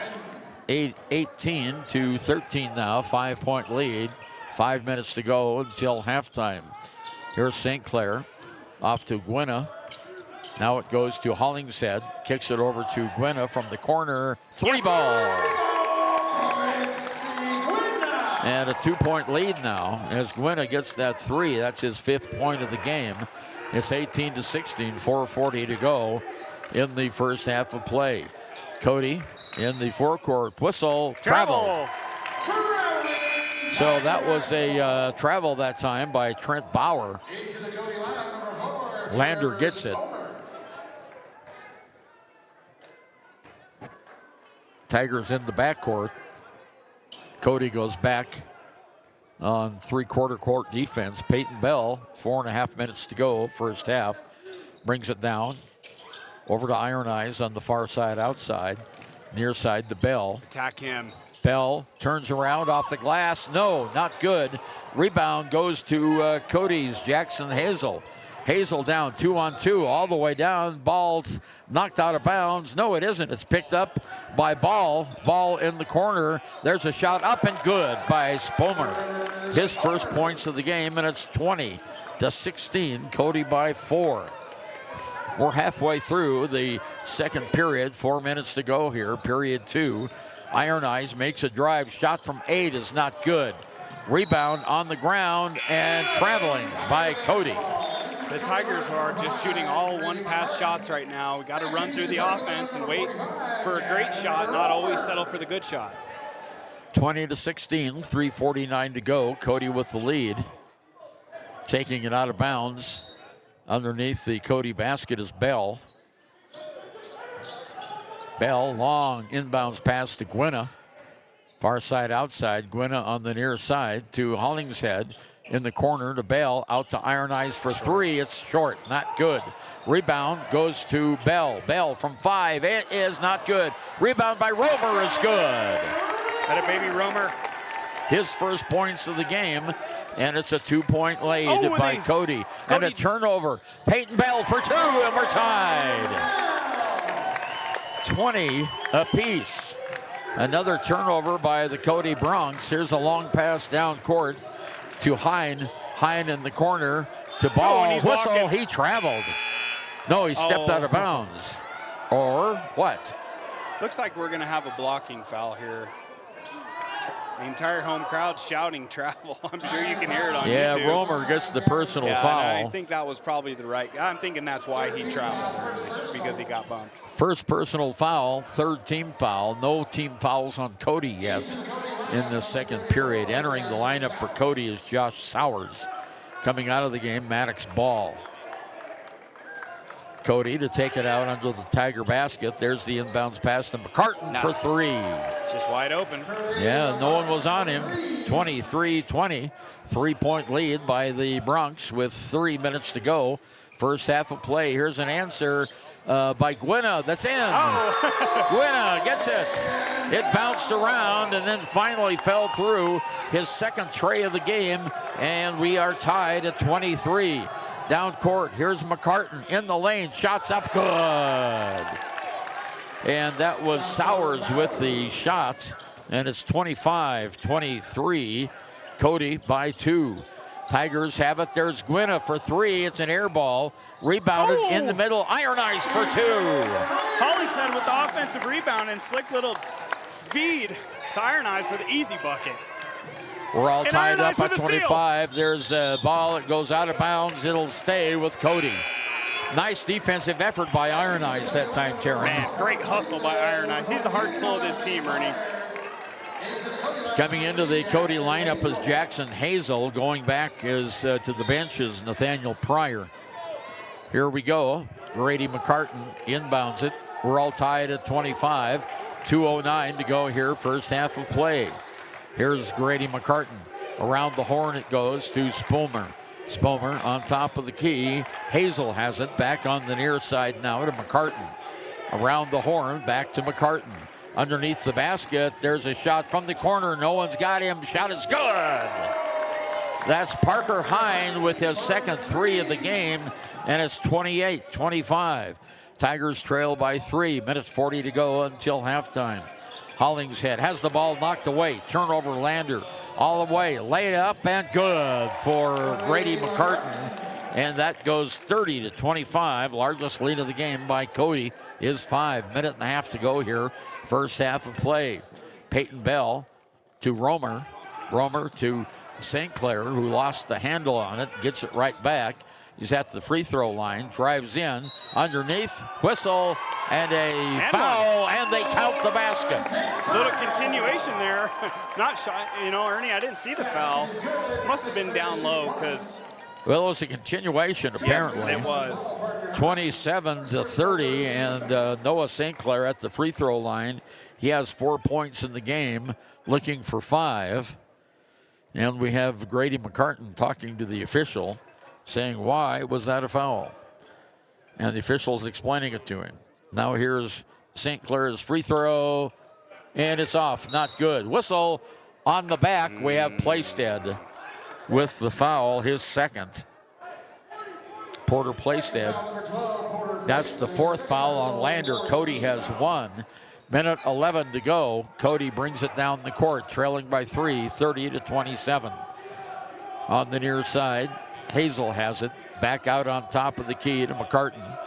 18-13 now, 5-point lead. 5 minutes to go until halftime. Here's St. Clair. Off to Gwynna. Now it goes to Hollingshead. Kicks it over to Gwynna from the corner. 3-ball. And a 2-point lead now as Gwynna gets that 3. That's his 5th point of the game. It's 18-16, 4:40 to go in the first half of play. Cody in the forecourt. Whistle. Travel. So that was a travel that time by Trent Bauer. Lander gets it. Tigers in the backcourt. Cody goes back on three-quarter court defense. Peyton Bell, 4.5 minutes to go, first half. Brings it down. Over to Iron Eyes on the far side outside. Near side to Bell. Attack him. Bell turns around off the glass. No, not good. Rebound goes to Cody's Jackson Hazel. Hazel down 2-on-2 all the way down. Ball's knocked out of bounds. No, it isn't. It's picked up by Ball. Ball in the corner. There's a shot up and good by Spomer. His first points of the game, and it's 20-16. Cody by 4. We're halfway through the second period. 4 minutes to go here, period 2. Iron Eyes makes a drive. Shot from 8 is not good. Rebound on the ground and traveling by Cody. The Tigers are just shooting all one-pass shots right now. We got to run through the offense and wait for a great shot, not always settle for the good shot. 20-16, 3:49 to go. Cody with the lead. Taking it out of bounds. Underneath the Cody basket is Bell. Bell, long inbounds pass to Gwynna. Far side outside. Gwynna on the near side to Hollingshead. In the corner to Bell, out to Iron Eyes for 3. It's short, not good. Rebound goes to Bell. Bell from 5, it is not good. Rebound by Romer is good. Got a baby Romer. His first points of the game, and it's a 2-point lead by Cody. And a turnover. Peyton Bell for 2, and we're tied. 20 apiece. Another turnover by the Cody Broncs. Here's a long pass down court to Hine. Hine in the corner to Ball. Whistle, walking. He traveled. No, he stepped out of bounds. Or what? Looks like we're going to have a blocking foul here. The entire home crowd shouting travel. I'm sure you can hear it on YouTube. Yeah, Romer gets the personal foul. I think that was probably the right. I'm thinking that's why he traveled, because he got bumped. First personal foul, third team foul. No team fouls on Cody yet in the second period. Entering the lineup for Cody is Josh Sowers. Coming out of the game, Maddox Ball. Cody to take it out under the Tiger basket. There's the inbounds pass to McCartan for three. Just wide open. Yeah, no one was on him. 23-20. 3-point lead by the Bronx with 3 minutes to go. First half of play. Here's an answer by Gwynna. That's in. Oh. Gwynna gets it. It bounced around and then finally fell through. His second tray of the game, and we are tied at 23. Down court, here's McCartan in the lane. Shots up, good. And that was Sowers with the shot, and it's 25-23. Cody by 2. Tigers have it. There's Gwynna for 3. It's an air ball. Rebounded in the middle. Iron Eyes for 2. Hollingshead with the offensive rebound and slick little feed to Iron Eyes for the easy bucket. We're all tied up at 25. There's a ball that goes out of bounds. It'll stay with Cody. Nice defensive effort by Iron Eyes that time, Terry. Man, great hustle by Iron Eyes. He's the heart and soul of this team, Ernie. Coming into the Cody lineup is Jackson Hazel. Going back is to the bench is Nathaniel Pryor. Here we go. Grady McCartan inbounds it. We're all tied at 25. 2:09 to go here, first half of play. Here's Grady McCartan. Around the horn it goes to Spomer. Spomer on top of the key. Hazel has it back on the near side now to McCartan. Around the horn, back to McCartan. Underneath the basket, there's a shot from the corner. No one's got him. Shot is good. That's Parker Hine with his second 3 of the game, and it's 28-25. Tigers trail by 3. Minutes 40 to go until halftime. Hollingshead has the ball knocked away. Turnover, Lander all the way. Laid up and good for Grady McCartan. And that goes 30-25. Largest lead of the game by Cody is 5. Minute and a half to go here. First half of play. Peyton Bell to Romer. Romer to St. Clair, who lost the handle on it. Gets it right back. He's at the free throw line, drives in, underneath, whistle, and a foul, and they count the basket. Little continuation there. Not shot, Ernie, I didn't see the foul. Must have been down low because... Well, it was a continuation, apparently. Yeah, it was. 27-30, and Noah St. Clair at the free throw line. He has 4 points in the game, looking for 5. And we have Grady McCartan talking to the official, saying, why was that a foul? And the official's explaining it to him. Now here's St. Clair's free throw, and it's off. Not good. Whistle on the back. We have Playstead with the foul, his second. Porter Playstead. That's the 4th foul on Lander. Cody has 1. Minute 11 to go. Cody brings it down the court, trailing by 3, 30-27. On the near side, Hazel has it. Back out on top of the key to McCartan.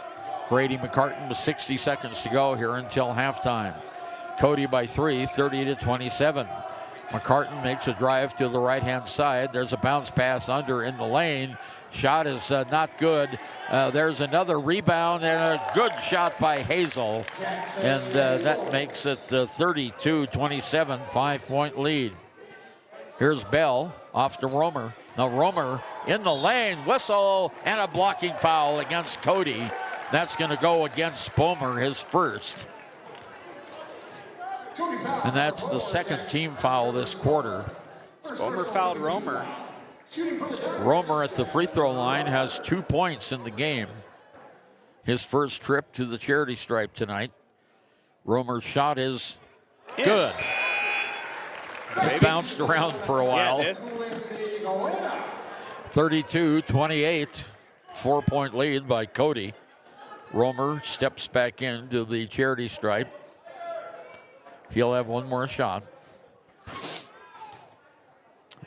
Grady McCartan with 60 seconds to go here until halftime. Cody by 3, 30-27. McCartan makes a drive to the right-hand side. There's a bounce pass under in the lane. Shot is not good. There's another rebound and a good shot by Hazel. And that makes it 32-27, 5-point lead. Here's Bell off to Romer. Now Romer in the lane, whistle, and a blocking foul against Cody. That's going to go against Spomer, his first. And that's the second team foul this quarter. Spomer fouled Romer. Romer at the free throw line has 2 points in the game. His first trip to the charity stripe tonight. Romer's shot is good. It bounced around for a while. Yeah, it did. 32-28, 4-point lead by Cody. Romer steps back into the charity stripe. He'll have one more shot.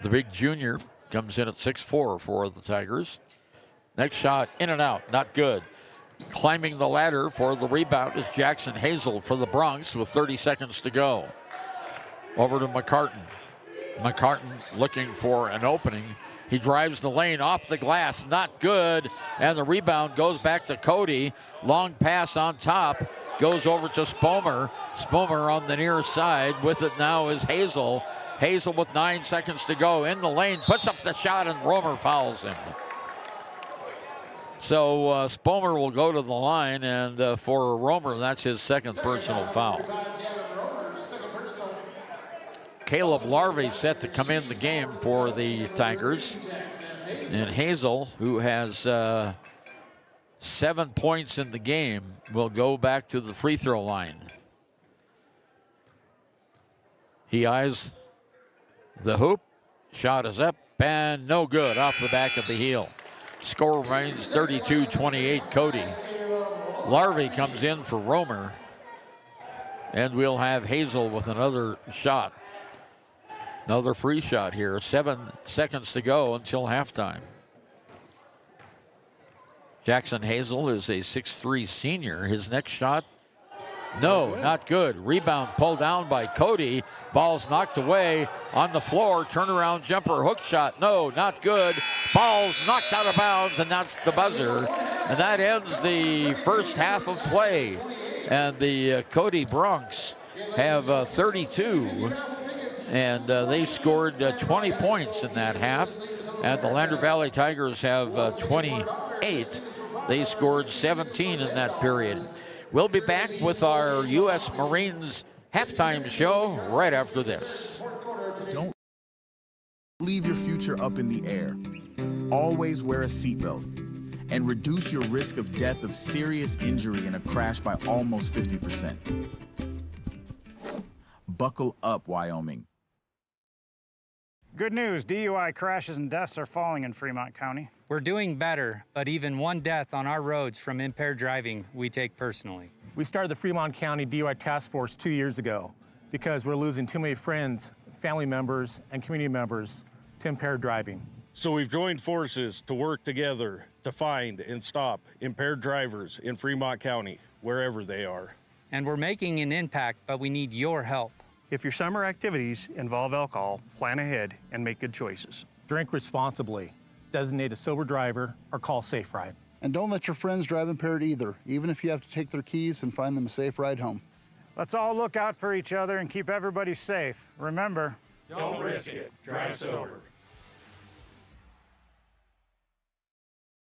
The big junior comes in at 6'4" for the Tigers. Next shot, in and out, not good. Climbing the ladder for the rebound is Jackson Hazel for the Bronx with 30 seconds to go. Over to McCartan. McCartan looking for an opening. He drives the lane off the glass, not good. And the rebound goes back to Cody. Long pass on top, goes over to Spomer. Spomer on the near side. With it now is Hazel. Hazel with 9 seconds to go in the lane, puts up the shot, and Romer fouls him. So Spomer will go to the line, and for Romer, that's his second personal foul. Caleb Larvey set to come in the game for the Tigers. And Hazel, who has 7 points in the game, will go back to the free throw line. He eyes the hoop. Shot is up and no good, off the back of the heel. Score remains 32-28 Cody. Larvey comes in for Romer. And we'll have Hazel with another shot. Another free shot here. 7 seconds to go until halftime. Jackson Hazel is a 6'3" senior. His next shot, no, not good. Rebound pulled down by Cody. Ball's knocked away on the floor. Turnaround jumper, hook shot, no, not good. Ball's knocked out of bounds, and that's the buzzer. And that ends the first half of play. And the Cody Broncs have 32. And they scored 20 points in that half. And the Lander Valley Tigers have 28. They scored 17 in that period. We'll be back with our U.S. Marines halftime show right after this. Don't leave your future up in the air. Always wear a seatbelt and reduce your risk of death of serious injury in a crash by almost 50%. Buckle up, Wyoming. Good news, DUI crashes and deaths are falling in Fremont County. We're doing better, but even one death on our roads from impaired driving, we take personally. We started the Fremont County DUI Task Force 2 years ago because we're losing too many friends, family members, and community members to impaired driving. So we've joined forces to work together to find and stop impaired drivers in Fremont County, wherever they are. And we're making an impact, but we need your help. If your summer activities involve alcohol, plan ahead and make good choices. Drink responsibly, designate a sober driver, or call Safe Ride. And don't let your friends drive impaired either, even if you have to take their keys and find them a safe ride home. Let's all look out for each other and keep everybody safe. Remember, don't risk it. Drive sober.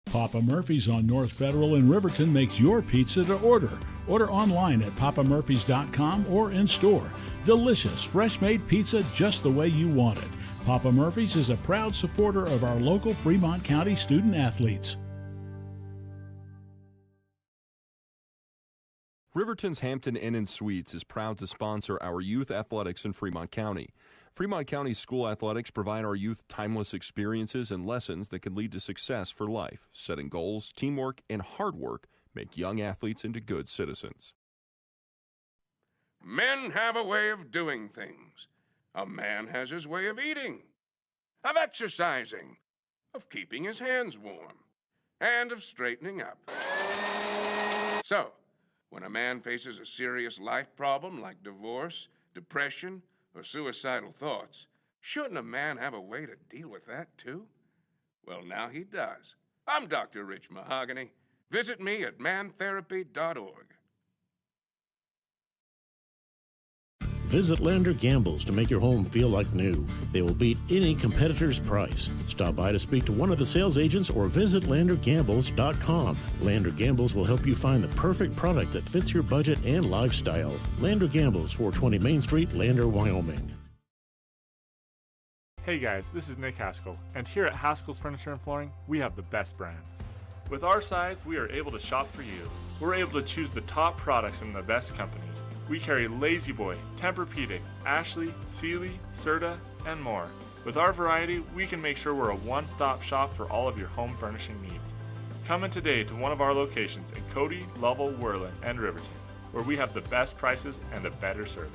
Papa Murphy's on North Federal in Riverton makes your pizza to order. Order online at papamurphys.com or in store. Delicious, fresh-made pizza just the way you want it. Papa Murphy's is a proud supporter of our local Fremont County student athletes. Riverton's Hampton Inn & Suites is proud to sponsor our youth athletics in Fremont County. Fremont County school athletics provide our youth timeless experiences and lessons that can lead to success for life. Setting goals, teamwork, and hard work make young athletes into good citizens. Men have a way of doing things. A man has his way of eating, of exercising, of keeping his hands warm, and of straightening up. So, when a man faces a serious life problem like divorce, depression, or suicidal thoughts, shouldn't a man have a way to deal with that too? Well, now he does. I'm Dr. Rich Mahogany. Visit me at mantherapy.org. Visit Lander Gambles to make your home feel like new. They will beat any competitor's price. Stop by to speak to one of the sales agents or visit landergambles.com. Lander Gambles will help you find the perfect product that fits your budget and lifestyle. Lander Gambles, 420 Main Street, Lander, Wyoming. Hey guys, this is Nick Haskell, and here at Haskell's Furniture and Flooring, we have the best brands. With our size, we are able to shop for you. We're able to choose the top products from the best companies. We carry Lazy Boy, Tempur-Pedic, Ashley, Sealy, Serta, and more. With our variety, we can make sure we're a one-stop shop for all of your home furnishing needs. Come in today to one of our locations in Cody, Lovell, Worland, and Riverton, where we have the best prices and a better service.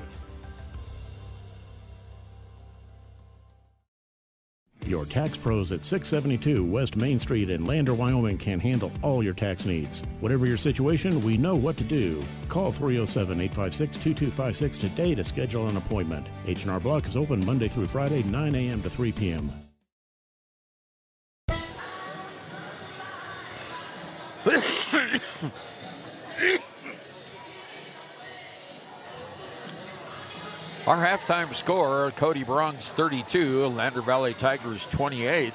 Your tax pros at 672 West Main Street in Lander, Wyoming can handle all your tax needs. Whatever your situation, we know what to do. Call 307-856-2256 today to schedule an appointment. H&R Block is open Monday through Friday, 9 a.m. to 3 p.m. Our halftime score, Cody Bronx 32, Lander Valley Tigers 28.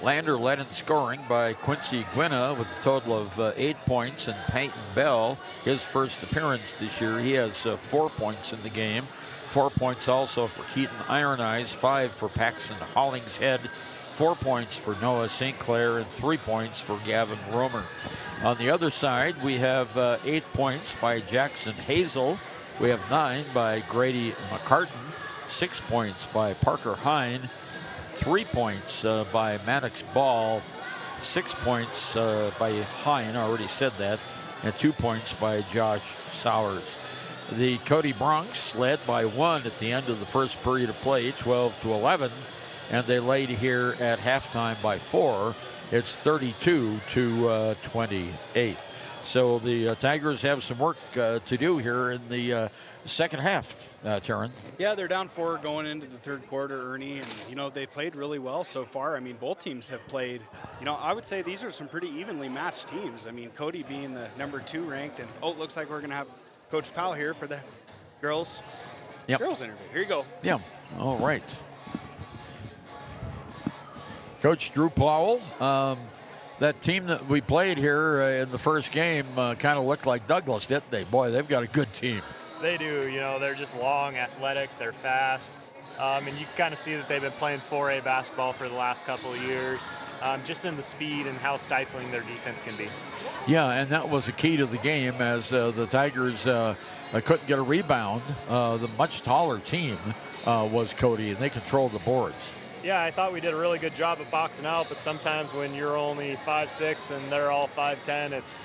Lander led in scoring by Quincy Gwynna with a total of 8 points, and Peyton Bell, his first appearance this year, he has 4 points in the game. 4 points also for Keaton Iron Eyes, 5 for Paxton Hollingshead, 4 points for Noah St. Clair, and 3 points for Gavin Romer. On the other side, we have 8 points by Jackson Hazel. We have 9 by Grady McCartan, 6 points by Parker Hine, 3 points by Maddox Ball, 6 points by Hine, I already said that, and 2 points by Josh Sowers. The Cody Bronx led by 1 at the end of the first period of play, 12-11, and they laid here at halftime by 4. It's 32-28. So the Tigers have some work to do here in the second half, Taryn. Yeah, they're down 4 going into the third quarter, Ernie, and, they played really well so far. I mean, both teams have played, I would say these are some pretty evenly matched teams. I mean, Cody being the number 2 ranked, and, it looks like we're going to have Coach Powell here for the girls interview. Here you go. Yeah, all right. Coach Drew Powell, that team that we played here in the first game kind of looked like Douglas, didn't they? Boy, they've got a good team. They do. They're just long, athletic, they're fast. And you kind of see that they've been playing 4A basketball for the last couple of years, just in the speed and how stifling their defense can be. Yeah, and that was a key to the game as the Tigers couldn't get a rebound. The much taller team was Cody, and they controlled the boards. Yeah, I thought we did a really good job of boxing out, but sometimes when you're only 5'6" and they're all 5'10", it's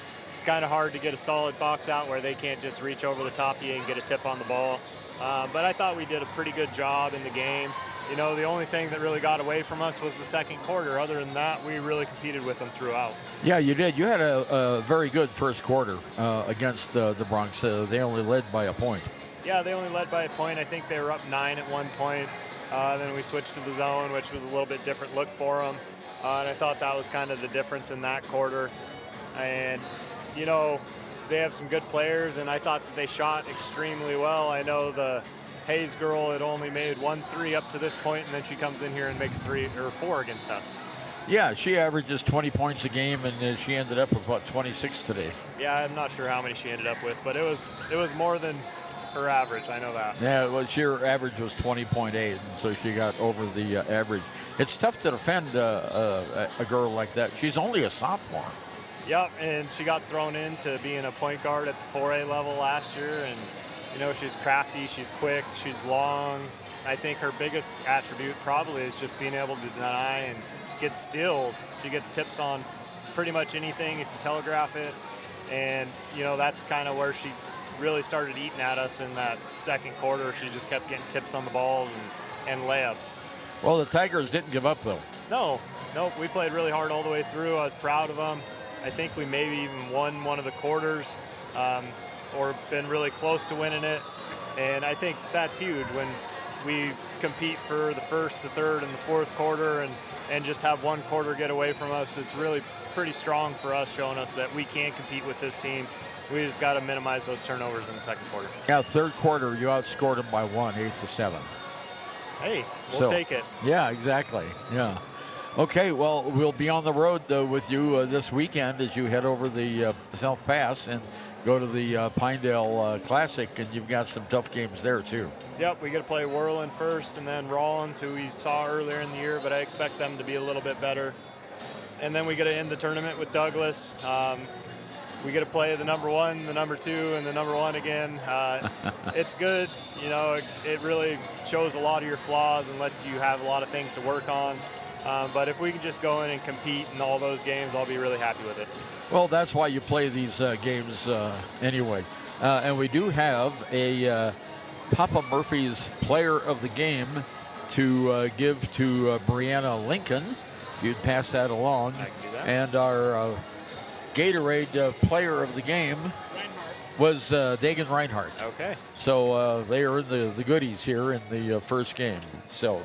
kind of hard to get a solid box out where they can't just reach over the top of you and get a tip on the ball. But I thought we did a pretty good job in the game. The only thing that really got away from us was the second quarter. Other than that, we really competed with them throughout. Yeah, you did. You had a very good first quarter against the Bronx. They only led by a point. Yeah, they only led by a point. I think they were up 9 at one point. Then we switched to the zone, which was a little bit different look for them. And I thought that was kind of the difference in that quarter. And, they have some good players, and I thought that they shot extremely well. I know the Hayes girl had only made 1 3 up to this point, and then she comes in here and makes 3 or 4 against us. Yeah, she averages 20 points a game, and she ended up with, 26 today? Yeah, I'm not sure how many she ended up with, but it was more than her average. I know that. Yeah, well, her average was 20.8, and so she got over the average. It's tough to defend a girl like that. She's only a sophomore. Yep, and she got thrown into being a point guard at the 4A level last year, and she's crafty, she's quick, she's long. I think her biggest attribute probably is just being able to deny and get steals. She gets tips on pretty much anything if you telegraph it, and that's kind of where she really started eating at us in that second quarter. She just kept getting tips on the balls and layups. Well, the Tigers didn't give up, though. No, we played really hard all the way through. I was proud of them. I think we maybe even won one of the quarters or been really close to winning it. And I think that's huge when we compete for the first, the third, and the fourth quarter and just have one quarter get away from us. It's really pretty strong for us, showing us that we can compete with this team. We just got to minimize those turnovers in the second quarter. Yeah, third quarter, you outscored them by 1, 8-7. Hey, we'll take it. Yeah, exactly. Yeah. Okay, well, we'll be on the road with you this weekend as you head over the South Pass and go to the Pinedale Classic, and you've got some tough games there, too. Yep, we got to play Whirland first and then Rollins, who we saw earlier in the year, but I expect them to be a little bit better. And then we got to end the tournament with Douglas. We got to play the number 1, the number 2, and the number 1 again. It's good. It really shows a lot of your flaws and lets you have a lot of things to work on. But if we can just go in and compete in all those games, I'll be really happy with it. Well, that's why you play these games anyway. And we do have a Papa Murphy's Player of the Game to give to Brianna Lincoln. You'd pass that along. I can do that. And our Gatorade Player of the Game was Dagan Reinhardt. Okay. So they are in the goodies here in the first game. So,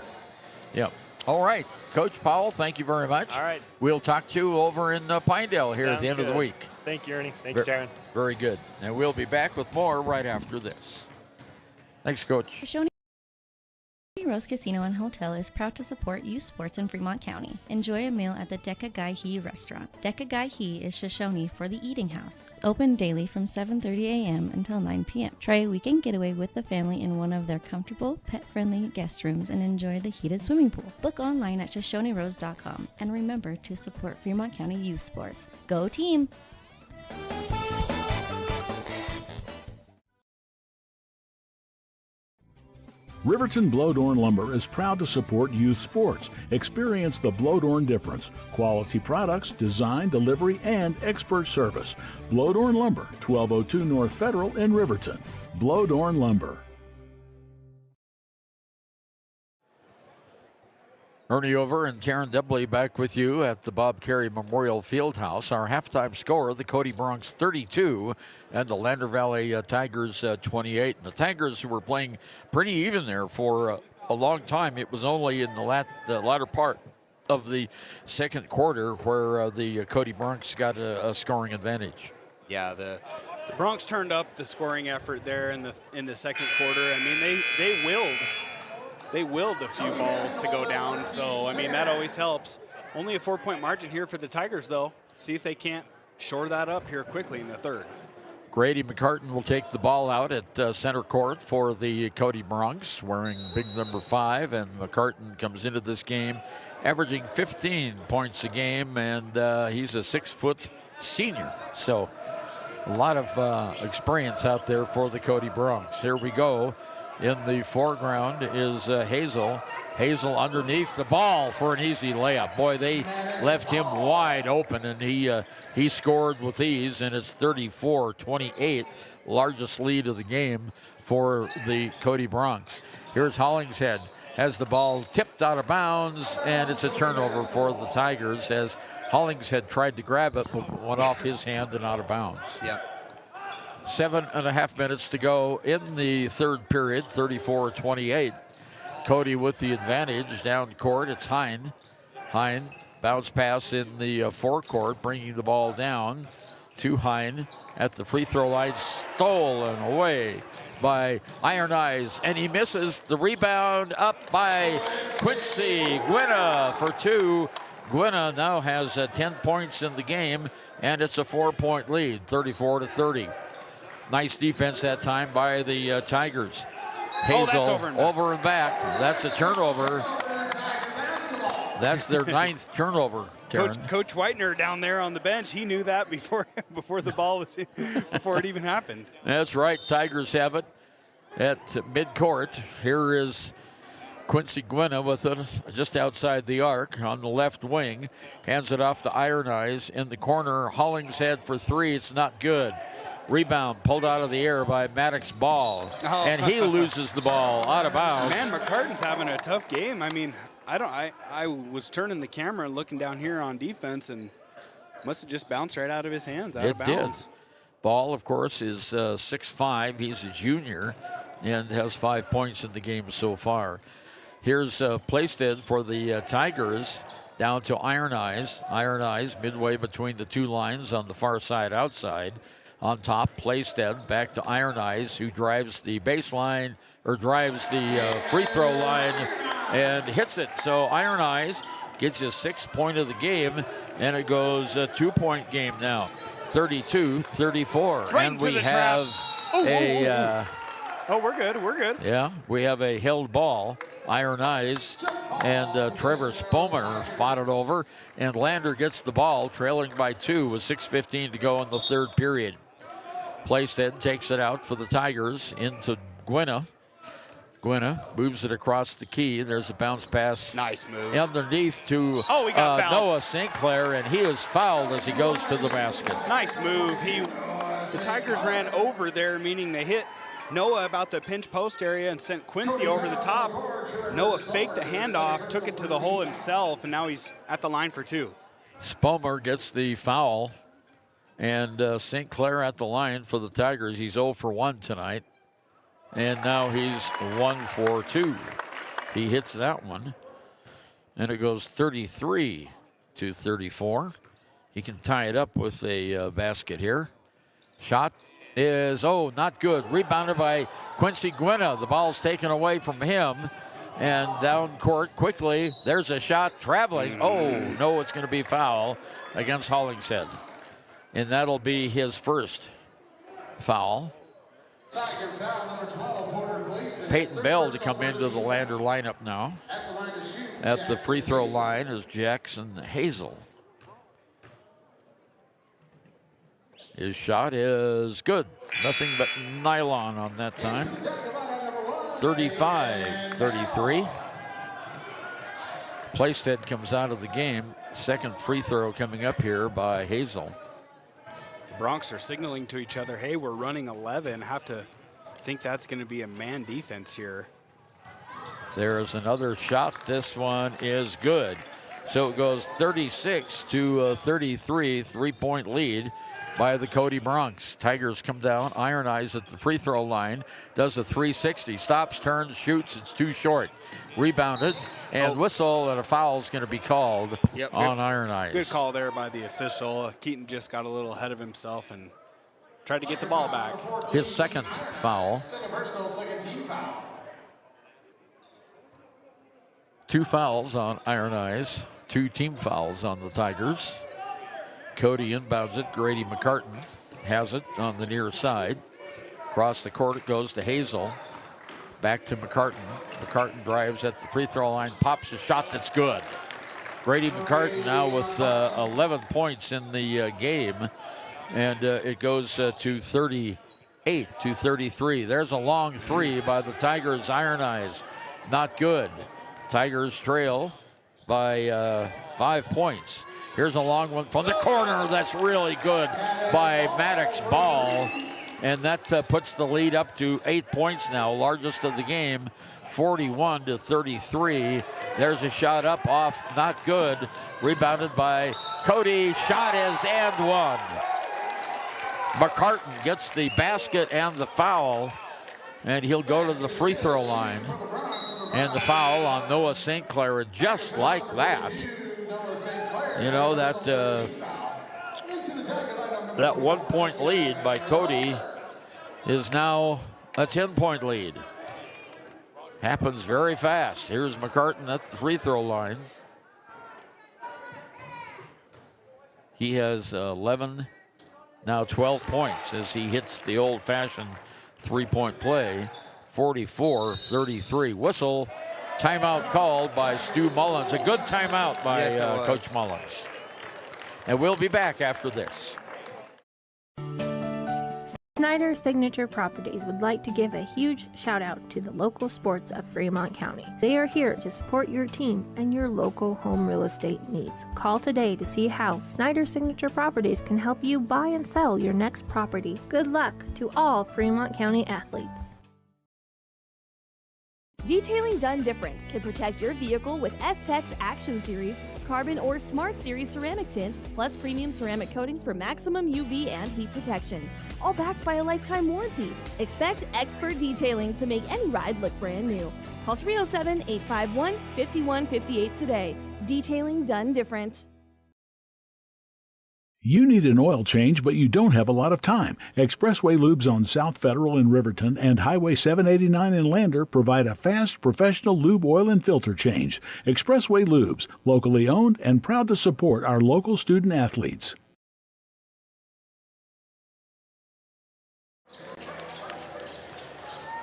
yeah. All right. Coach Powell, thank you very much. All right. We'll talk to you over in Pinedale here at the end of the week. Thank you, Ernie. Thank you, Darren. Very good. And we'll be back with more right after this. Thanks, Coach. Shoshone Rose Casino and Hotel is proud to support youth sports in Fremont County. Enjoy a meal at the Deca Gai He restaurant. Deca Gai He is Shoshone for the eating house. Open daily from 7:30 a.m. until 9 p.m. Try a weekend getaway with the family in one of their comfortable, pet-friendly guest rooms and enjoy the heated swimming pool. Book online at ShoshoneRose.com and remember to support Fremont County youth sports. Go team! Riverton Blowdorn Lumber is proud to support youth sports. Experience the Blowdorn difference. Quality products, design, delivery, and expert service. Blowdorn Lumber, 1202 North Federal in Riverton. Blowdorn Lumber. Ernie Over and Karen Debley back with you at the Bob Carey Memorial Fieldhouse. Our halftime score, the Cody Bronx 32 and the Lander Valley Tigers 28. And the Tigers, who were playing pretty even there for a long time, it was only in the latter part of the second quarter where the Cody Bronx got a scoring advantage. Yeah, the Bronx turned up the scoring effort there in the second quarter. I mean, they willed a few balls to go down, so, I mean, that always helps. Only a 4-point margin here for the Tigers, though. See if they can't shore that up here quickly in the third. Grady McCartan will take the ball out at center court for the Cody Bronx, wearing big number 5, and McCartan comes into this game averaging 15 points a game, and he's a 6-foot senior. So a lot of experience out there for the Cody Bronx. Here we go. In the foreground is Hazel. Hazel underneath the ball for an easy layup. Boy, they left him wide open, and he scored with ease, and it's 34-28, largest lead of the game for the Cody Bronx. Here's Hollingshead, has the ball tipped out of bounds, and it's a turnover for the Tigers as Hollingshead tried to grab it, but went off his hand and out of bounds. Yep. 7.5 minutes to go in the third period, 34-28. Cody with the advantage down court. It's Hine. Hine, bounce pass in the forecourt, bringing the ball down to Hine at the free throw line. Stolen away by Iron Eyes, and he misses. The rebound up by Quincy Gwynna for 2. Gwynna now has 10 points in the game, and it's a 4-point lead, 34-30. Nice defense that time by the Tigers. Hazel over and back. That's a turnover. That's their 9th turnover. Coach Whitener down there on the bench, he knew that before the ball was before it even happened. That's right. Tigers have it at midcourt. Here is Quincy Gwynna with it just outside the arc on the left wing. Hands it off to Iron Eyes in the corner. Hollingshead for 3. It's not good. Rebound pulled out of the air by Maddox Ball, and he loses the ball out of bounds. Man, McCartan's having a tough game. I mean, I was turning the camera and looking down here on defense, and must have just bounced right out of his hands, out of bounds. Did. Ball, of course, is 6'5". He's a junior and has 5 points in the game so far. Here's Plaisted for the Tigers. Down to Iron Eyes. Iron Eyes midway between the two lines on the far side outside. On top, Plaisted back to Iron Eyes, who drives the baseline, or drives the free throw line and hits it. So Iron Eyes gets his 6th point of the game, and it goes a 2-point game now, 32-34. Right and we the have we're good. Yeah, we have a held ball. Iron Eyes and Trevor Spomer fought it over, and Lander gets the ball, trailing by 2 with 6:15 to go in the third period. Plaisted takes it out for the Tigers into Gwynna. Gwynna moves it across the key. There's a bounce pass. Nice move. Underneath to Noah St. Clair, and he is fouled as he goes to the basket. Nice move. The Tigers ran over there, meaning they hit Noah about the pinch post area and sent Quincy over the top. Noah faked the handoff, took it to the hole himself, and now he's at the line for 2. Spomer gets the foul, and St. Clair at the line for the Tigers. He's 0 for 1 tonight, and now he's 1 for 2. He hits that one, and it goes 33-34. He can tie it up with a basket here. Shot is, not good. Rebounded by Quincy Gwynna. The ball's taken away from him, And down court quickly. There's a shot traveling. Oh, no, it's going to be foul against Hollingshead. And that'll be his first foul. Peyton Bell to come into the Lander lineup now. At the free throw line is Jackson Hazel. His shot is good. Nothing but nylon on that time. 35-33. Playstead comes out of the game. Second free throw coming up here by Hazel. The Broncs are signaling to each other, hey, we're running 11. Have to think that's going to be a man defense here. There's another shot. This one is good. So it goes 36-33, three-point lead by the Cody Broncs. Tigers come down. Iron Eyes at the free throw line. Does a 360. Stops, turns, shoots. It's too short. Rebounded. And whistle, and a foul is going to be called on Iron Eyes. Good call there by the official. Keaton just got a little ahead of himself and tried to get the ball back. His second foul. Two fouls on Iron Eyes. Two team fouls on the Tigers. Cody inbounds it. Grady McCartan has it on the near side. Across the court it goes to Hazel. Back to McCartan. McCartan drives at the free throw line. Pops a shot that's good. Grady McCartan now with 11 points in the game. And it goes to 38-33. There's a long three by the Tigers. Iron Eyes. Not good. Tigers trail by 5 points. Here's a long one from the corner. That's really good by Maddox Ball. And that puts the lead up to 8 points now, largest of the game, 41-33. There's a shot up off, not good. Rebounded by Cody. Shot is and one. McCartan gets the basket and the foul, and he'll go to the free throw line. And the foul on Noah St. Clair, and just like that, you know, that 1 point lead by Cody is now a 10-point lead. Happens very fast. Here's McCartan at the free throw line. He has 11, now 12 points as he hits the old-fashioned three-point play. 44-33. Whistle. Timeout called by Stu Mullins. A good timeout by Coach Mullins. And we'll be back after this. Snyder Signature Properties would like to give a huge shout out to the local sports of Fremont County. They are here to support your team and your local home real estate needs. Call today to see how Snyder Signature Properties can help you buy and sell your next property. Good luck to all Fremont County athletes. Detailing done different can protect your vehicle with S-Tech's Action Series, Carbon or Smart Series ceramic tint, plus premium ceramic coatings for maximum UV and heat protection. All backed by a lifetime warranty. Expect expert detailing to make any ride look brand new. Call 307-851-5158 today. Detailing done different. You need an oil change, but you don't have a lot of time. Expressway Lubes on South Federal in Riverton and Highway 789 in Lander provide a fast, professional lube oil and filter change. Expressway Lubes, locally owned and proud to support our local student athletes.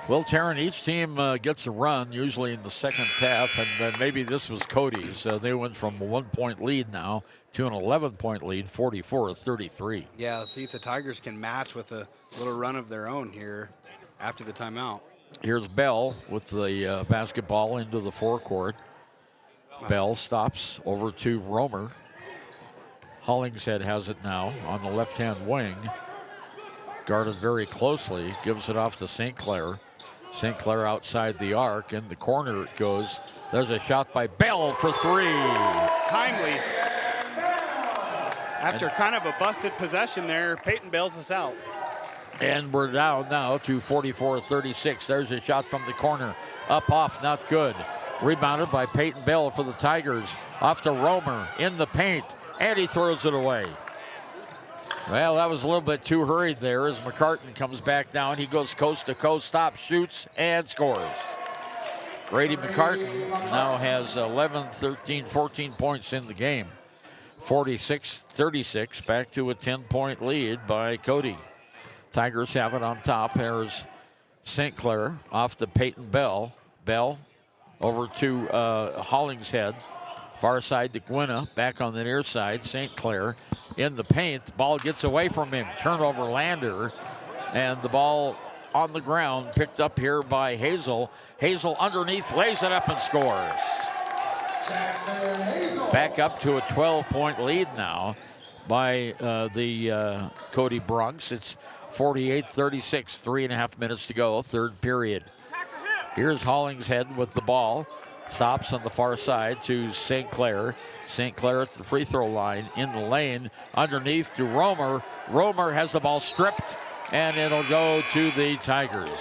Well, Taryn, each team gets a run, usually in the second half, and maybe this was Cody's. They went from a 1 point lead now to an 11-point lead, 44-33. Yeah, see if the Tigers can match with a little run of their own here after the timeout. Here's Bell with the basketball into the forecourt. Bell stops over to Romer. Hollingshead has it now on the left-hand wing. Guarded very closely, gives it off to St. Clair. St. Clair outside the arc, in the corner it goes. There's a shot by Bell for three. Timely. After kind of a busted possession there, Peyton bails us out. And we're down now to 44-36. There's a shot from the corner. Up, off, not good. Rebounded by Peyton Bell for the Tigers. Off to Romer in the paint, and he throws it away. Well, that was a little bit too hurried there as McCartan comes back down. He goes coast to coast, stops, shoots, and scores. Grady McCartan now has 11, 13, 14 points in the game. 46-36, back to a 10-point lead by Cody. Tigers have it on top. Here's St. Clair off to Peyton Bell. Bell over to Hollingshead. Far side to Gwynna. Back on the near side. St. Clair in the paint. The ball gets away from him. Turnover Lander. And the ball on the ground picked up here by Hazel. Hazel underneath lays it up and scores. Back up to a 12-point lead now by the Cody Bronx. It's 48-36, 3.5 minutes to go, third period. Here's Hollingshead with the ball. Stops on the far side to St. Clair. St. Clair at the free throw line in the lane. Underneath to Romer. Romer has the ball stripped, and it'll go to the Tigers.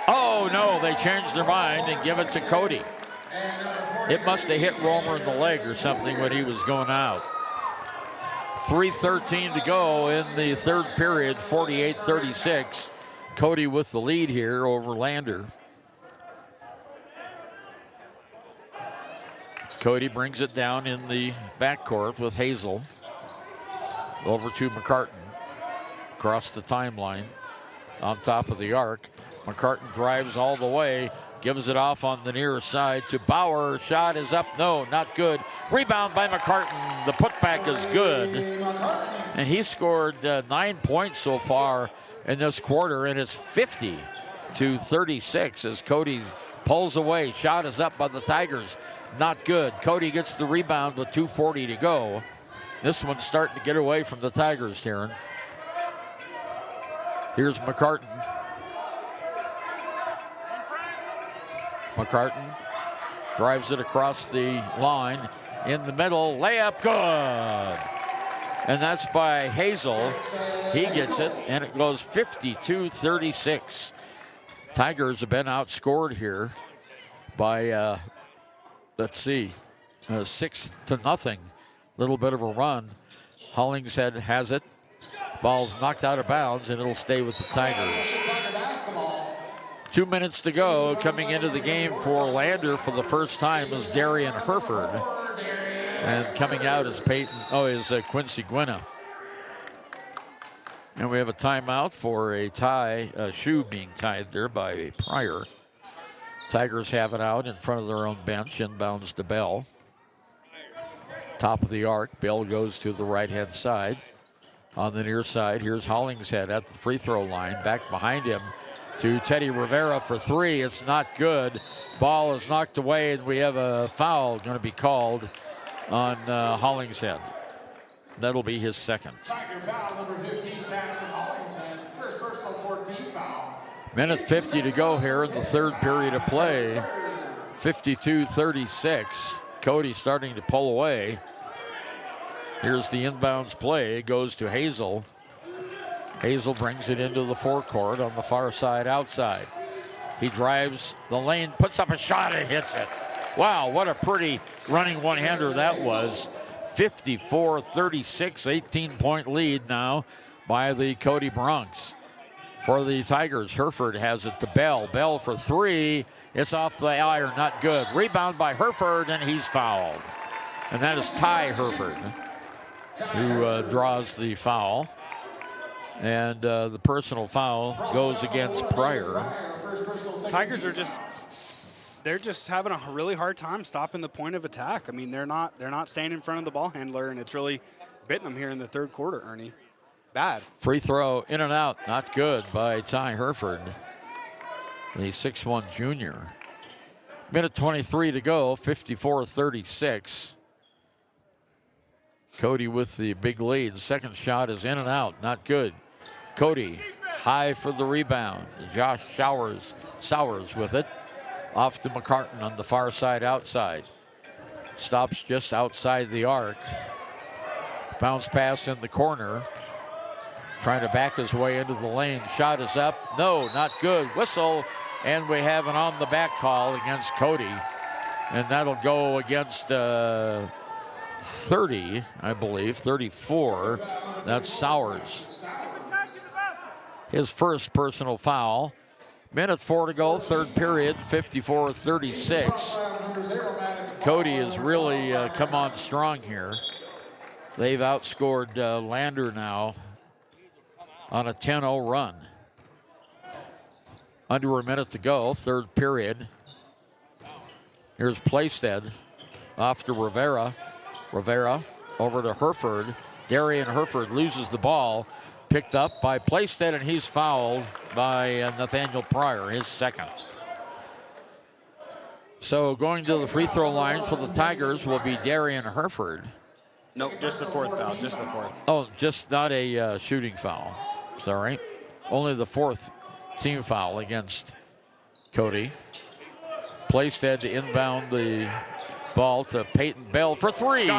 Oh, no, they changed their mind and give it to Cody. It must have hit Romer in the leg or something when he was going out. 3:13 to go in the third period, 48-36. Cody with the lead here over Lander. Cody brings it down in the backcourt with Hazel. Over to McCartan. Across the timeline. On top of the arc. McCartan drives all the way. Gives it off on the near side to Bauer. Shot is up. No, not good. Rebound by McCartan. The putback is good. And he scored 9 points so far in this quarter, and it's 50-36 as Cody pulls away. Shot is up by the Tigers. Not good. Cody gets the rebound with 2:40 to go. This one's starting to get away from the Tigers, Taryn. Here's McCartan. McCartan drives it across the line. In the middle, layup, good. And that's by Hazel. He gets it, and it goes 52-36. Tigers have been outscored here by, 6-0. Little bit of a run. Hollingshead has it. Ball's knocked out of bounds, and it'll stay with the Tigers. 2 minutes to go. Coming into the game for Lander for the first time is Darian Herford. And coming out is Quincy Gwynna. And we have a timeout for a tie, a shoe being tied there by Pryor. Tigers have it out in front of their own bench, inbounds to Bell. Top of the arc, Bell goes to the right-hand side. On the near side, here's Hollingshead at the free throw line. Back behind him to Teddy Rivera for three. It's not good. Ball is knocked away, and we have a foul going to be called on Hollingshead. That'll be his second. Minute 50 to go here in the third period of play. 52-36. Cody starting to pull away. Here's the inbounds play. It goes to Hazel. Hazel brings it into the forecourt on the far side outside. He drives the lane, puts up a shot, and hits it. Wow, what a pretty running one-hander that was. 54-36, 18-point lead now by the Cody Bronx. For the Tigers, Herford has it to Bell. Bell for three. It's off the iron, not good. Rebound by Herford, and he's fouled. And that is Ty Herford who draws the foul. And the personal foul goes against Pryor. Tigers are they're just having a really hard time stopping the point of attack. I mean, they're not staying in front of the ball handler, and it's really bitten them here in the third quarter, Ernie. Bad. Free throw in and out, not good by Ty Herford, the 6'1 junior. Minute 23 to go, 54-36. Cody with the big lead. Second shot is in and out, not good. Cody high for the rebound. Josh Sowers with it. Off to McCartan on the far side outside. Stops just outside the arc. Bounce pass in the corner. Trying to back his way into the lane. Shot is up. No, not good. Whistle. And we have an on the back call against Cody. And that'll go against 30, I believe. 34. That's Sowers. His first personal foul. Minute 4 to go, third period, 54-36. Cody has really come on strong here. They've outscored Lander now on a 10-0 run. Under a minute to go, third period. Here's Plaisted off to Rivera. Rivera over to Herford. Darian Herford loses the ball. Picked up by Plaisted, and he's fouled by Nathaniel Pryor, his second. So going to the free throw line for the Tigers will be Darian Herford. Nope, just the fourth foul, just the fourth. Oh, just not a shooting foul. Sorry. Only the fourth team foul against Cody. Plaisted to inbound the ball to Peyton Bell for three.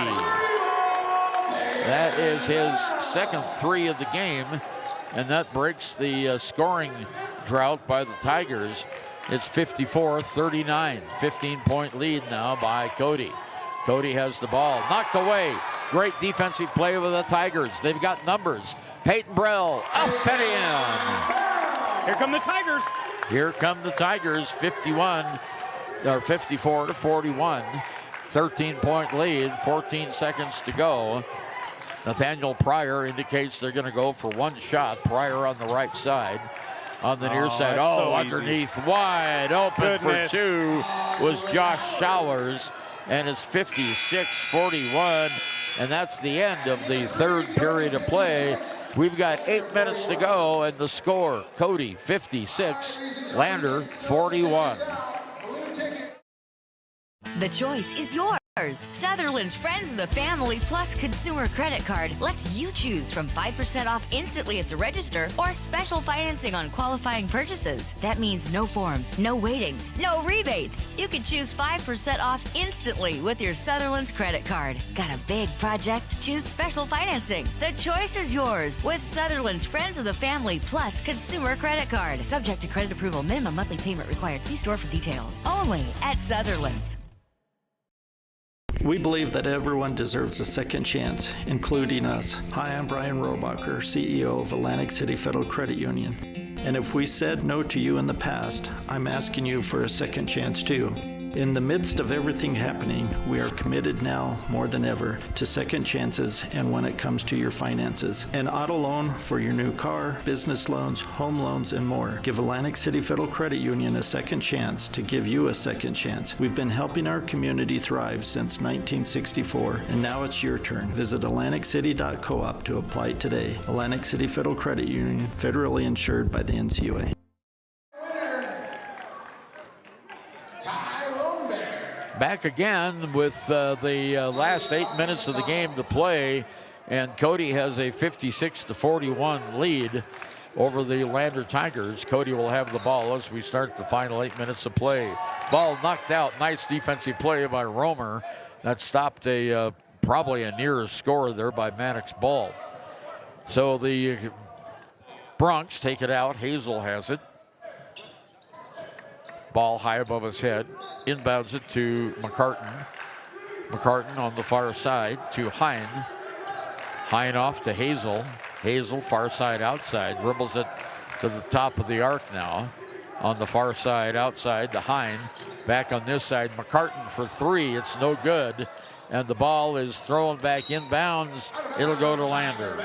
That is his second three of the game, and that breaks the scoring drought by the Tigers. It's 54-39, 15-point lead now by Cody. Cody has the ball, knocked away. Great defensive play with the Tigers. They've got numbers. Peyton Bell up and in. Here come the Tigers. Here come the Tigers, 54-41. 13-point lead, 14 seconds to go. Nathaniel Pryor indicates they're going to go for one shot. Pryor on the right side. On the near side. Oh, so underneath, easy. Wide open for two was Josh Showers. And it's 56-41. And that's the end of the third period of play. We've got 8 minutes to go, and the score, Cody 56, Lander 41. The choice is yours. Sutherland's Friends of the Family Plus Consumer Credit Card lets you choose from 5% off instantly at the register or special financing on qualifying purchases. That means no forms, no waiting, no rebates. You can choose 5% off instantly with your Sutherland's credit card. Got a big project? Choose special financing. The choice is yours with Sutherland's Friends of the Family Plus Consumer Credit Card. Subject to credit approval. Minimum monthly payment required. See store for details. Only at Sutherland's. We believe that everyone deserves a second chance, including us. Hi, I'm Brian Robacher, CEO of Atlantic City Federal Credit Union. And if we said no to you in the past, I'm asking you for a second chance too. In the midst of everything happening, we are committed now more than ever to second chances and when it comes to your finances. An auto loan for your new car, business loans, home loans, and more. Give Atlantic City Federal Credit Union a second chance to give you a second chance. We've been helping our community thrive since 1964, and now it's your turn. Visit AtlanticCity.coop to apply today. Atlantic City Federal Credit Union, federally insured by the NCUA. Back again with the last 8 minutes of the game to play, and Cody has a 56-41 lead over the Lander Tigers. Cody will have the ball as we start the final 8 minutes of play. Ball knocked out. Nice defensive play by Romer. That stopped probably a near score there by Maddox Ball. So the Bronx take it out. Hazel has it. Ball high above his head. Inbounds it to McCartan. McCartan on the far side to Hine. Hine off to Hazel. Hazel far side outside. Dribbles it to the top of the arc now. On the far side outside to Hine. Back on this side. McCartan for three. It's no good. And the ball is thrown back inbounds. It'll go to Lander.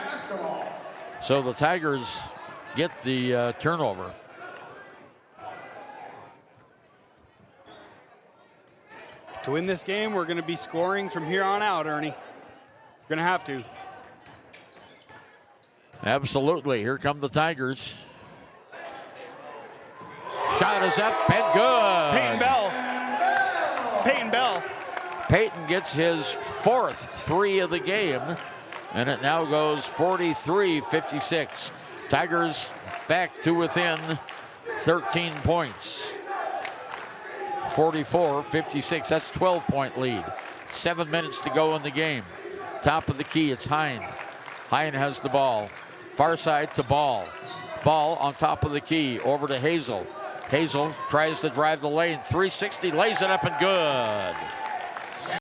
So the Tigers get the turnover. To win this game, we're going to be scoring from here on out, Ernie. We're going to have to. Absolutely. Here come the Tigers. Shot is up and good. Peyton Bell. Peyton Bell. Peyton gets his fourth three of the game, and it now goes 43-56. Tigers back to within 13 points. 44-56, that's 12-point lead. 7 minutes to go in the game. Top of the key, it's Hine. Hine has the ball. Far side to Ball. Ball on top of the key, over to Hazel. Hazel tries to drive the lane, 360, lays it up and good.